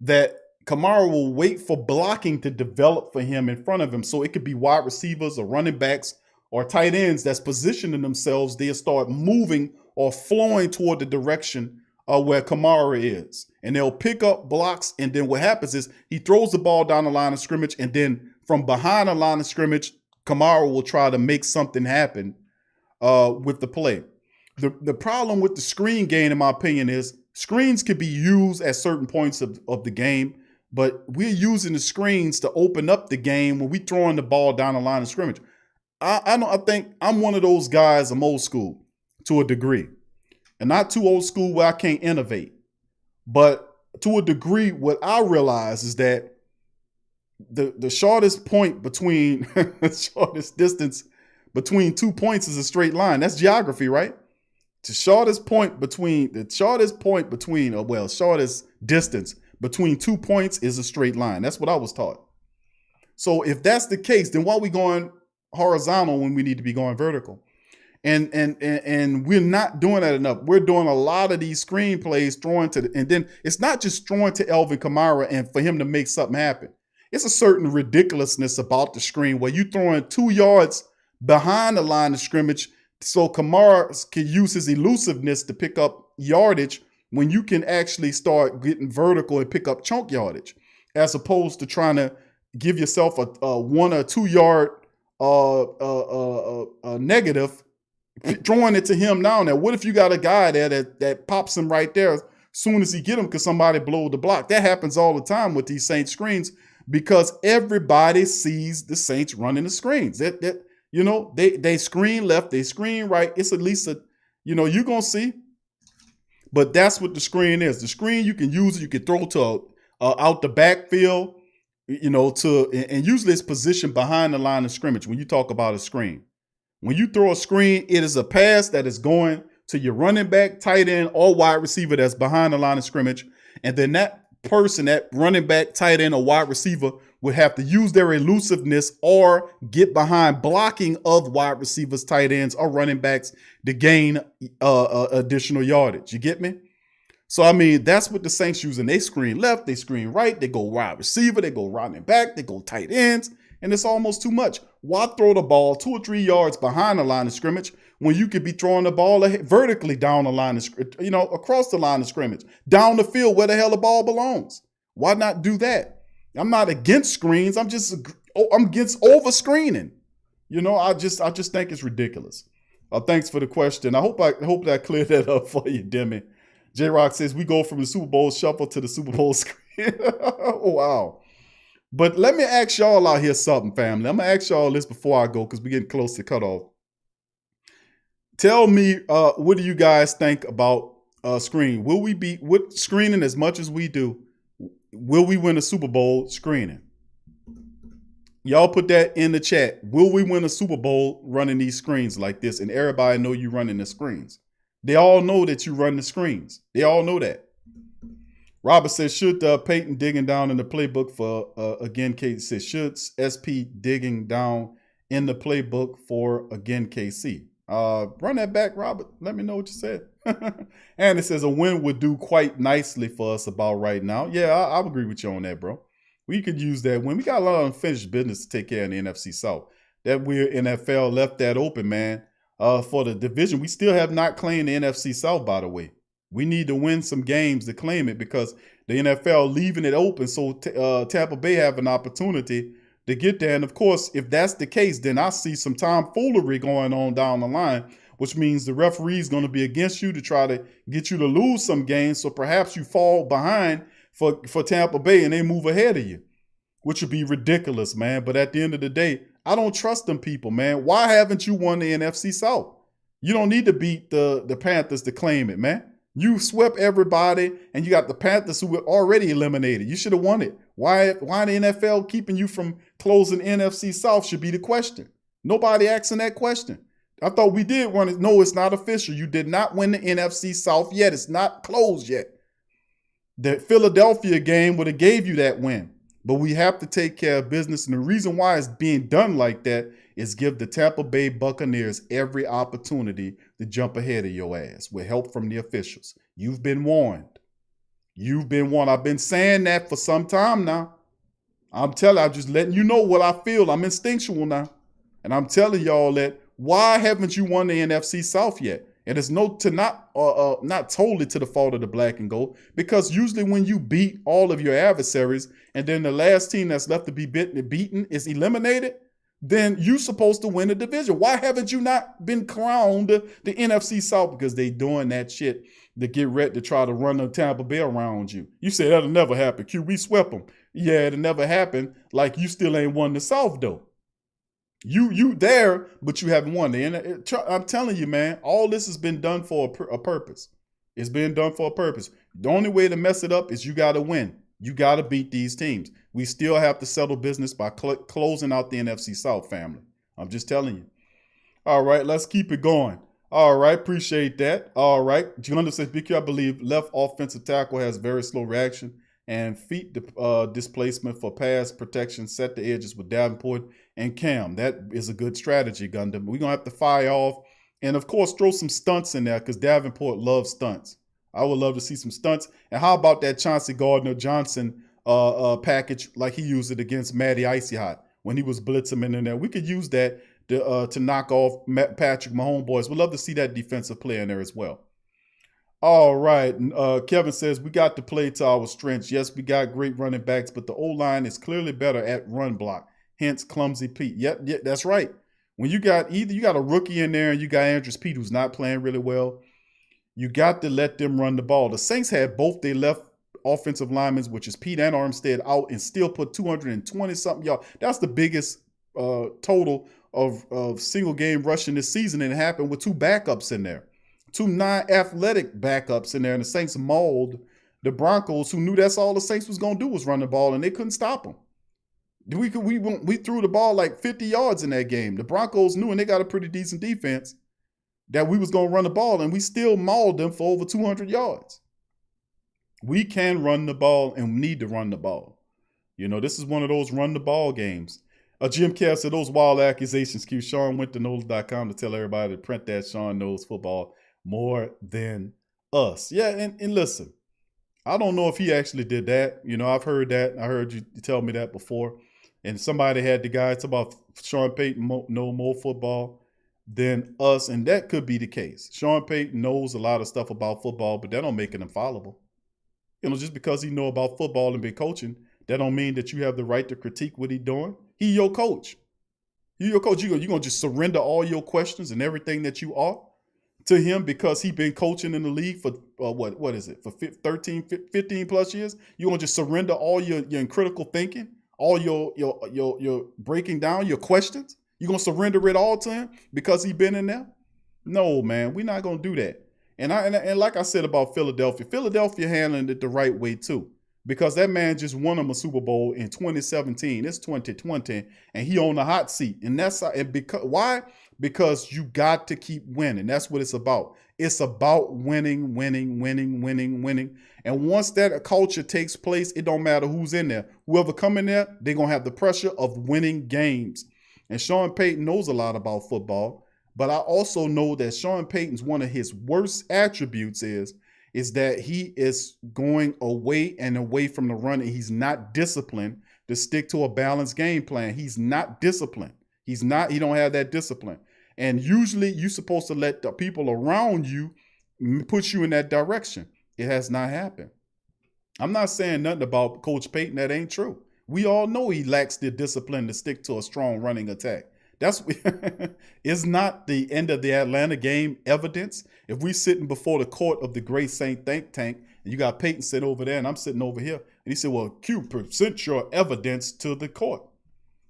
Speaker 1: that Kamara will wait for blocking to develop for him in front of him. So it could be wide receivers or running backs or tight ends that's positioning themselves. They'll start moving or flowing toward the direction where Kamara is. And they'll pick up blocks. And then what happens is he throws the ball down the line of scrimmage. And then from behind the line of scrimmage, Kamara will try to make something happen with the play. The problem with the screen game, in my opinion, is screens can be used at certain points of the game, but we're using the screens to open up the game when we throwing the ball down the line of scrimmage. I think I'm one of those guys. I'm old school to a degree, and not too old school where I can't innovate. But to a degree, what I realize is that the shortest point between shortest distance between 2 points is a straight line. That's geography, right? The shortest distance between 2 points is a straight line. That's what I was taught. So if that's the case, then why are we going horizontal when we need to be going vertical? And we're not doing that enough. We're doing a lot of these screenplays throwing to and then it's not just throwing to Alvin Kamara and for him to make something happen. It's a certain ridiculousness about the screen where you throwing 2 yards behind the line of scrimmage so Kamara can use his elusiveness to pick up yardage when you can actually start getting vertical and pick up chunk yardage, as opposed to trying to give yourself a 1 or 2 yard negative, throwing it to him now. Now, what if you got a guy there that pops him right there as soon as he get him because somebody blew the block? That happens all the time with these Saints screens because everybody sees the Saints running the screens. They screen left, they screen right. It's at least you're going to see. But that's what the screen is. The screen, you can use it. You can throw to out the backfield, and usually it's positioned behind the line of scrimmage when you talk about a screen. When you throw a screen, it is a pass that is going to your running back, tight end, or wide receiver that's behind the line of scrimmage. And then that person, that running back, tight end, or wide receiver would have to use their elusiveness or get behind blocking of wide receivers, tight ends, or running backs to gain additional yardage. You get me? So, I mean, that's what the Saints using. They screen left, they screen right, they go wide receiver, they go running back, they go tight ends, and it's almost too much. Why throw the ball 2 or 3 yards behind the line of scrimmage when you could be throwing the ball vertically down the line of scrimmage, across the line of scrimmage, down the field where the hell the ball belongs? Why not do that? I'm not against screens. I'm against over screening. I just think it's ridiculous. Thanks for the question. I hope that cleared that up for you, Demi. J Rock says we go from the Super Bowl shuffle to the Super Bowl screen. Oh, wow. But let me ask y'all out here something, family. I'm gonna ask y'all this before I go because we're getting close to cutoff. Tell me, what do you guys think about screen? Will we be with screening as much as we do? Will we win a Super Bowl screening? Y'all put that in the chat. Will we win a Super Bowl running these screens like this? And everybody know you running the screens. They all know that you run the screens. They all know that. Robert says, should Peyton digging down in the playbook for, again, KC says, should SP digging down in the playbook for, again, KC? Run that back, Robert. Let me know what you said. And it says a win would do quite nicely for us about right now. Yeah, I agree with you on that, bro. We could use that win. We got a lot of unfinished business to take care of in the NFC South. That weird NFL left that open, man. For the division, we still have not claimed the NFC South, by the way. We need to win some games to claim it because the NFL leaving it open so Tampa Bay have an opportunity to get there. And, of course, if that's the case, then I see some tomfoolery going on down the line, which means the referee is going to be against you to try to get you to lose some games. So perhaps you fall behind for Tampa Bay and they move ahead of you, which would be ridiculous, man. But at the end of the day, I don't trust them people, man. Why haven't you won the NFC South? You don't need to beat the Panthers to claim it, man. You swept everybody, and you got the Panthers who were already eliminated. You should have won it. Why the NFL keeping you from closing NFC South should be the question. Nobody asking that question. I thought we did win it. No, it's not official. You did not win the NFC South yet. It's not closed yet. The Philadelphia game would have gave you that win. But we have to take care of business. And the reason why it's being done like that is give the Tampa Bay Buccaneers every opportunity to jump ahead of your ass with help from the officials. You've been warned. You've been warned. I've been saying that for some time now. I'm just letting you know what I feel. I'm instinctual now. And I'm telling y'all that why haven't you won the NFC South yet? And it's not totally to the fault of the black and gold, because usually when you beat all of your adversaries and then the last team that's left to be beaten is eliminated, then you're supposed to win the division. Why haven't you not been crowned the NFC South? Because they doing that shit to get ready to try to run the Tampa Bay around you. You say that'll never happen. Q, we swept them. Yeah, it'll never happen. Like you still ain't won the South though. You there, but you haven't won. I'm telling you, man, all this has been done for a purpose. It's been done for a purpose. The only way to mess it up is you got to win. You got to beat these teams. We still have to settle business by closing out the NFC South, family. I'm just telling you. All right, let's keep it going. All right, appreciate that. All right, Gianna says, BQ, I believe left offensive tackle has very slow reaction and feet displacement for pass protection. Set the edges with Davenport and Cam. That is a good strategy, Gundam. We're going to have to fire off. And, of course, throw some stunts in there because Davenport loves stunts. I would love to see some stunts. And how about that Chauncey Gardner-Johnson package like he used it against Matty Icy Hot when he was blitzing in there? We could use that to knock off Patrick Mahomes boys. We'd love to see that defensive play in there as well. All right. Kevin says, we got to play to our strengths. Yes, we got great running backs, but the O-line is clearly better at run block. Hence, Clumsy Pete. Yep, that's right. When you got a rookie in there and you got Andrews Pete who's not playing really well, you got to let them run the ball. The Saints had both their left offensive linemen, which is Pete and Armstead, out and still put 220-something yards. That's the biggest total of single game rushing this season, and it happened with two backups in there. Two non-athletic backups in there, and the Saints mauled the Broncos, who knew that's all the Saints was going to do was run the ball, and they couldn't stop them. We threw the ball like 50 yards in that game. The Broncos knew, and they got a pretty decent defense, that we was going to run the ball, and we still mauled them for over 200 yards. We can run the ball, and we need to run the ball. You know, this is one of those run the ball games. Jim Cass said, those wild accusations, Q. Sean went to Knowles.com to tell everybody to print that Sean knows football more than us. Yeah, and listen, I don't know if he actually did that. You know, I've heard that. I heard you tell me that before. And somebody had the guy, it's about Sean Payton know more football than us, and that could be the case. Sean Payton knows a lot of stuff about football, but that don't make him infallible. You know, just because he know about football and been coaching, that don't mean that you have the right to critique what he doing. He your coach. He your coach. You gonna just surrender all your questions and everything that you are to him because he been coaching in the league for what is it, for 13, 15 plus years? You gonna just surrender all your critical thinking, all your breaking down, your questions? You gonna surrender it all to him because he been in there? No, man, we're not gonna do that. And like I said about Philadelphia handling it the right way too. Because that man just won him a Super Bowl in 2017. It's 2020, and he on the hot seat. And that's why? Because you got to keep winning. That's what it's about. It's about winning. And once that culture takes place, it don't matter who's in there. Whoever come in there, they're gonna have the pressure of winning games. And Sean Payton knows a lot about football, but I also know that Sean Payton's one of his worst attributes is that he is going away from the run, and he's not disciplined to stick to a balanced game plan. He's not disciplined. He don't have that discipline. And usually you're supposed to let the people around you push you in that direction. It has not happened. I'm not saying nothing about Coach Payton that ain't true. We all know he lacks the discipline to stick to a strong running attack. That's is not the end of the Atlanta game evidence. If we sitting before the court of the great Saint think tank, and you got Peyton sitting over there, and I'm sitting over here, and he said, "Well, Q, present your evidence to the court."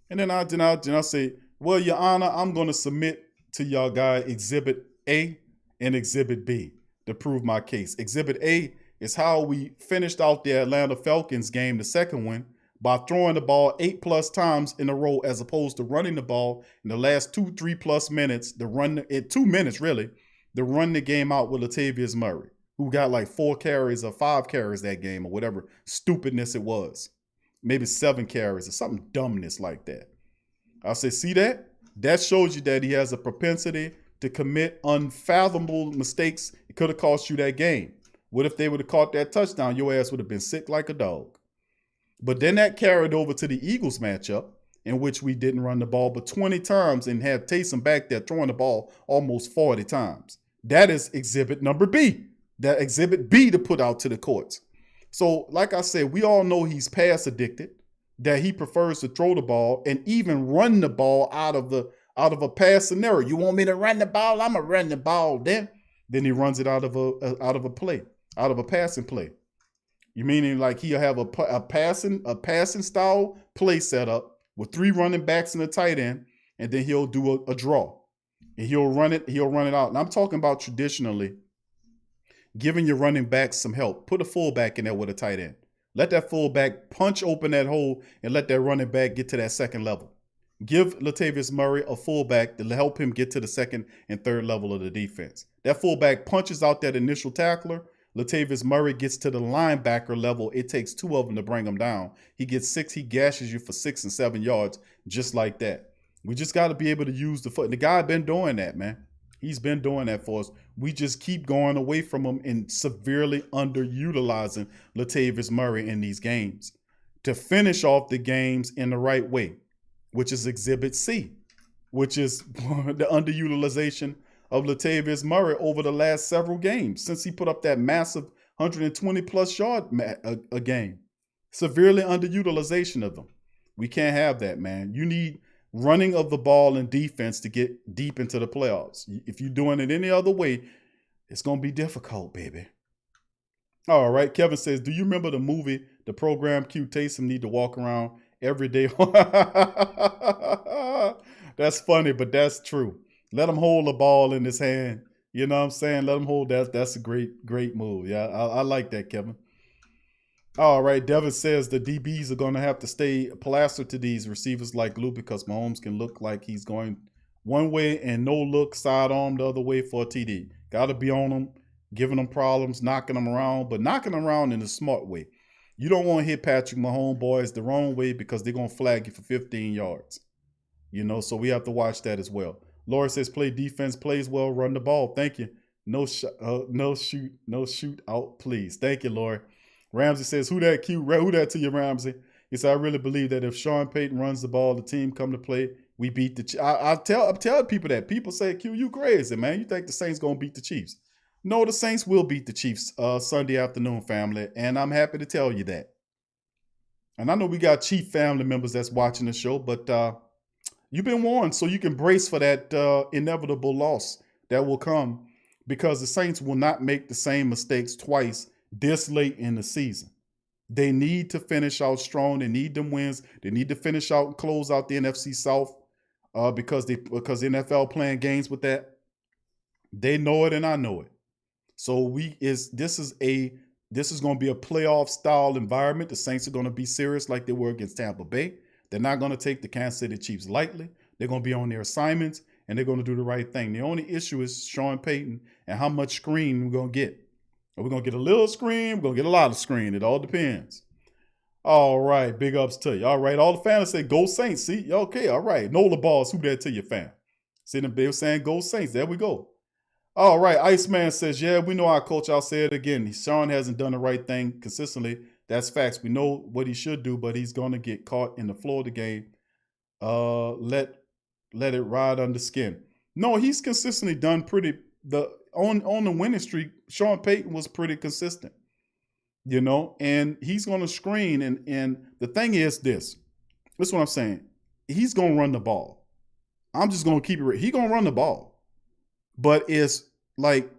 Speaker 1: And then I say, "Well, Your Honor, I'm going to submit to y'all guy Exhibit A and Exhibit B to prove my case. Exhibit A is how we finished out the Atlanta Falcons game, the second one, by throwing the ball 8+ times in a row as opposed to running the ball in the last 2-3+ minutes, to run the game out with Latavius Murray, who got like 4 carries or 5 carries that game or whatever stupidness it was. maybe 7 carries or something dumbness like that. I say, see that? That shows you that he has a propensity to commit unfathomable mistakes. It could have cost you that game. What if they would have caught that touchdown? Your ass would have been sick like a dog. But then that carried over to the Eagles matchup, in which we didn't run the ball but 20 times and had Taysom back there throwing the ball almost 40 times. That is exhibit number B. That exhibit B to put out to the courts. So, like I said, we all know he's pass addicted, that he prefers to throw the ball and even run the ball out of a pass scenario. You want me to run the ball? I'm gonna run the ball then. Then he runs it out of a passing play. You meaning like he'll have a passing style play set up with 3 running backs and a tight end, and then he'll do a draw. And he'll run it out. And I'm talking about traditionally giving your running back some help. Put a fullback in there with a tight end. Let that fullback punch open that hole and let that running back get to that second level. Give Latavius Murray a fullback to help him get to the second and third level of the defense. That fullback punches out that initial tackler. Latavius Murray gets to the linebacker level. It takes 2 of them to bring him down. He gets 6. He gashes you for 6 and 7 yards just like that. We just got to be able to use the foot. The guy been doing that, man. He's been doing that for us. We just keep going away from him and severely underutilizing Latavius Murray in these games to finish off the games in the right way, which is Exhibit C, which is the underutilization of Latavius Murray over the last several games since he put up that massive 120-plus yard a game. Severely underutilization of them. We can't have that, man. You need running of the ball and defense to get deep into the playoffs. If you're doing it any other way, it's going to be difficult, baby. All right. Kevin says, do you remember the movie, The Program Q? Taysom need to walk around every day. That's funny, but that's true. Let him hold the ball in his hand. You know what I'm saying? Let him hold that. That's a great move. Yeah, I like that, Kevin. All right. Devin says the DBs are going to have to stay plastered to these receivers like glue because Mahomes can look like he's going one way and no look sidearm the other way for a TD. Got to be on them, giving them problems, knocking them around, but knocking them around in a smart way. You don't want to hit Patrick Mahomes boys the wrong way because they're going to flag you for 15 yards. You know, so we have to watch that as well. Laura says, play defense, plays well, run the ball. Thank you. No shoot out, please. Thank you, Laura. Ramsey says, who that Q? Who that to you, Ramsey? He said, I really believe that if Sean Payton runs the ball, the team come to play, we beat the Chiefs. I'm telling people that. People say, Q, you crazy, man. You think the Saints going to beat the Chiefs. No, the Saints will beat the Chiefs Sunday afternoon, family, and I'm happy to tell you that. And I know we got Chief family members that's watching the show, but you've been warned, so you can brace for that inevitable loss that will come because the Saints will not make the same mistakes twice this late in the season. They need to finish out strong. They need them wins. They need to finish out and close out the NFC South because the NFL playing games with that. They know it and I know it. So this is going to be a playoff style environment. The Saints are going to be serious like they were against Tampa Bay. They're not going to take the Kansas City Chiefs lightly. They're going to be on their assignments and they're going to do the right thing. The only issue is Sean Payton and how much screen we're going to get. Are we going to get a little screen? We're going to get a lot of screen. It all depends. All right. Big ups to you. All right. All the fans say, go Saints. See? Okay. All right. Nola Balls, who that to your fan? See them? They were saying, go Saints. There we go. All right. Iceman says, yeah, we know our coach. I'll say it again. Sean hasn't done the right thing consistently. That's facts. We know what he should do, but he's going to get caught in the flow of the game. Let it ride under skin. No, he's consistently done on the winning streak. Sean Payton was pretty consistent, you know, and he's going to screen. And the thing is this is what I'm saying. He's going to run the ball. I'm just going to keep it real. He's going to run the ball, but it's like,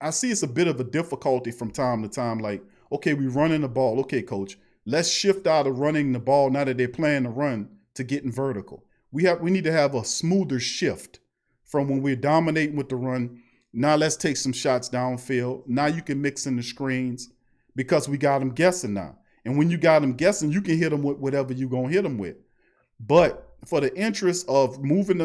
Speaker 1: I see it's a bit of a difficulty from time to time. Like, okay, we're running the ball. Okay, coach, let's shift out of running the ball now that they're playing the run to getting vertical. We need to have a smoother shift from when we're dominating with the run. Now let's take some shots downfield. Now you can mix in the screens because we got them guessing now. And when you got them guessing, you can hit them with whatever you're going to hit them with. But for the interest of moving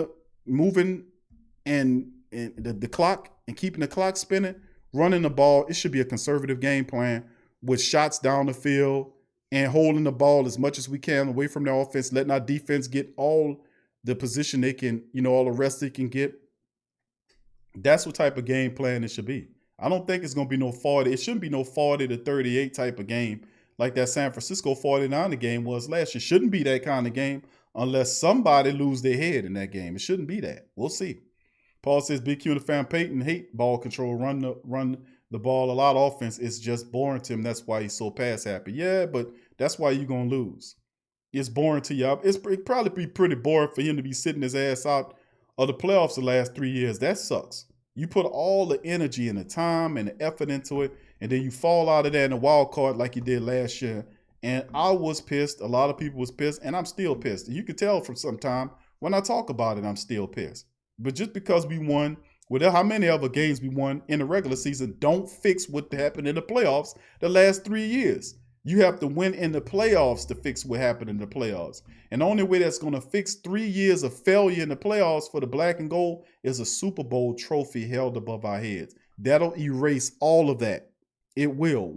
Speaker 1: and the clock and keeping the clock spinning, running the ball, it should be a conservative game plan with shots down the field, and holding the ball as much as we can away from their offense, letting our defense get all the position they can, all the rest they can get. That's what type of game plan it should be. I don't think it's going to be no 40. It shouldn't be no 40-38 type of game like that San Francisco 49er game was last year. Shouldn't be that kind of game unless somebody lose their head in that game. It shouldn't be that. We'll see. Paul says, Big Q and the fan Peyton hate ball control, run the ball a lot of offense. It's just boring to him. That's why he's so pass happy. Yeah, but that's why you're going to lose. It's boring to you. It'd probably be pretty boring for him to be sitting his ass out of the playoffs the last 3 years. That sucks. You put all the energy and the time and the effort into it, and then you fall out of that in a wild card like you did last year. And I was pissed. A lot of people was pissed, and I'm still pissed. You can tell from some time when I talk about it, I'm still pissed. But just because we won, how many other games we won in the regular season, don't fix what happened in the playoffs the last 3 years. You have to win in the playoffs to fix what happened in the playoffs. And the only way that's going to fix 3 years of failure in the playoffs for the black and gold is a Super Bowl trophy held above our heads. That'll erase all of that. It will.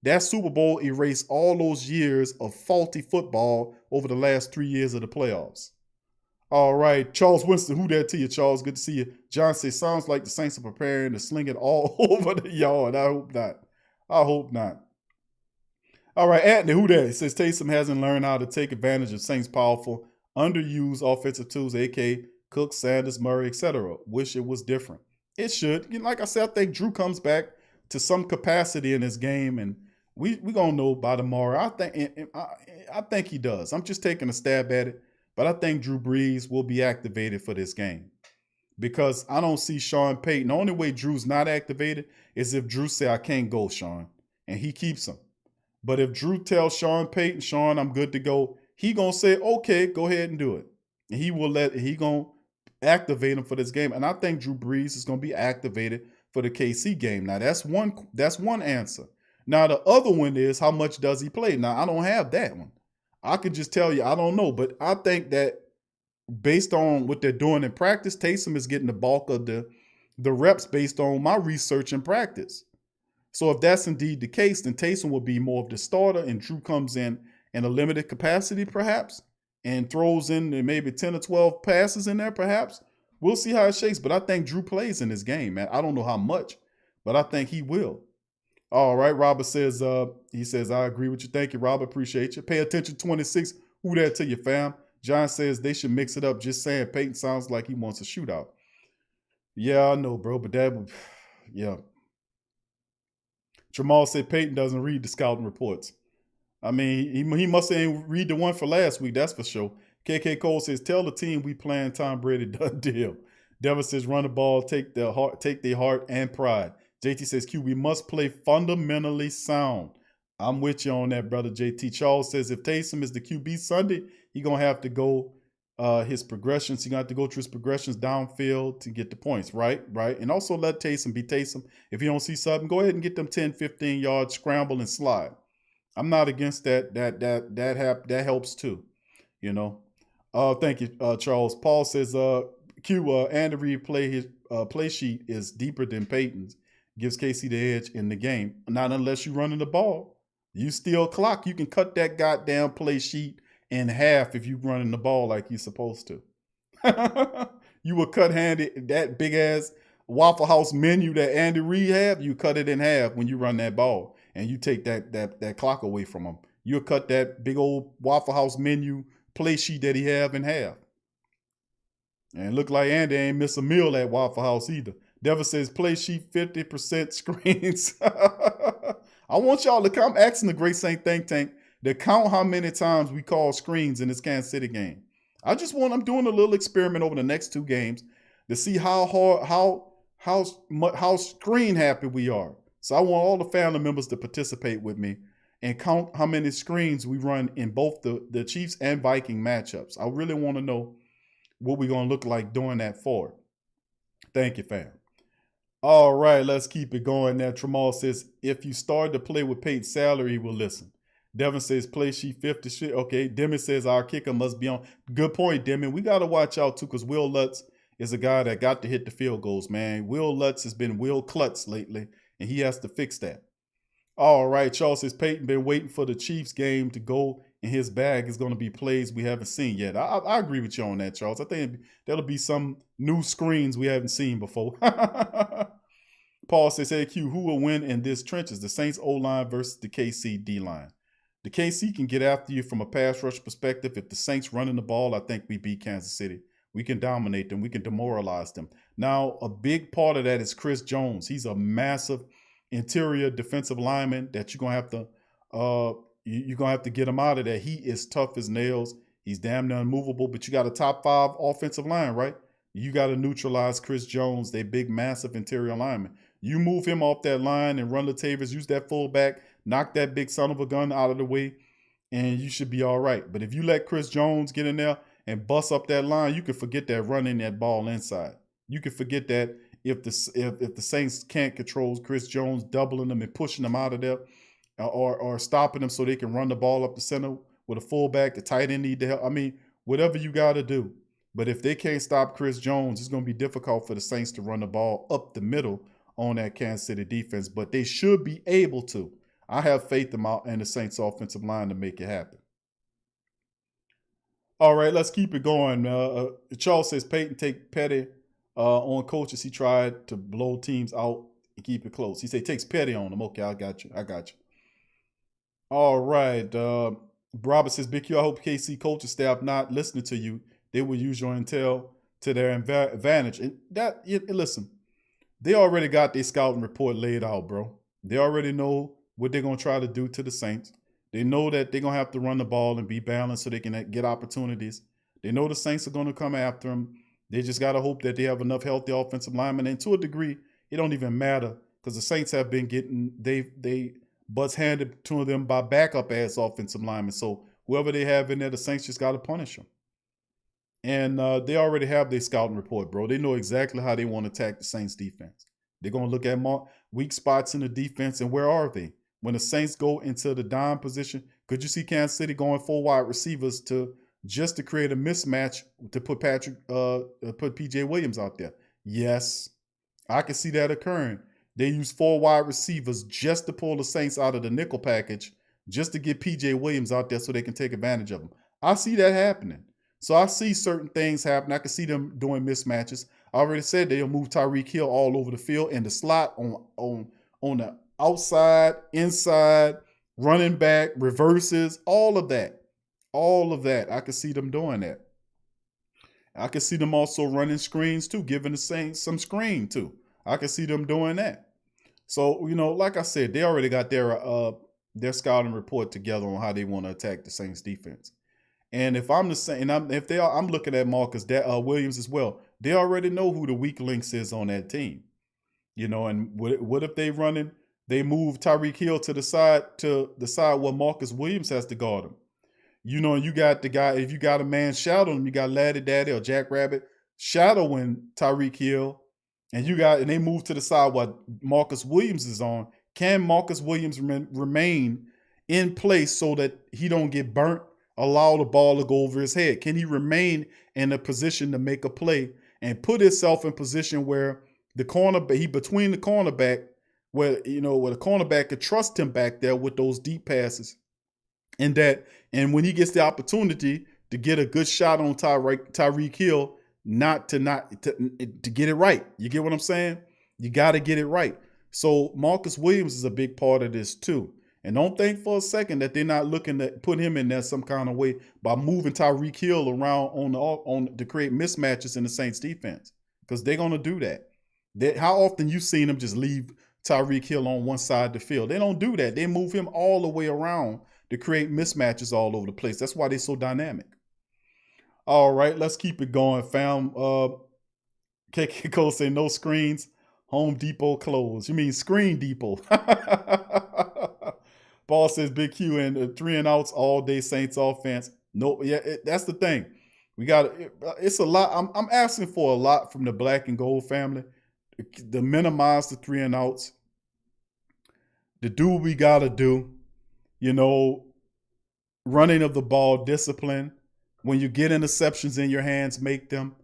Speaker 1: That Super Bowl erase all those years of faulty football over the last 3 years of the playoffs. All right, Charles Winston, who that to you, Charles? Good to see you. John says, sounds like the Saints are preparing to sling it all over the yard. I hope not. I hope not. All right, Anthony, who that? It says Taysom hasn't learned how to take advantage of Saints' powerful, underused offensive tools, a.k.a. Cook, Sanders, Murray, etc. Wish it was different. It should. Like I said, I think Drew comes back to some capacity in his game, and we gonna know by tomorrow. I think he does. I'm just taking a stab at it, but I think Drew Brees will be activated for this game because I don't see Sean Payton. The only way Drew's not activated is if Drew say I can't go, Sean, and he keeps him. But if Drew tells Sean Payton, Sean, I'm good to go, he gonna say, okay, go ahead and do it. And he gonna activate him for this game. And I think Drew Brees is gonna be activated for the KC game. Now that's one answer. Now the other one is how much does he play? Now I don't have that one. I could just tell you I don't know, but I think that based on what they're doing in practice, Taysom is getting the bulk of the reps based on my research and practice. So if that's indeed the case, then Taysom will be more of the starter and Drew comes in a limited capacity perhaps and throws in maybe 10 or 12 passes in there perhaps. We'll see how it shakes, but I think Drew plays in this game, man. I don't know how much, but I think he will. All right, Robert says, he says, I agree with you. Thank you, Robert. Appreciate you. Pay attention, 26. Who that to you, fam? John says they should mix it up. Just saying, Peyton sounds like he wants a shootout. Yeah, I know, bro, but that would, yeah. Jamal said Peyton doesn't read the scouting reports. I mean, he must ain't read the one for last week, that's for sure. KK Cole says, tell the team we playing Tom Brady, done deal. Devin says, run the ball, take their heart and pride. JT says, Q, we must play fundamentally sound. I'm with you on that, brother JT. Charles says, if Taysom is the QB Sunday, he going to have to go his progressions. He going to have to go through his progressions downfield to get the points, right? And also let Taysom be Taysom. If you don't see something, go ahead and get them 10, 15 yards, scramble and slide. I'm not against that. That helps too, you know. Thank you, Charles. Paul says, Q, Andy Reid play sheet is deeper than Peyton's. Gives KC the edge in the game. Not unless you're running the ball. You still clock. You can cut that goddamn play sheet in half if you're running the ball like you're supposed to. You would cut that big ass Waffle House menu that Andy Reid have. You cut it in half when you run that ball, and you take that clock away from him. You'll cut that big old Waffle House menu play sheet that he have in half. And look like Andy ain't miss a meal at Waffle House either. Devin says play sheet 50% screens. I want y'all to come. I'm asking the Great Saint Think Tank to count how many times we call screens in this Kansas City game. I'm doing a little experiment over the next 2 games to see how screen happy we are. So I want all the family members to participate with me and count how many screens we run in both the Chiefs and Viking matchups. I really want to know what we're going to look like doing that for. Thank you, fam. All right, let's keep it going now. Tramal says, if you start to play with Peyton's salary, he will listen. Devin says, play sheet 50 shit. Okay, Demi says, our kicker must be on. Good point, Demi. We got to watch out, too, because Will Lutz is a guy that got to hit the field goals, man. Will Lutz has been Will Klutz lately, and he has to fix that. All right, Charles says Peyton been waiting for the Chiefs game to go in his bag. Is going to be plays we haven't seen yet. I agree with you on that, Charles. I think there'll be some new screens we haven't seen before. Paul says, hey, Q, who will win in this trenches? The Saints O-line versus the KC D-line. The KC can get after you from a pass rush perspective. If the Saints running the ball, I think we beat Kansas City. We can dominate them. We can demoralize them. Now, a big part of that is Chris Jones. He's a massive interior defensive lineman that you're gonna have to get him out of there. He is tough as nails. He's damn near unmovable. But you got a top 5 offensive line, right? You got to neutralize Chris Jones, they big, massive interior lineman. You move him off that line and run Latavius, use that fullback, knock that big son of a gun out of the way, and you should be all right. But if you let Chris Jones get in there and bust up that line, you can forget that running that ball inside. You can forget that if the Saints can't control Chris Jones, doubling them and pushing them out of there, or stopping them so they can run the ball up the center with a fullback, the tight end need to help. I mean, whatever you got to do. But if they can't stop Chris Jones, it's going to be difficult for the Saints to run the ball up the middle on that Kansas City defense. But they should be able to. I have faith in the Saints offensive line to make it happen. All right, let's keep it going. Charles says Peyton take Petty on coaches. He tried to blow teams out and keep it close. He said takes Petty on them. Okay, I got you. All right. Robert says, Big Q, I hope KC coaching staff not listening to you. They will use your intel to their advantage. And listen, they already got their scouting report laid out, bro. They already know what they're going to try to do to the Saints. They know that they're going to have to run the ball and be balanced so they can get opportunities. They know the Saints are going to come after them. They just got to hope that they have enough healthy offensive linemen. And to a degree, it don't even matter because the Saints have been getting they butts handed to them by backup-ass offensive linemen. So whoever they have in there, the Saints just got to punish them. And they already have their scouting report, bro. They know exactly how they want to attack the Saints defense. They're going to look at weak spots in the defense, and where are they? When the Saints go into the dime position, could you see Kansas City going 4 wide receivers to create a mismatch to put PJ Williams out there? Yes, I can see that occurring. They use 4 wide receivers just to pull the Saints out of the nickel package, just to get PJ Williams out there so they can take advantage of them. I see that happening. So I see certain things happen. I can see them doing mismatches. I already said they'll move Tyreek Hill all over the field and the slot on the outside, inside, running back, reverses, all of that. All of that. I can see them doing that. I can see them also running screens too, giving the Saints some screen too. I can see them doing that. So, like I said, they already got their scouting report together on how they want to attack the Saints defense. And if I'm the same, I'm looking at Marcus Williams as well. They already know who the weak links is on that team, And what if they move Tyreek Hill to the side where Marcus Williams has to guard him, And you got the guy. If you got a man shadowing him, you got Laddie Daddy or Jack Rabbit shadowing Tyreek Hill, and they move to the side where Marcus Williams is on. Can Marcus Williams remain in place so that he don't get burnt? Allow the ball to go over his head? Can he remain in a position to make a play and put himself in position where he between the cornerback, where the cornerback could trust him back there with those deep passes, and when he gets the opportunity to get a good shot on Tyreek Hill, to get it right. You get what I'm saying? You got to get it right. So Marcus Williams is a big part of this too. And don't think for a second that they're not looking to put him in there some kind of way by moving Tyreek Hill around to create mismatches in the Saints defense, because they're going to do that. How often you seen them just leave Tyreek Hill on one side of the field? They don't do that. They move him all the way around to create mismatches all over the place. That's why they're so dynamic. All right, let's keep it going, fam. KK Cole say no screens. Home Depot closed. You mean Screen Depot? Paul says Big Q and 3-and-outs all day Saints offense. No, yeah, that's the thing. It's a lot. I'm asking for a lot from the black and gold family to minimize the 3-and-outs, to do what we got to do, running of the ball, discipline. When you get interceptions in your hands, make them.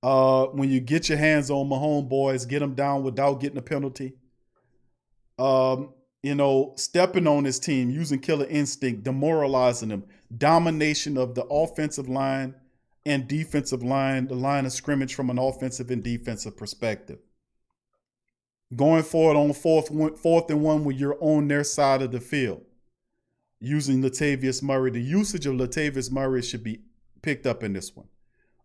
Speaker 1: When you get your hands on Mahomes boys, get them down without getting a penalty. stepping on his team, using killer instinct, demoralizing them, domination of the offensive line and defensive line, the line of scrimmage from an offensive and defensive perspective. Going forward on fourth and one when you're on their side of the field. Using Latavius Murray. The usage of Latavius Murray should be picked up in this one.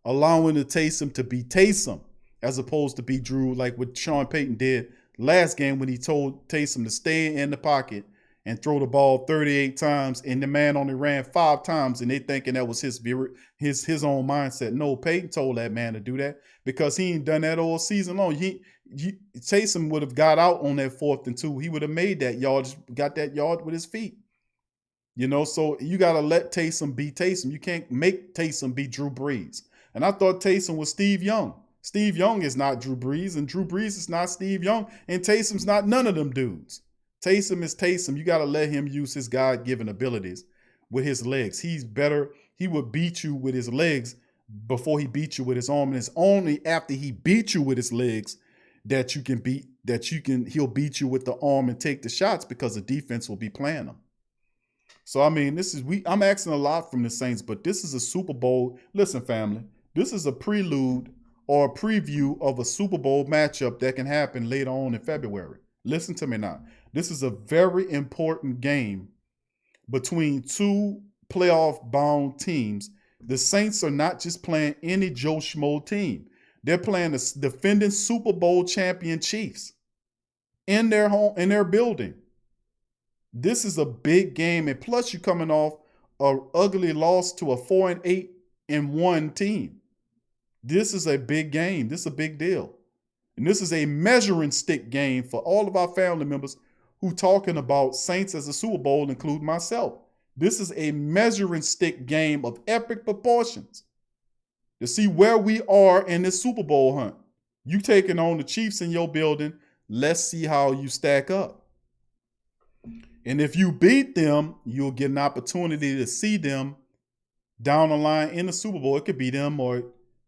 Speaker 1: Allowing the Taysom to be Taysom as opposed to be Drew, like what Sean Peyton did last game when he told Taysom to stay in the pocket and throw the ball 38 times, and the man only ran 5 times, and they thinking that was his own mindset. No, Peyton told that man to do that because he ain't done that all season long. Taysom would have got out on that 4th and 2. He would have made that yard, got that yard with his feet. So you got to let Taysom be Taysom. You can't make Taysom be Drew Brees. And I thought Taysom was Steve Young. Steve Young is not Drew Brees, and Drew Brees is not Steve Young, and Taysom's not none of them dudes. Taysom is Taysom. You got to let him use his God-given abilities with his legs. He's better. He would beat you with his legs before he beat you with his arm, and it's only after he beat you with his legs that he'll beat you with the arm and take the shots because the defense will be playing them. So, I mean, I'm asking a lot from the Saints, but this is a Super Bowl. Listen, family, this is a prelude or a preview of a Super Bowl matchup that can happen later on in February. Listen to me now. This is a very important game between two playoff-bound teams. The Saints are not just playing any Joe Schmo team. They're playing the defending Super Bowl champion Chiefs in their home, in their building. This is a big game, and plus you're coming off an ugly loss to a 4-8-1 team. This is a big game. This is a big deal. And this is a measuring stick game for all of our family members who talking about Saints as a Super Bowl, including myself. This is a measuring stick game of epic proportions to see where we are in this Super Bowl hunt. You taking on the Chiefs in your building. Let's see how you stack up. And if you beat them, you'll get an opportunity to see them down the line in the Super Bowl. It could be them or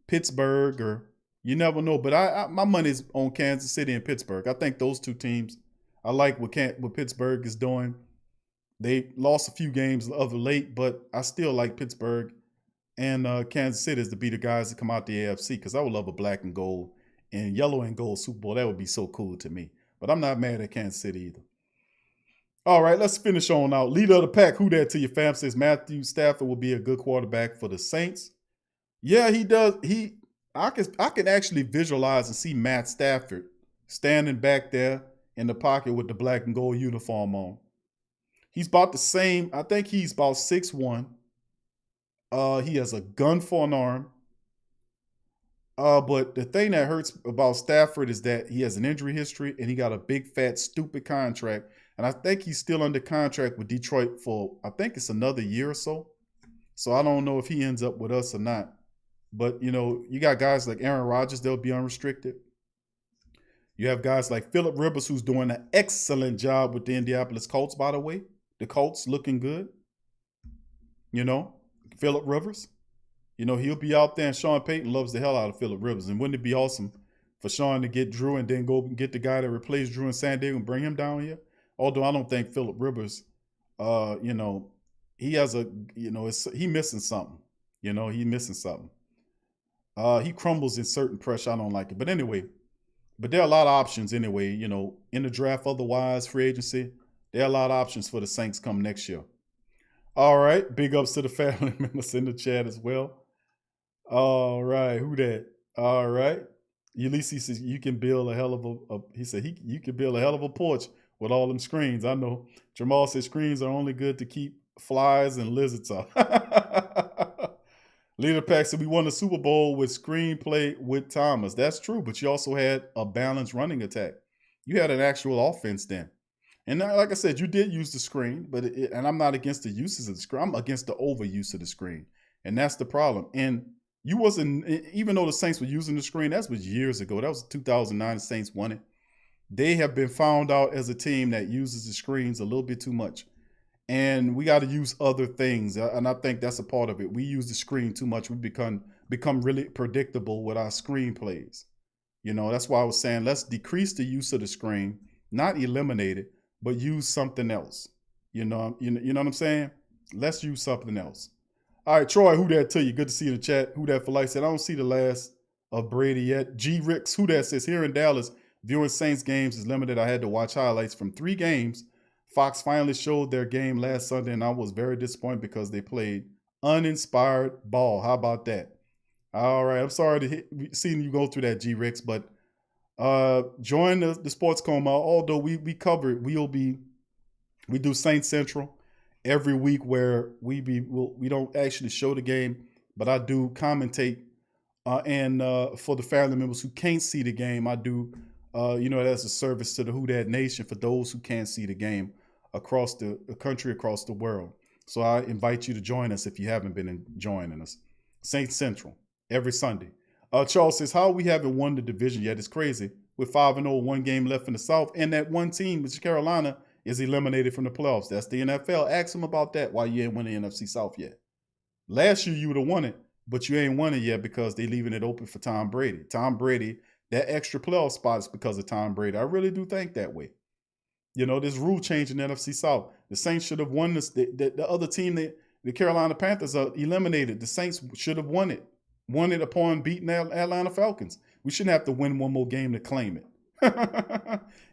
Speaker 1: Pittsburgh, or you never know. But my money's on Kansas City and Pittsburgh. I think those two teams, I like what Pittsburgh is doing. They lost a few games of late, but I still like Pittsburgh and Kansas City to be the guys that come out the AFC, because I would love a black and gold and yellow and gold Super Bowl. That would be so cool to me. But I'm not mad at Kansas City either. All right, let's finish on out. Leader of the pack, who that to your fam, says Matthew Stafford will be a good quarterback for the Saints. Yeah, he does. I can actually visualize and see Matt Stafford standing back there in the pocket with the black and gold uniform on. He's about the same. I think he's about 6'1". He has a gun for an arm. But the thing that hurts about Stafford is that he has an injury history and he got a big, fat, stupid contract. And I think he's still under contract with Detroit for, I think it's another year or so. So I don't know if he ends up with us or not. But, you got guys like Aaron Rodgers, they'll be unrestricted. You have guys like Phillip Rivers, who's doing an excellent job with the Indianapolis Colts, by the way. The Colts looking good. Phillip Rivers. He'll be out there, and Sean Payton loves the hell out of Phillip Rivers. And wouldn't it be awesome for Sean to get Drew and then go get the guy that replaced Drew in San Diego and bring him down here? Although I don't think Phillip Rivers, he has he missing something. He missing something. He crumbles in certain pressure. I don't like it. But anyway, there are a lot of options anyway, in the draft, otherwise, free agency. There are a lot of options for the Saints come next year. All right. Big ups to the family members in the chat as well. All right. Who that? All right. Ulysses says you can build a hell of you can build a hell of a porch with all them screens. I know. Jamal says screens are only good to keep flies and lizards off. Leader Pack said we won the Super Bowl with screenplay with Thomas. That's true, but you also had a balanced running attack. You had an actual offense then. And like I said, you did use the screen, and I'm not against the uses of the screen. I'm against the overuse of the screen. And that's the problem. And you wasn't, even though the Saints were using the screen, that was years ago. That was 2009, the Saints won it. They have been found out as a team that uses the screens a little bit too much. And we got to use other things. And I think that's a part of it. We use the screen too much. We become really predictable with our screen plays. That's why I was saying let's decrease the use of the screen, not eliminate it, but use something else. You know what I'm saying? Let's use something else. All right, Troy, who that to you? Good to see you in the chat. Who that for life said, I don't see the last of Brady yet. G. Ricks, who that says, here in Dallas, viewing Saints games is limited. I had to watch highlights from 3 games. Fox finally showed their game last Sunday, and I was very disappointed because they played uninspired ball. How about that? All right, I'm sorry to seeing you go through that, G. Ricks, but join the Sports Coma. Although we cover it, we do Saints Central every week where we don't actually show the game, but I do commentate. And for the family members who can't see the game, I do, that's a service to the Who Dat Nation for those who can't see the game across the country, across the world. So I invite you to join us if you haven't been joining us. Saints Central every Sunday. Charles says, how we haven't won the division yet is crazy. With 5-0, 1 game left in the South, and that one team, which is Carolina, is eliminated from the playoffs. That's the NFL. Ask them about that, why you ain't won the NFC South yet. Last year you would have won it, but you ain't won it yet because they leaving it open for Tom Brady. Tom Brady, that extra playoff spot is because of Tom Brady. I really do think that way. This rule change in the NFC South. The Saints should have won this. The other team, the Carolina Panthers, are eliminated. The Saints should have won it. Won it upon beating the Atlanta Falcons. We shouldn't have to win one more game to claim it.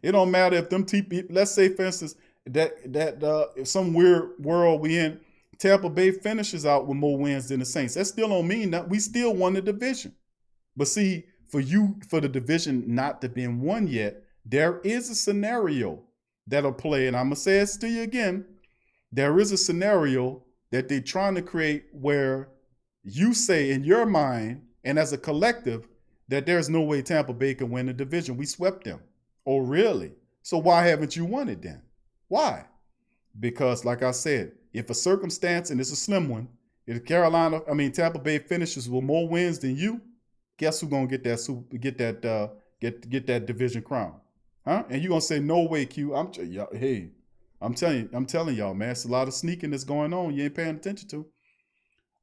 Speaker 1: It don't matter if them let's say, for instance, that if some weird world we in, Tampa Bay finishes out with more wins than the Saints. That still don't mean that we still won the division. But see, for the division not to be won yet, there is a scenario that'll play. And I'm going to say this to you again. There is a scenario that they're trying to create where you say in your mind and as a collective that there's no way Tampa Bay can win the division. We swept them. Oh, really? So why haven't you won it then? Why? Because like I said, if a circumstance, and it's a slim one, if Tampa Bay finishes with more wins than you, guess who's gonna get that division crown? Huh? And you're gonna say, no way, Q. I'm telling y'all, man, it's a lot of sneaking that's going on you ain't paying attention to.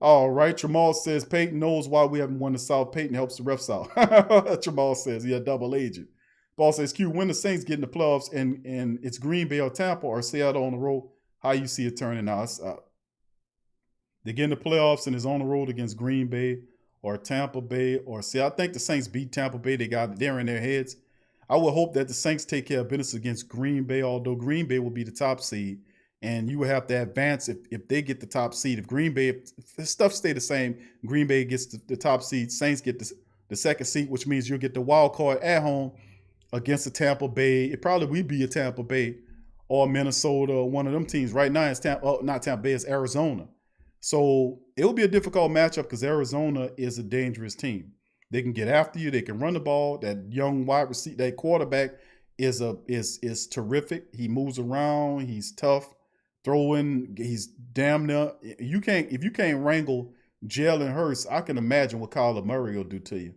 Speaker 1: All right, Tramal says Peyton knows why we haven't won the South. Peyton helps the refs out. Tramal says he a double agent. Paul says, Q, when the Saints get in the playoffs and it's Green Bay or Tampa or Seattle on the road, how you see it turning out? They get in the playoffs and it's on the road against Green Bay or Tampa Bay or Seattle. I think the Saints beat Tampa Bay. They're in their heads. I would hope that the Saints take care of business against Green Bay, although Green Bay will be the top seed. And you would have to advance if they get the top seed. If Green Bay, if the stuff stay the same, Green Bay gets the top seed, Saints get the second seed, which means you'll get the wild card at home against the Tampa Bay. It probably will be a Tampa Bay or Minnesota or one of them teams. Right now it's not Tampa Bay, it's Arizona. So it will be a difficult matchup because Arizona is a dangerous team. They can get after you. They can run the ball. That young wide receiver, that quarterback is terrific. He moves around. He's tough. Throwing, he's damn near. If you can't wrangle Jalen Hurts, I can imagine what Kyler Murray will do to you.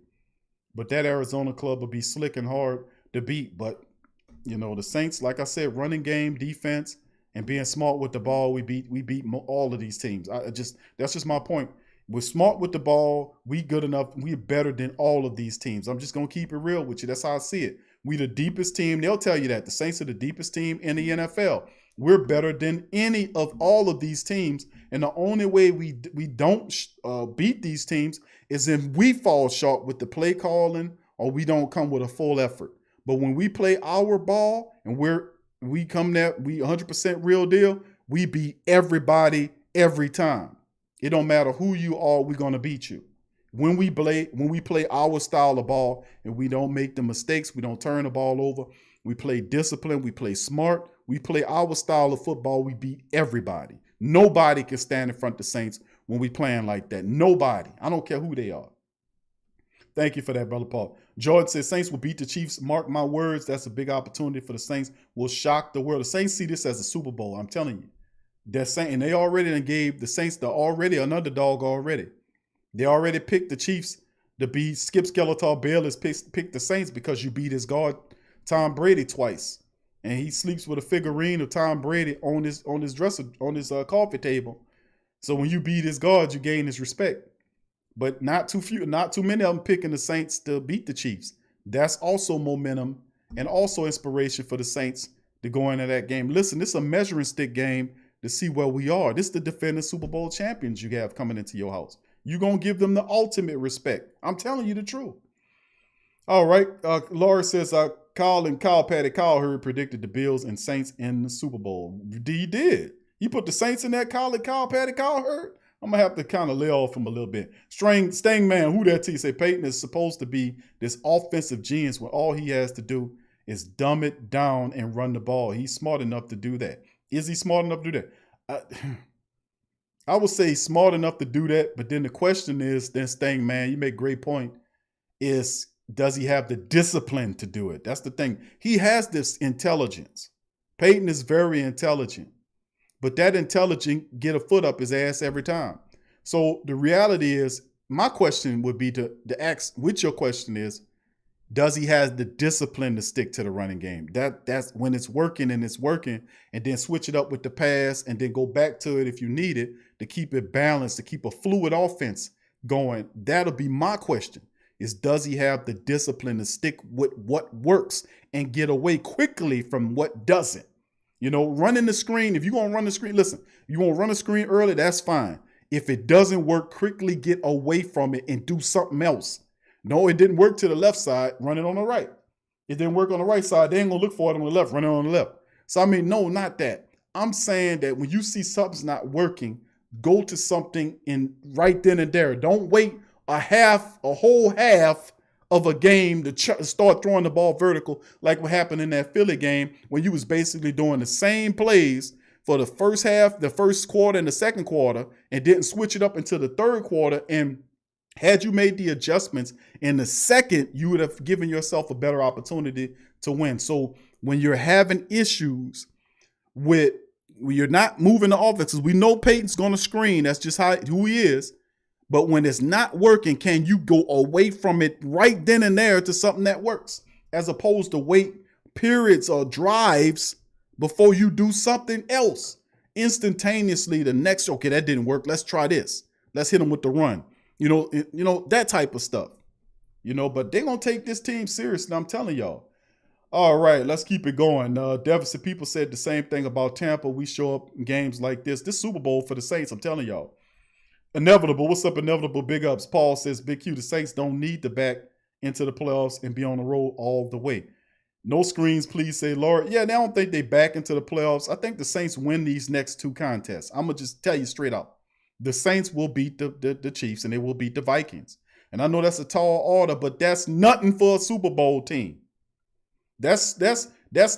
Speaker 1: But that Arizona club will be slick and hard to beat. But the Saints, like I said, running game, defense, and being smart with the ball, we beat all of these teams. That's just my point. We're smart with the ball. We good enough. We're better than all of these teams. I'm just gonna keep it real with you. That's how I see it. We the deepest team. They'll tell you that the Saints are the deepest team in the NFL. We're better than any of all of these teams. And the only way we don't beat these teams is if we fall short with the play calling or we don't come with a full effort. But when we play our ball and we come there, we 100% real deal, we beat everybody every time. It don't matter who you are, we're going to beat you. When we play our style of ball and we don't make the mistakes, we don't turn the ball over, we play discipline, we play smart, we play our style of football, we beat everybody. Nobody can stand in front of the Saints when we playing like that. Nobody. I don't care who they are. Thank you for that, Brother Paul. Jordan says Saints will beat the Chiefs. Mark my words. That's a big opportunity for the Saints. Will shock the world. The Saints see this as a Super Bowl. I'm telling you. And they already gave the Saints an underdog already. They already picked the Chiefs to beat Skip Skeletor Bayless picked the Saints because you beat his guard Tom Brady twice. And he sleeps with a figurine of Tom Brady on his coffee table. So when you beat his guard, you gain his respect. But not too many of them picking the Saints to beat the Chiefs. That's also momentum and also inspiration for the Saints to go into that game. Listen, this is a measuring stick game to see where we are. This is the defending Super Bowl champions you have coming into your house. You're going to give them the ultimate respect. I'm telling you the truth. All right. Laura says, Kyle Hurd predicted the Bills and Saints in the Super Bowl. He did. He put the Saints in that Kyle Hurd. I'm going to have to kind of lay off him a little bit. Sting man, who that T? Say Peyton is supposed to be this offensive genius where all he has to do is dumb it down and run the ball. He's smart enough to do that. Is he smart enough to do that? I would say he's smart enough to do that, but then the question is, then Sting man, you make a great point, is does he have the discipline to do it? That's the thing. He has this intelligence. Peyton is very intelligent. But that intelligent get a foot up his ass every time. So the reality is, my question would be to ask, which your question is, does he have the discipline to stick to the running game? That's when it's working, and then switch it up with the pass and then go back to it if you need it to keep it balanced, to keep a fluid offense going. That'll be my question, is does he have the discipline to stick with what works and get away quickly from what doesn't? You know, running the screen, if you're going to run the screen, listen, you want to run the screen early, that's fine. If it doesn't work, quickly get away from it and do something else. No, it didn't work to the left side, run it on the right. It didn't work on the right side, they ain't going to look for it on the left, run it on the left. So, I mean, no, not that. I'm saying that when you see something's not working, go to something in right then and there. Don't wait a whole half of a game to start throwing the ball vertical like what happened in that Philly game when you was basically doing the same plays for the first half, the first quarter, and the second quarter, and didn't switch it up into the third quarter. And had you made the adjustments in the second, you would have given yourself a better opportunity to win. So when you're having issues when you're not moving the offenses, we know Peyton's going to screen. That's just who he is. But when it's not working, can you go away from it right then and there to something that works, as opposed to wait periods or drives before you do something else instantaneously? The next, okay, that didn't work. Let's try this. Let's hit them with the run. You know, that type of stuff. You know, but they're going to take this team seriously, I'm telling y'all. All right, let's keep it going. Deficit people said the same thing about Tampa. We show up in games like this. This Super Bowl for the Saints, I'm telling y'all. Inevitable. What's up, Inevitable? Big ups. Paul says, Big Q, the Saints don't need to back into the playoffs and be on the road all the way. No screens, please, say Laura. Yeah, they don't think they back into the playoffs. I think the Saints win these next two contests. I'm going to just tell you straight up. The Saints will beat the Chiefs, and they will beat the Vikings. And I know that's a tall order, but that's nothing for a Super Bowl team. That's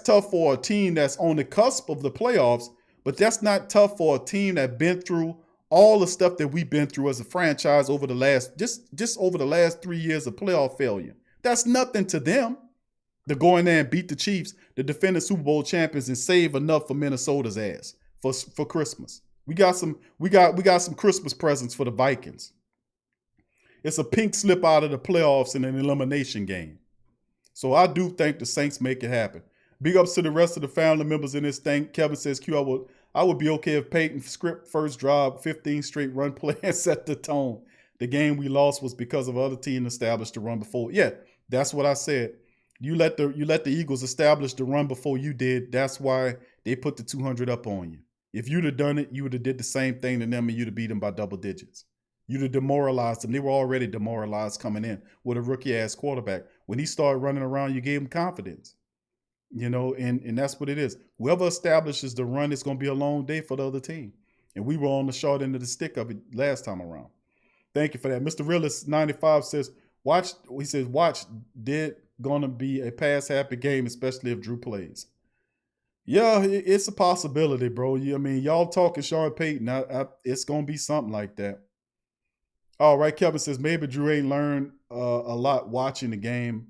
Speaker 1: tough for a team that's on the cusp of the playoffs, but that's not tough for a team that's been through all the stuff that we've been through as a franchise over the last, just over the last 3 years of playoff failure. That's nothing to them to go in there and beat the Chiefs, the defending Super Bowl champions, and save enough for Minnesota's ass for Christmas. We got some Christmas presents for the Vikings. It's a pink slip out of the playoffs in an elimination game. So I do think the Saints make it happen. Big ups to the rest of the family members in this thing. Kevin says, Q, I would be okay if Peyton script first drive, 15 straight run play and set the tone. The game we lost was because of other team established the run before. Yeah, that's what I said. You let the Eagles establish the run before you did. That's why they put the 200 up on you. If you'd have done it, you would have did the same thing to them, and you'd have beat them by double digits. You'd have demoralized them. They were already demoralized coming in with a rookie-ass quarterback. When he started running around, you gave him confidence. You know, and that's what it is. Whoever establishes the run, it's going to be a long day for the other team. And we were on the short end of the stick of it last time around. Thank you for that. Mr. Realist 95 says, watch, did going to be a pass-happy game, especially if Drew plays. Yeah, it's a possibility, bro. I mean, y'all talking Sean Payton. It's going to be something like that. All right, Kevin says, maybe Drew ain't learned a lot watching the game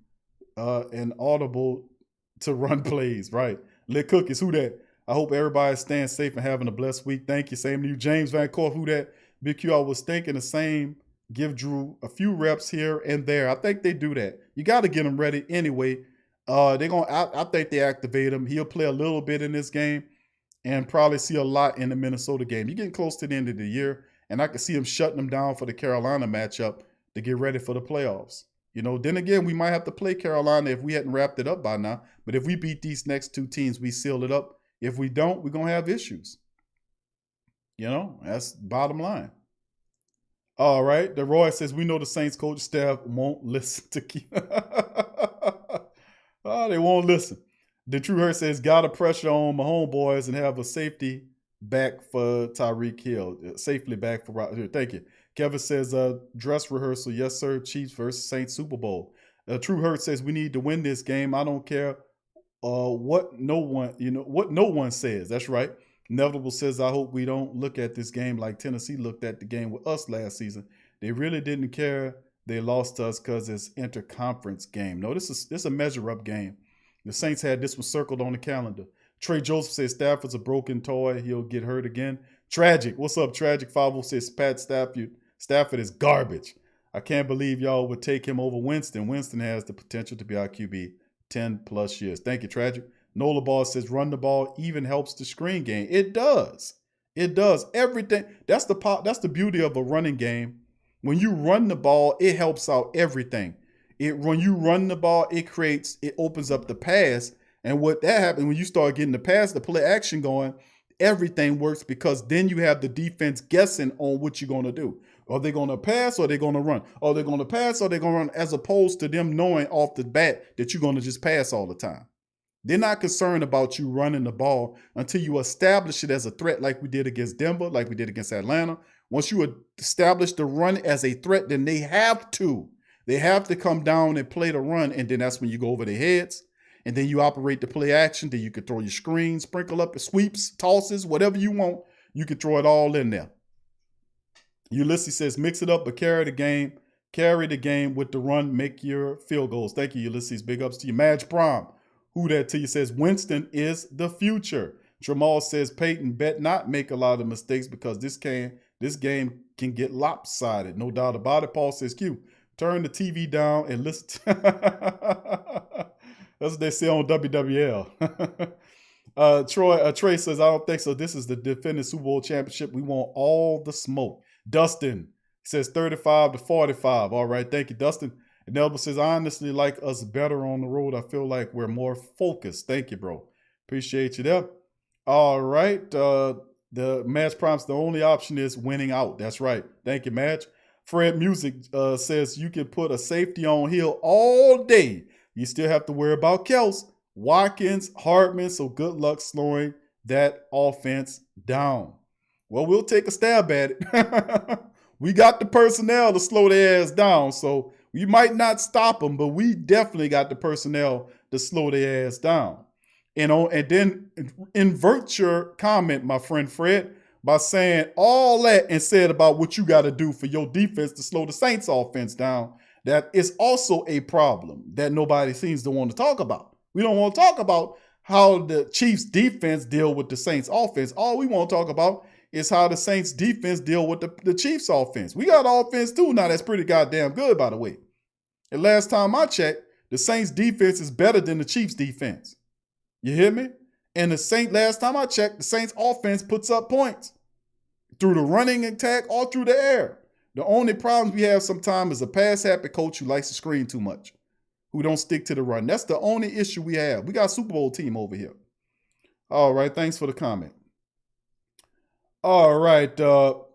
Speaker 1: and audible to run plays. Right. Lit Cookies, who that? I hope everybody's staying safe and having a blessed week. Thank you. Same to you. James Van Corf, who that? Big Q, I was thinking the same. Give Drew a few reps here and there. I think they do that. You got to get him ready anyway. I think they activate him. He'll play a little bit in this game and probably see a lot in the Minnesota game. You're getting close to the end of the year, and I can see him shutting them down for the Carolina matchup to get ready for the playoffs. You know, then again, we might have to play Carolina if we hadn't wrapped it up by now. But if we beat these next two teams, we seal it up. If we don't, we're going to have issues. You know, that's bottom line. All right. The Roy says, we know the Saints coach staff won't listen to keep. Oh, they won't listen. The True Hurt says, got to pressure on my homeboys and have a safety back for Tyreek Hill. Safely back for Roger. Thank you. Kevin says, dress rehearsal. Yes, sir. Chiefs versus Saints Super Bowl. True Hurt says, we need to win this game. I don't care what no one says. That's right. Inevitable says, I hope we don't look at this game like Tennessee looked at the game with us last season. They really didn't care. They lost to us because it's interconference game. No, this is a measure-up game. The Saints had this one circled on the calendar. Trey Joseph says Stafford's a broken toy. He'll get hurt again. Tragic. What's up, Tragic? 50 says Pat Stafford is garbage. I can't believe y'all would take him over Winston. Winston has the potential to be our QB 10+ years. Thank you, Tragic. Nola Ball says run the ball even helps the screen game. It does. It does. Everything. That's the beauty of a running game. When you run the ball, it helps out everything. When you run the ball, it opens up the pass. And what that happens when you start getting the pass, the play action going, everything works because then you have the defense guessing on what you're going to do. Are they going to pass or are they going to run? Are they going to pass or are they going to run? As opposed to them knowing off the bat that you're going to just pass all the time. They're not concerned about you running the ball until you establish it as a threat like we did against Denver, like we did against Atlanta. Once you establish the run as a threat, then they have to. They have to come down and play the run, and then that's when you go over their heads. And then you operate the play action. Then you can throw your screens, sprinkle up sweeps, tosses, whatever you want. You can throw it all in there. Ulysses says, mix it up, but carry the game. Carry the game with the run. Make your field goals. Thank you, Ulysses. Big ups to you. Madge Prom. Who that to you says, Winston is the future. Tramal says, Peyton bet not make a lot of mistakes because this game can get lopsided. No doubt about it. Paul says, Q, turn the TV down and listen. That's what they say on WWL. Trey says, I don't think so. This is the defending Super Bowl championship. We want all the smoke. Dustin says 35-45. All right. Thank you, Dustin. And Elba says, I honestly like us better on the road. I feel like we're more focused. Thank you, bro. Appreciate you there. All right. The match prompts, the only option is winning out. That's right. Thank you, Madge. Fred Music says you can put a safety on Hill all day. You still have to worry about Kels, Watkins, Hardman. So good luck slowing that offense down. Well, we'll take a stab at it. We got the personnel to slow their ass down. So we might not stop them, but we definitely got the personnel to slow their ass down. And then invert your comment, my friend Fred, by saying all that and said about what you got to do for your defense to slow the Saints offense down. That is also a problem that nobody seems to want to talk about. We don't want to talk about how the Chiefs defense deal with the Saints offense. All we want to talk about is how the Saints defense deal with the Chiefs offense. We got offense too now that's pretty goddamn good, by the way. And last time I checked, the Saints defense is better than the Chiefs defense. You hear me? And last time I checked, the Saints offense puts up points through the running attack or through the air. The only problems we have sometimes is a pass-happy coach who likes to screen too much, who don't stick to the run. That's the only issue we have. We got a Super Bowl team over here. All right, thanks for the comment. All right,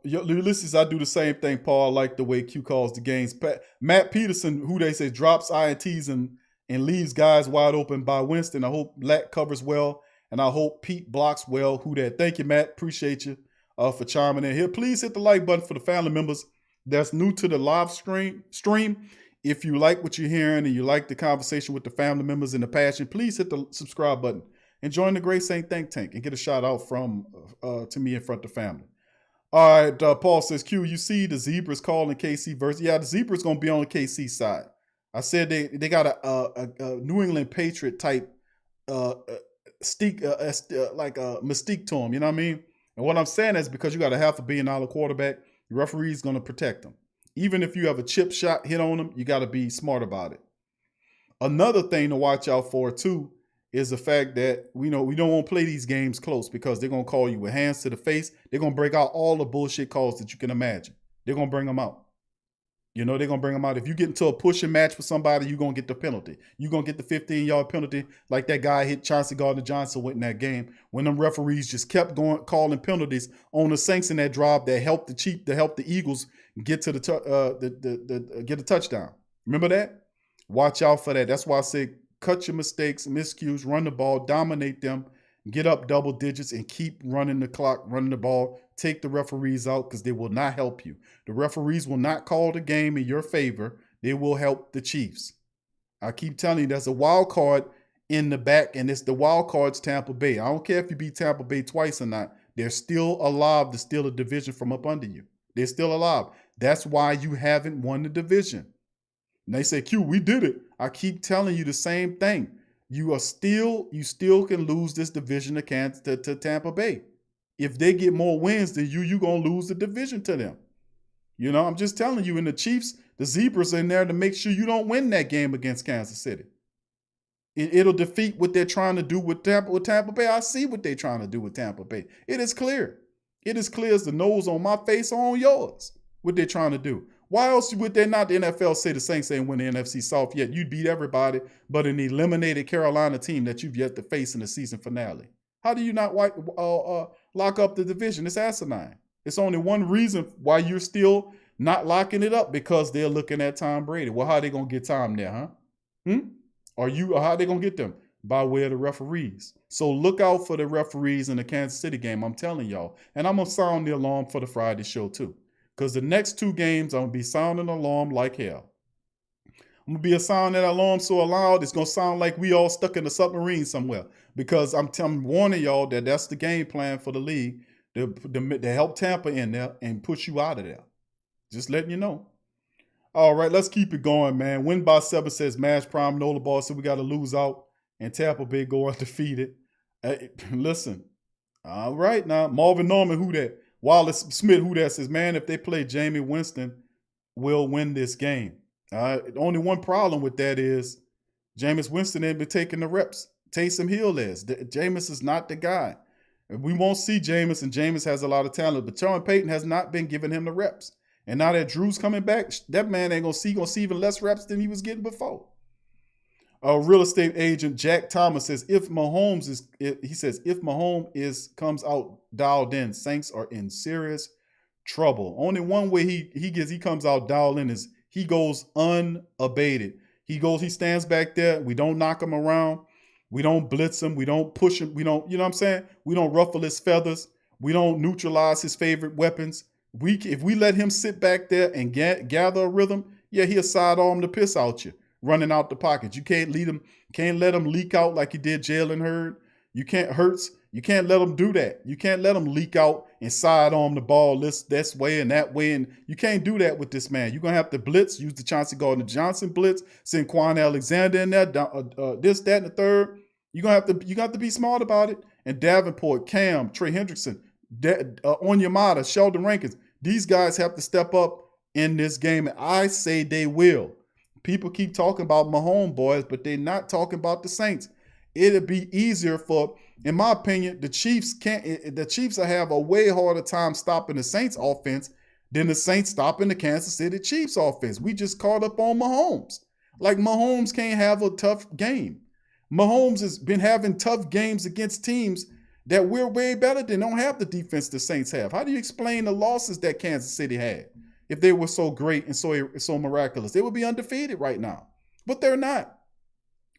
Speaker 1: Ulysses, I do the same thing, Paul. I like the way Q calls the games. Matt Peterson, who they say drops INTs and leaves guys wide open by Winston. I hope Black covers well, and I hope Pete blocks well. Who that? Thank you, Matt. Appreciate you for chiming in here. Please hit the like button for the family members that's new to the live stream. If you like what you're hearing and you like the conversation with the family members and the passion, please hit the subscribe button and join the Great Saint Think Tank and get a shout out from to me in front of the family. All right, Paul says, Q, you see the Zebras calling KC versus. Yeah, the Zebras going to be on the KC side. I said they got a New England Patriot type mystique to them. You know what I mean? And what I'm saying is because you got a $500 million quarterback, the referee's going to protect them. Even if you have a chip shot hit on them, you got to be smart about it. Another thing to watch out for too is the fact that we don't want to play these games close because they're going to call you with hands to the face. They're going to break out all the bullshit calls that you can imagine. They're going to bring them out. You know, they're going to bring them out. If you get into a pushing match with somebody, you're going to get the penalty. You're going to get the 15-yard penalty like that guy hit Chauncey Gardner-Johnson with in that game when them referees just kept going calling penalties on the Saints in that drive that helped the Eagles get to get a touchdown. Remember that? Watch out for that. That's why I say cut your mistakes, miscues, run the ball, dominate them, get up double digits, and keep running the clock, running the ball. Take the referees out because they will not help you. The referees will not call the game in your favor. They will help the Chiefs. I keep telling you, there's a wild card in the back, and it's the wild card's Tampa Bay. I don't care if you beat Tampa Bay twice or not. They're still alive to steal a division from up under you. They're still alive. That's why you haven't won the division. And they say, Q, we did it. I keep telling you the same thing. You still can lose this division to Tampa Bay. If they get more wins than you, you're going to lose the division to them. You know, I'm just telling you, and the Chiefs, the Zebras are in there to make sure you don't win that game against Kansas City. It'll defeat what they're trying to do with Tampa Bay. I see what they're trying to do with Tampa Bay. It is clear. It is clear as the nose on my face or on yours, what they're trying to do. Why else would they not, the NFL, say the Saints ain't win the NFC South yet? You'd beat everybody but an eliminated Carolina team that you've yet to face in the season finale. How do you not lock up the division? It's asinine. It's only one reason why you're still not locking it up, because they're looking at Tom Brady. Well, how are they going to get Tom there, huh? How are they going to get them? By way of the referees. So look out for the referees in the Kansas City game, I'm telling y'all. And I'm going to sound the alarm for the Friday show too. Because the next two games, I'm going to be sounding alarm like hell. I'm going to be sounding that alarm so loud, it's going to sound like we all stuck in a submarine somewhere. Because I'm warning y'all that that's the game plan for the league, to help Tampa in there and push you out of there. Just letting you know. All right, let's keep it going, man. Win by 7 says Mash Prime Nola Ball said we got to lose out and Tampa Bay go undefeated. Listen. All right, now. Marvin Norman, who that? Wallace Smith, who that, says, man, if they play Jameis Winston, we'll win this game. Only one problem with that is Jameis Winston ain't been taking the reps. Taysom Hill is. Jameis is not the guy. We won't see Jameis, and Jameis has a lot of talent, but Sean Payton has not been giving him the reps. And now that Drew's coming back, that man ain't gonna see even less reps than he was getting before. Real estate agent Jack Thomas says, if Mahomes comes out dialed in, Saints are in serious trouble. Only one way he comes out dialed in is he goes unabated. He stands back there. We don't knock him around. We don't blitz him. We don't push him. We don't, you know what I'm saying? We don't ruffle his feathers. We don't neutralize his favorite weapons. If we let him sit back there and gather a rhythm, yeah, he'll sidearm the piss out you, running out the pocket. You can't let him leak out like he did Jalen Hurd. You can't let him do that. You can't let him leak out and sidearm the ball this way and that way. And you can't do that with this man. You're going to have to blitz, use the Chauncey Gardner-Johnson blitz, send Quan Alexander in there, this, that, and the third. You got to be smart about it. And Davenport, Cam, Trey Hendrickson, Onyemata, Sheldon Rankins, these guys have to step up in this game. And I say they will. People keep talking about Mahomes boys, but they're not talking about the Saints. It'd be easier for, in my opinion, the Chiefs will have a way harder time stopping the Saints offense than the Saints stopping the Kansas City Chiefs offense. We just caught up on Mahomes. Like, Mahomes can't have a tough game. Mahomes has been having tough games against teams that we're way better than, don't have the defense the Saints have. How do you explain the losses that Kansas City had? If they were so great and so miraculous, they would be undefeated right now. But they're not.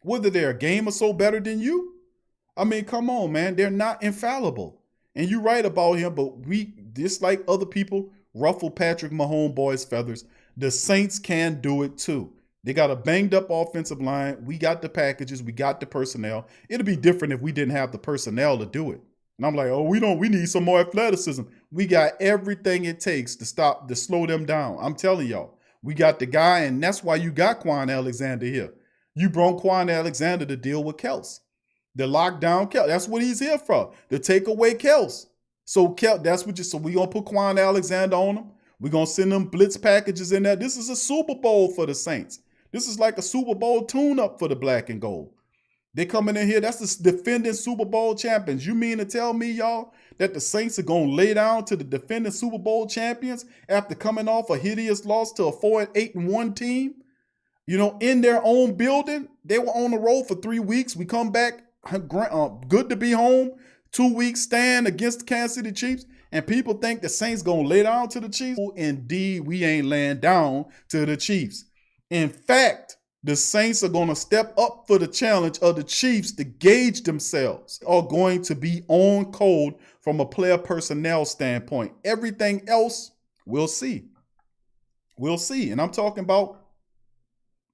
Speaker 1: Whether they're a game or so better than you, I mean, come on, man. They're not infallible. And you're right about him, but we, just like other people, ruffle Patrick Mahomes boys' feathers. The Saints can do it too. They got a banged up offensive line. We got the packages. We got the personnel. It'd be different if we didn't have the personnel to do it. And I'm like, we need some more athleticism. We got everything it takes to slow them down. I'm telling y'all, we got the guy, and that's why you got Quan Alexander here. You brought Quan Alexander to deal with Kels. The lockdown Kels. That's what he's here for, to take away Kels. So we're going to put Quan Alexander on him. We're going to send them blitz packages in there. This is a Super Bowl for the Saints. This is like a Super Bowl tune-up for the black and gold. They coming in here. That's the defending Super Bowl champions. You mean to tell me, y'all, that the Saints are going to lay down to the defending Super Bowl champions after coming off a hideous loss to a 4-8-1 team? You know, in their own building. They were on the road for 3 weeks. We come back, good to be home. 2 weeks stand against the Kansas City Chiefs. And people think the Saints going to lay down to the Chiefs. Indeed, we ain't laying down to the Chiefs. In fact, the Saints are going to step up for the challenge of the Chiefs to gauge themselves. Are going to be on cold from a player personnel standpoint. Everything else, we'll see. We'll see. And I'm talking about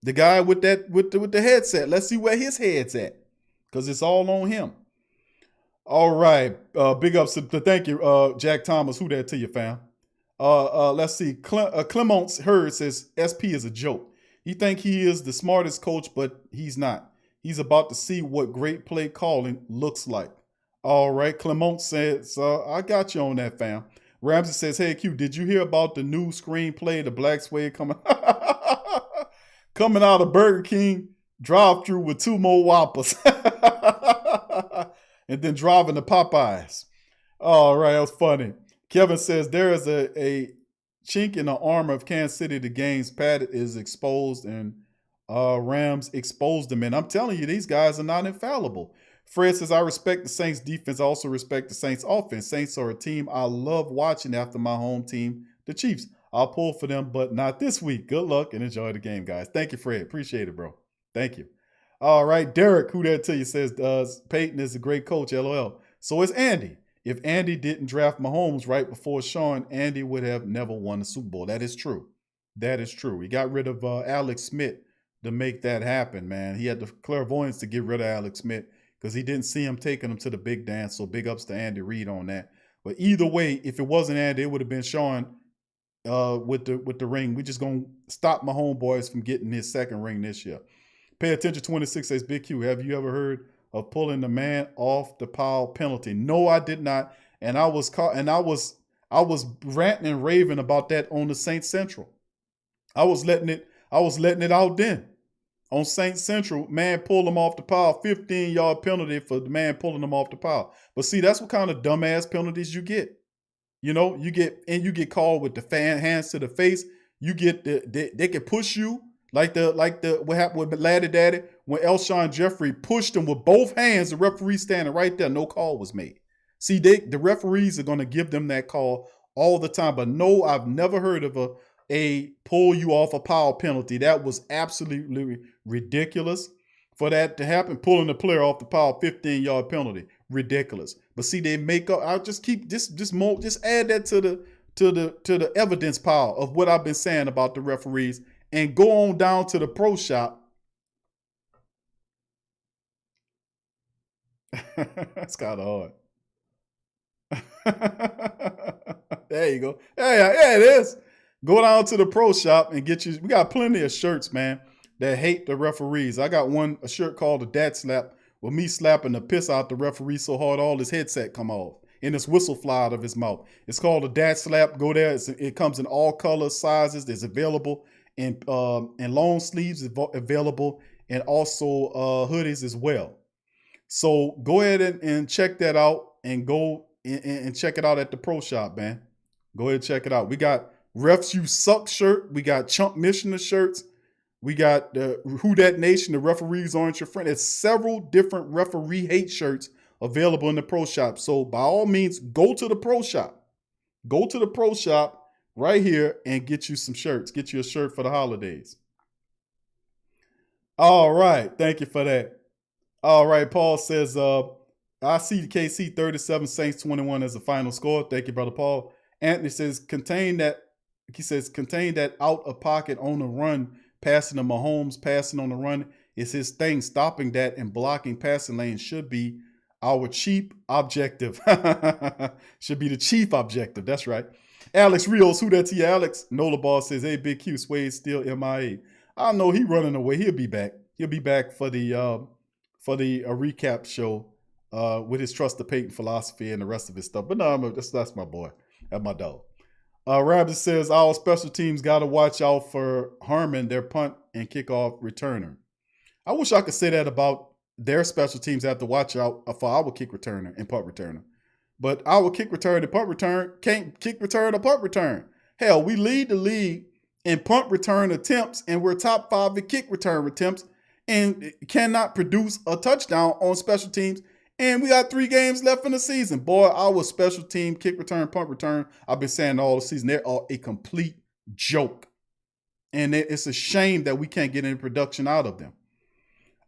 Speaker 1: the guy with the headset. Let's see where his head's at, because it's all on him. All right. Big ups to thank you, Jack Thomas. Who that to you, fam? Let's see. Clements Hurd says SP is a joke. He think he is the smartest coach, but he's not. He's about to see what great play calling looks like. All right. Clement says, I got you on that, fam. Ramsey says, hey, Q, did you hear about the new screenplay, the Black Suede coming coming out of Burger King drive-through with 2 more Whoppers and then driving to Popeyes? All right. That was funny. Kevin says there is a chink in the armor of Kansas City. The game's padded is exposed, and Rams exposed them. And I'm telling you, these guys are not infallible. Fred says, I respect the Saints defense. I also respect the Saints offense. Saints are a team I love watching after my home team, the Chiefs. I'll pull for them, but not this week. Good luck and enjoy the game, guys. Thank you, Fred. Appreciate it, bro. Thank you. All right. Derek, who that to you, says Peyton is a great coach, LOL. So is Andy. If Andy didn't draft Mahomes right before Sean, Andy would have never won the Super Bowl. That is true. That is true. He got rid of Alex Smith to make that happen, man. He had the clairvoyance to get rid of Alex Smith because he didn't see him taking him to the big dance. So big ups to Andy Reid on that. But either way, if it wasn't Andy, it would have been Sean with the ring. We just gonna stop my homeboys from getting his second ring this year. Pay attention. 26 says, Big Q, have you ever heard of pulling the man off the pile penalty? No, I did not. And I was caught, and I was ranting and raving about that on the Saints Central. I was letting it out then. On Saints Central, man pulled him off the pile, 15-yard penalty for the man pulling him off the pile. But see, that's what kind of dumbass penalties you get. You know, you get called with the hands to the face. You get they can push you like what happened with Laddie Daddy when Elshon Jeffrey pushed him with both hands. The referee standing right there, no call was made. See, the referees are going to give them that call all the time. But no, I've never heard of a pull you off a pile penalty. That was absolutely ridiculous for that to happen. Pulling the player off the pile, 15-yard penalty, ridiculous. But see, they make up. I'll just keep just add that to the evidence pile of what I've been saying about the referees, and go on down to the pro shop. That's kind of hard. There you go. Yeah, it is. Go down to the pro shop and get you. We got plenty of shirts, man, that hate the referees. I got a shirt called the Dat Slap, with me slapping the piss out the referee so hard all his headset come off and his whistle fly out of his mouth. It's called the Dat Slap. Go there. It comes in all colors, sizes. It's available in long sleeves, available, and also hoodies as well. So go ahead and check that out, and go and check it out at the pro shop, man. Go ahead and check it out. We got Refs You Suck shirt. We got Chump Missioner shirts. We got the Who Dat Nation, the referees aren't your friend. There's several different referee hate shirts available in the pro shop. So by all means, go to the pro shop. Go to the pro shop right here and get you some shirts. Get you a shirt for the holidays. All right. Thank you for that. All right. Paul says, I see KC 37, Saints 21 as the final score. Thank you, Brother Paul. Anthony says, contain that out of pocket on the run. Passing to Mahomes, passing on the run is his thing. Stopping that and blocking passing lanes should be our chief objective. Should be the chief objective. That's right. Alex Rios, who that to you, Alex? Nola Ball says, hey, Big Q, Suede still MIA. I know he running away. He'll be back. He'll be back for the recap show with his Trust the Peyton philosophy and the rest of his stuff. But no, that's my boy. That's my dog. Rabbit says, our special teams got to watch out for Harmon, their punt and kickoff returner. I wish I could say that about their special teams have to watch out for our kick returner and punt returner. But our kick return and punt return can't kick return or punt return. Hell, we lead the league in punt return attempts, and we're top 5 in kick return attempts, and cannot produce a touchdown on special teams. And we got 3 games left in the season. Boy, our special team kick return, punt return, I've been saying all the season, they are a complete joke. And it's a shame that we can't get any production out of them.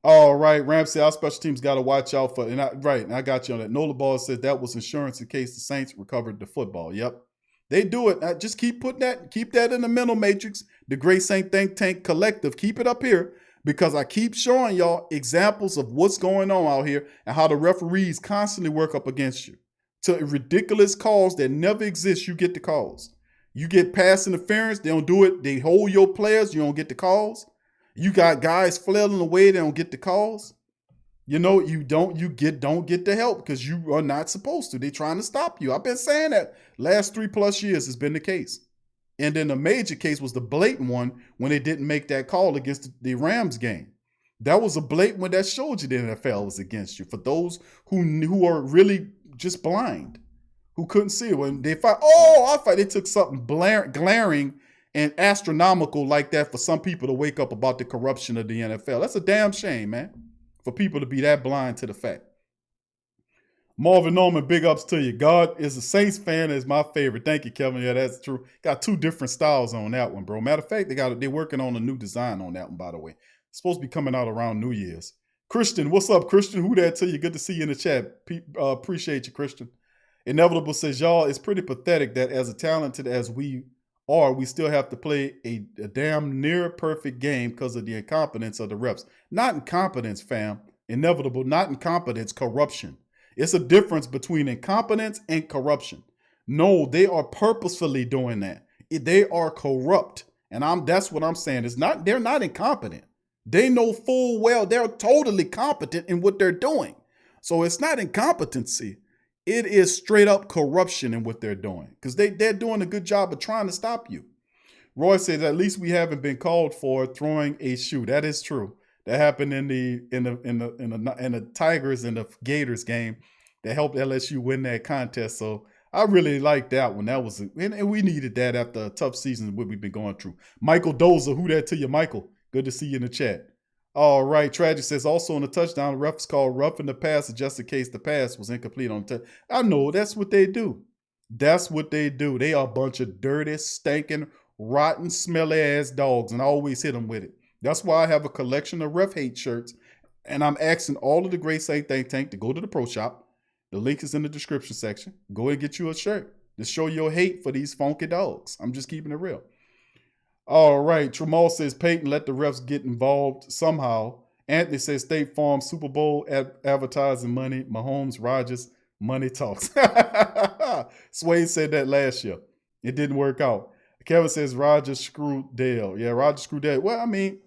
Speaker 1: All right, Ramsey, our special teams got to watch out for. And I got you on that. Nola Ball said that was insurance in case the Saints recovered the football. Yep, they do it. Just keep putting that, keep that in the mental matrix. The Great Saint Think Tank Collective, keep it up here, because I keep showing y'all examples of what's going on out here and how the referees constantly work up against you. To ridiculous calls that never exist, you get the calls. You get pass interference, they don't do it. They hold your players, you don't get the calls. You got guys flailing away, they don't get the calls. You know, you don't get the help because you are not supposed to. They're trying to stop you. I've been saying that last 3+ years has been the case. And then the major case was the blatant one when they didn't make that call against the Rams game. That was a blatant one that showed you the NFL was against you. For those who are really just blind, who couldn't see it. When they fight, they took something glaring and astronomical like that for some people to wake up about the corruption of the NFL. That's a damn shame, man, for people to be that blind to the fact. Marvin Norman, big ups to you. God is a Saints fan, is my favorite. Thank you, Kevin. Yeah, that's true. Got 2 different styles on that one, bro. Matter of fact, they're working on a new design on that one, by the way. It's supposed to be coming out around New Year's. Christian, what's up, Christian? Who that to you? Good to see you in the chat. Appreciate you, Christian. Inevitable says, y'all, it's pretty pathetic that as talented as we are, we still have to play a damn near perfect game because of the incompetence of the refs. Not incompetence, fam. Inevitable, not incompetence, corruption. It's a difference between incompetence and corruption. No, they are purposefully doing that. They are corrupt. And that's what I'm saying. They're not incompetent. They know full well they're totally competent in what they're doing. So it's not incompetency. It is straight up corruption in what they're doing, because they're doing a good job of trying to stop you. Roy says, at least we haven't been called for throwing a shoe. That is true. That happened in the Tigers and the Gators game that helped LSU win that contest. So I really like that one. And we needed that after a tough season what we've been going through. Michael Dozer, who that to you, Michael? Good to see you in the chat. All right, Tragic says, also on the touchdown, the refs called roughing the pass just in case the pass was incomplete on the touchdown. I know, that's what they do. That's what they do. They are a bunch of dirty, stinking, rotten, smelly ass dogs, and I always hit them with it. That's why I have a collection of ref hate shirts, and I'm asking all of the Great Saint Think Tank to go to the pro shop. The link is in the description section. Go and get you a shirt to show your hate for these funky dogs. I'm just keeping it real. All right. Tramal says, Peyton, let the refs get involved somehow. Anthony says, State Farm, Super Bowl advertising money. Mahomes, Rodgers, money talks. Sway said that last year. It didn't work out. Kevin says, Rodgers screwed Dale. Yeah, Rodgers screwed Dale. Well, I mean,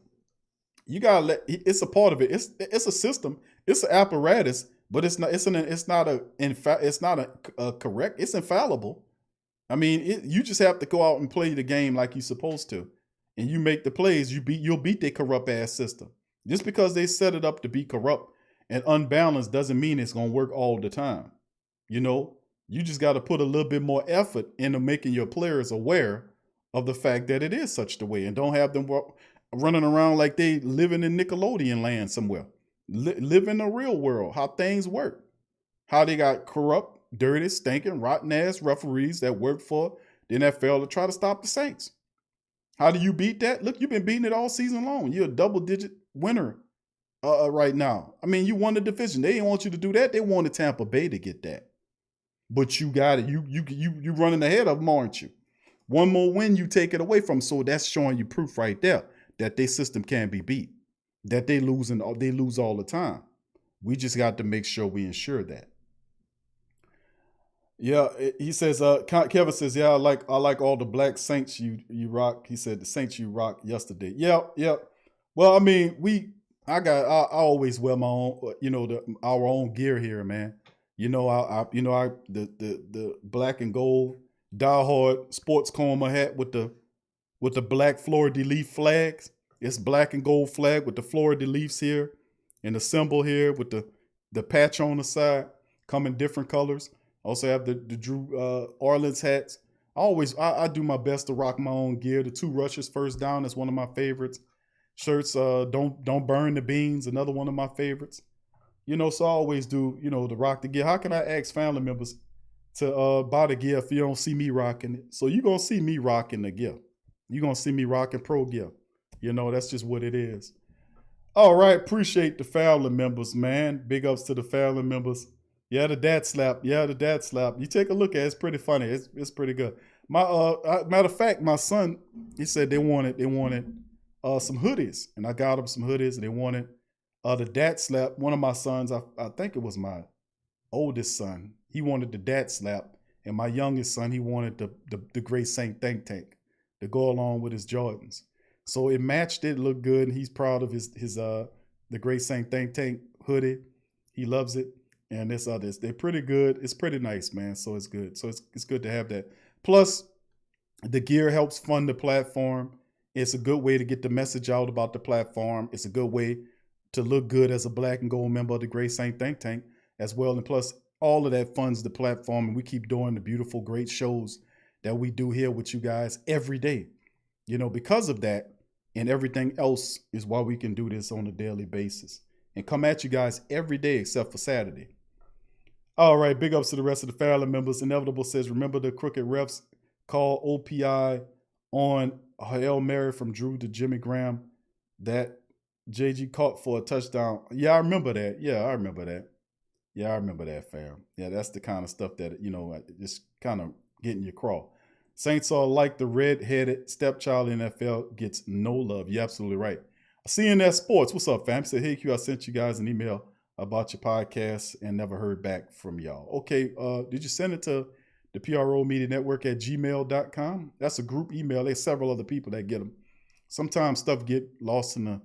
Speaker 1: you got to it's a part of it. It's a system. It's an apparatus, but it's infallible. I mean, you just have to go out and play the game like you're supposed to. And you make the plays, you'll beat their corrupt ass system. Just because they set it up to be corrupt and unbalanced doesn't mean it's going to work all the time. You know, you just got to put a little bit more effort into making your players aware of the fact that it is such the way, and don't have them running around like they living in Nickelodeon land somewhere. Live in the real world, how things work, how they got corrupt, dirty, stinking, rotten ass referees that work for the NFL to try to stop the Saints. How do you beat that? Look, you've been beating it all season long. You're a double-digit winner right now. I mean, you won the division. They didn't want you to do that. They wanted Tampa Bay to get that. But you got it. You running ahead of them, aren't you? One more win, you take it away from them. So that's showing you proof right there that their system can be beat, that they lose all the time. We just got to make sure we ensure that. Yeah, he says, Kevin says, yeah, I like all the black Saints you rock. He said the Saints you rock yesterday. Yeah. Well, I mean, I always wear my own, our own gear here, man. The black and gold diehard sports coma hat with the black Fleur de Lis flags. It's black and gold flag with the Fleur de Lis here And the symbol here with the patch on the side come in different colors. Also have the Drew Orleans hats. I do my best to rock my own gear. The 2 rushes first down is one of my favorites. Shirts, don't burn the beans, another one of my favorites. So I always do, the rock the gear. How can I ask family members to buy the gear if you don't see me rocking it? So you're going to see me rocking the gear. You're going to see me rocking pro gear. That's just what it is. All right, appreciate the family members, man. Big ups to the family members. Yeah, the dad slap. You take a look at it. It's pretty funny. It's pretty good. Matter of fact, my son, he said they wanted some hoodies, and I got them some hoodies, and they wanted the dad slap. One of my sons, I think it was my oldest son, he wanted the dad slap, and my youngest son, he wanted the Great Saint Think Tank to go along with his Jordans. So it matched. It looked good, and he's proud of his the Great Saint Think Tank hoodie. He loves it. And they're pretty good. It's pretty nice, man. So it's good. So it's good to have that. Plus, the gear helps fund the platform. It's a good way to get the message out about the platform. It's a good way to look good as a black and gold member of the Great Saint Think Tank as well. And plus, all of that funds the platform. And we keep doing the beautiful, great shows that we do here with you guys every day. Because of that and everything else is why we can do this on a daily basis and come at you guys every day except for Saturday. All right, big ups to the rest of the family members. Inevitable says, remember the crooked refs call OPI on Hail Mary from Drew to Jimmy Graham that JG caught for a touchdown. Yeah, I remember that. I remember that, fam. Yeah, that's the kind of stuff that, just kind of getting you crawl. Saints are like the red-headed stepchild in NFL gets no love. You're absolutely right. CNS Sports, what's up, fam? Said, hey, Q, I sent you guys an email about your podcast and never heard back from y'all. Okay, did you send it to the PRO Media Network at gmail.com? That's a group email. There's several other people that get them. Sometimes stuff get lost in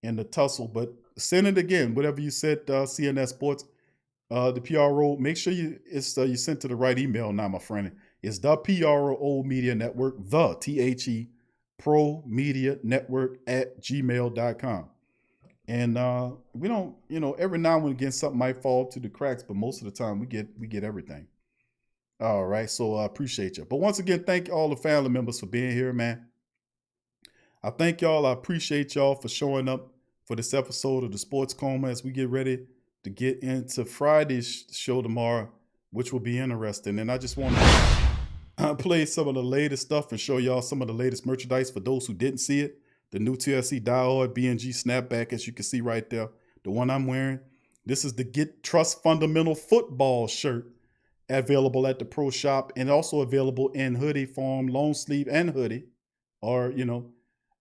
Speaker 1: the tussle, but send it again. Whatever you said, CNS Sports, the PRO, make sure you sent to the right email now, my friend. It's the PRO Media Network, the THE Pro Media Network at gmail.com. And we don't, every now and again something might fall to the cracks, but most of the time we get everything. All right, so I appreciate you. But once again, thank all the family members for being here, man. I thank y'all. I appreciate y'all for showing up for this episode of the Sports Coma as we get ready to get into Friday's show tomorrow, which will be interesting. And I just want to play some of the latest stuff and show y'all some of the latest merchandise for those who didn't see it. The new TSC Diode BNG snapback, as you can see right there, the one I'm wearing. This is the Get Trust Fundamental Football shirt available at the Pro Shop and also available in hoodie form, long sleeve and hoodie, or,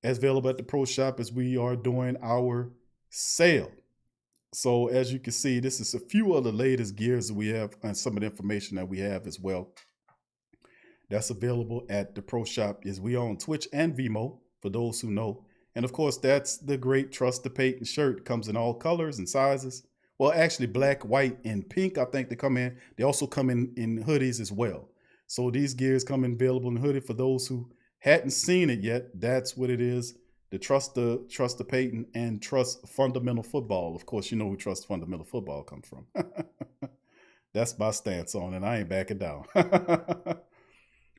Speaker 1: as available at the Pro Shop as we are doing our sale. So as you can see, this is a few of the latest gears that we have and some of the information that we have as well. That's available at the Pro Shop. Is we on Twitch and Vimeo, for those who know. And of course, that's the great Trust the Peyton shirt. Comes in all colors and sizes. Well, actually black, white, and pink, I think they come in. They also come in hoodies as well. So these gears come in available in hoodie for those who hadn't seen it yet. That's what it is. The Trust the Peyton and Trust Fundamental Football. Of course, you know who Trust Fundamental Football comes from. That's my stance on it. I ain't backing down.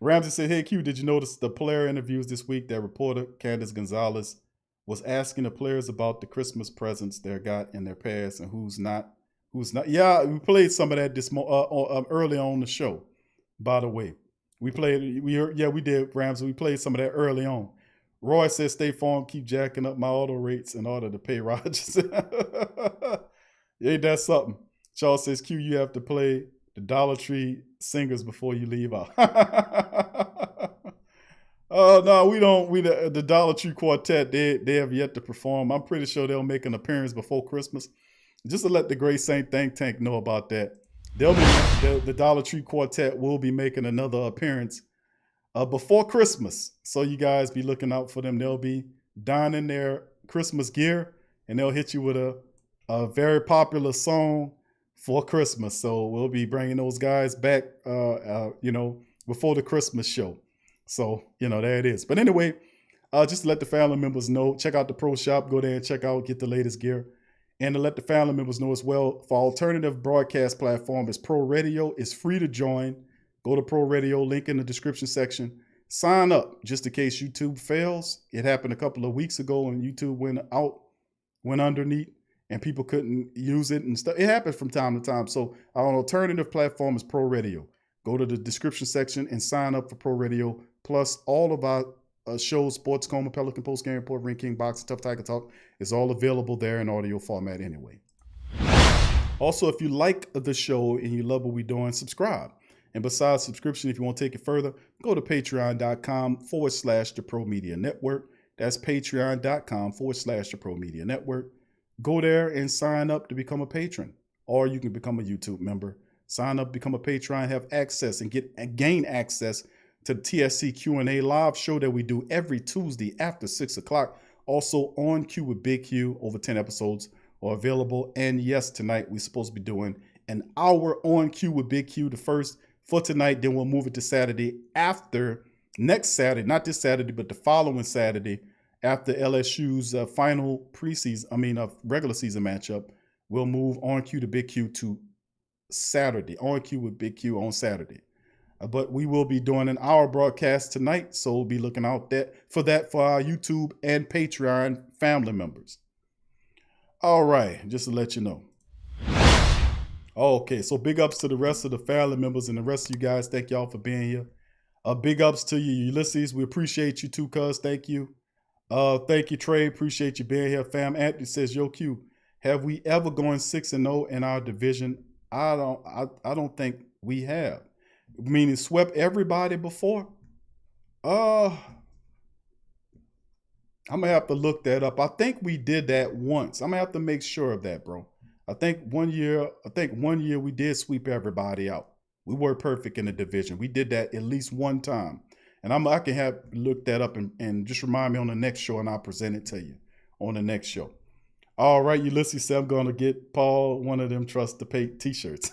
Speaker 1: Ramsey said, hey, Q, did you notice the player interviews this week that reporter Candace Gonzalez was asking the players about the Christmas presents they got in their past and who's not? Yeah, we played some of that early on the show, by the way. We did, Ramsey. We played some of that early on. Roy says, State Farm keep jacking up my auto rates in order to pay Rogers. Ain't that something? Charles says, Q, you have to play the Dollar Tree singers before you leave out. Oh, no, we don't. The Dollar Tree Quartet, they have yet to perform. I'm pretty sure they'll make an appearance before Christmas. Just to let the Great Saint Think Tank know about that. The Dollar Tree Quartet will be making another appearance before Christmas. So you guys be looking out for them. They'll be donning their Christmas gear, and they'll hit you with a very popular song for Christmas. So we'll be bringing those guys back, before the Christmas show. So, there it is. But anyway, just to let the family members know, check out the Pro Shop. Go there and check out, get the latest gear. And to let the family members know as well, for alternative broadcast platform is Pro Radio. It's free to join. Go to Pro Radio, link in the description section. Sign up just in case YouTube fails. It happened a couple of weeks ago when YouTube went underneath and people couldn't use it and stuff. It happens from time to time. So our alternative platform is Pro Radio. Go to the description section and sign up for Pro Radio. Plus all of our shows, Sports Coma, Pelican Post Game Report, Ring King Boxing, Tough Tiger Talk, is all available there in audio format anyway. Also, if you like the show and you love what we're doing, subscribe. And besides subscription, if you want to take it further, go to patreon.com/the Pro Media Network. That's patreon.com/the Pro Media Network. Go there and sign up to become a patron, or you can become a YouTube member. Sign up, become a patron, have access and gain access to the TSC Q&A live show that we do every Tuesday after 6 o'clock. Also on Q with Big Q, over 10 episodes are available. And yes, tonight we're supposed to be doing an hour on Q with Big Q, the first for tonight. Then we'll move it to Saturday after next Saturday, not this Saturday, but the following Saturday after LSU's final regular season matchup. We'll move on Q to Big Q to Saturday, on Q with Big Q on Saturday. But we will be doing an hour broadcast tonight, so we'll be looking out for our YouTube and Patreon family members. All right, just to let you know. Okay, so big ups to the rest of the family members and the rest of you guys. Thank y'all for being here. Big ups to you, Ulysses. We appreciate you too, cuz. Thank you. Thank you, Trey. Appreciate you being here, fam. Anthony says, "Yo, Q, have we ever gone 6-0 in our division?" I don't think we have. Meaning swept everybody before? I'm gonna have to look that up. I think we did that once. I'm gonna have to make sure of that, bro. I think one year we did sweep everybody out. We were perfect in the division. We did that at least one time. And I can have look that up and just remind me on the next show, and I'll present it to you on the next show. All right, Ulysses said I'm gonna get Paul one of them Trust to Pay t-shirts.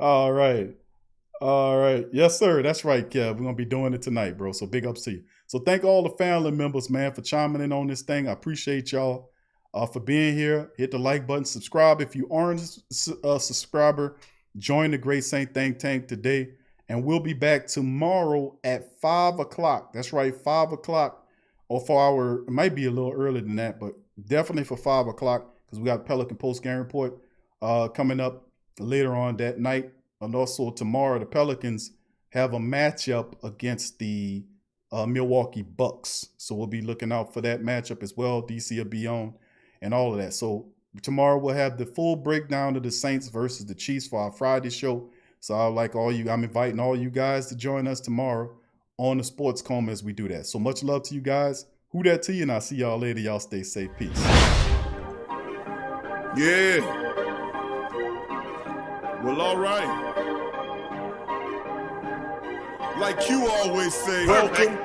Speaker 1: All right. Yes, sir. That's right, Kev. We're going to be doing it tonight, bro. So big ups to you. So thank all the family members, man, for chiming in on this thing. I appreciate y'all for being here. Hit the like button. Subscribe. If you aren't a subscriber, join the Great Saint Think Tank today. And we'll be back tomorrow at 5 o'clock. That's right, 5 o'clock. Or it might be a little earlier than that, but definitely for 5 o'clock because we got Pelican Post Game Report coming up later on that night. And also tomorrow, the Pelicans have a matchup against the Milwaukee Bucks. So we'll be looking out for that matchup as well. DC will be on and all of that. So tomorrow we'll have the full breakdown of the Saints versus the Chiefs for our Friday show. So I'm inviting all you guys to join us tomorrow on the Sports Coma as we do that. So much love to you guys. Who that to you, and I'll see y'all later. Y'all stay safe. Peace.
Speaker 2: Yeah. Well, all right. Like you always say, welcome.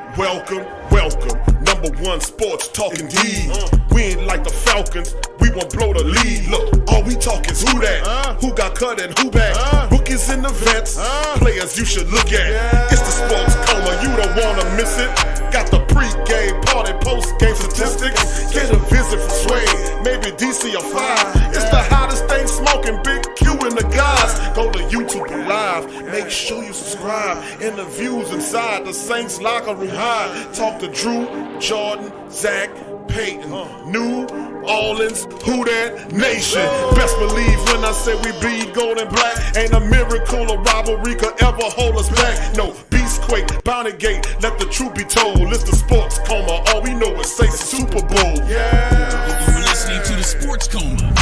Speaker 2: Number one sports talking D. We ain't like the Falcons, we won't blow the lead. Look, all we talk is who that, who got cut and who back. Rookies and the vets, players you should look at. It's the Sports Coma, you don't wanna miss it. Got the pre-game, party, post-game statistics. Get a visit from Sway, maybe DC or 5. It's the hottest thing smoking, Big Q and the guys. Go to YouTube Live, make sure you subscribe. Interviews inside the Saints locker room high. Talk to Drew, Jordan, Zach, Peyton, New Orleans, who that nation. Best believe when I say we bleed gold and black. Ain't a miracle or rivalry could ever hold us back. No, Beastquake, Bounty Gate, let the truth be told. It's the Sports Coma, all we know is say Super Bowl. Yeah.
Speaker 3: You're listening to the Sports Coma.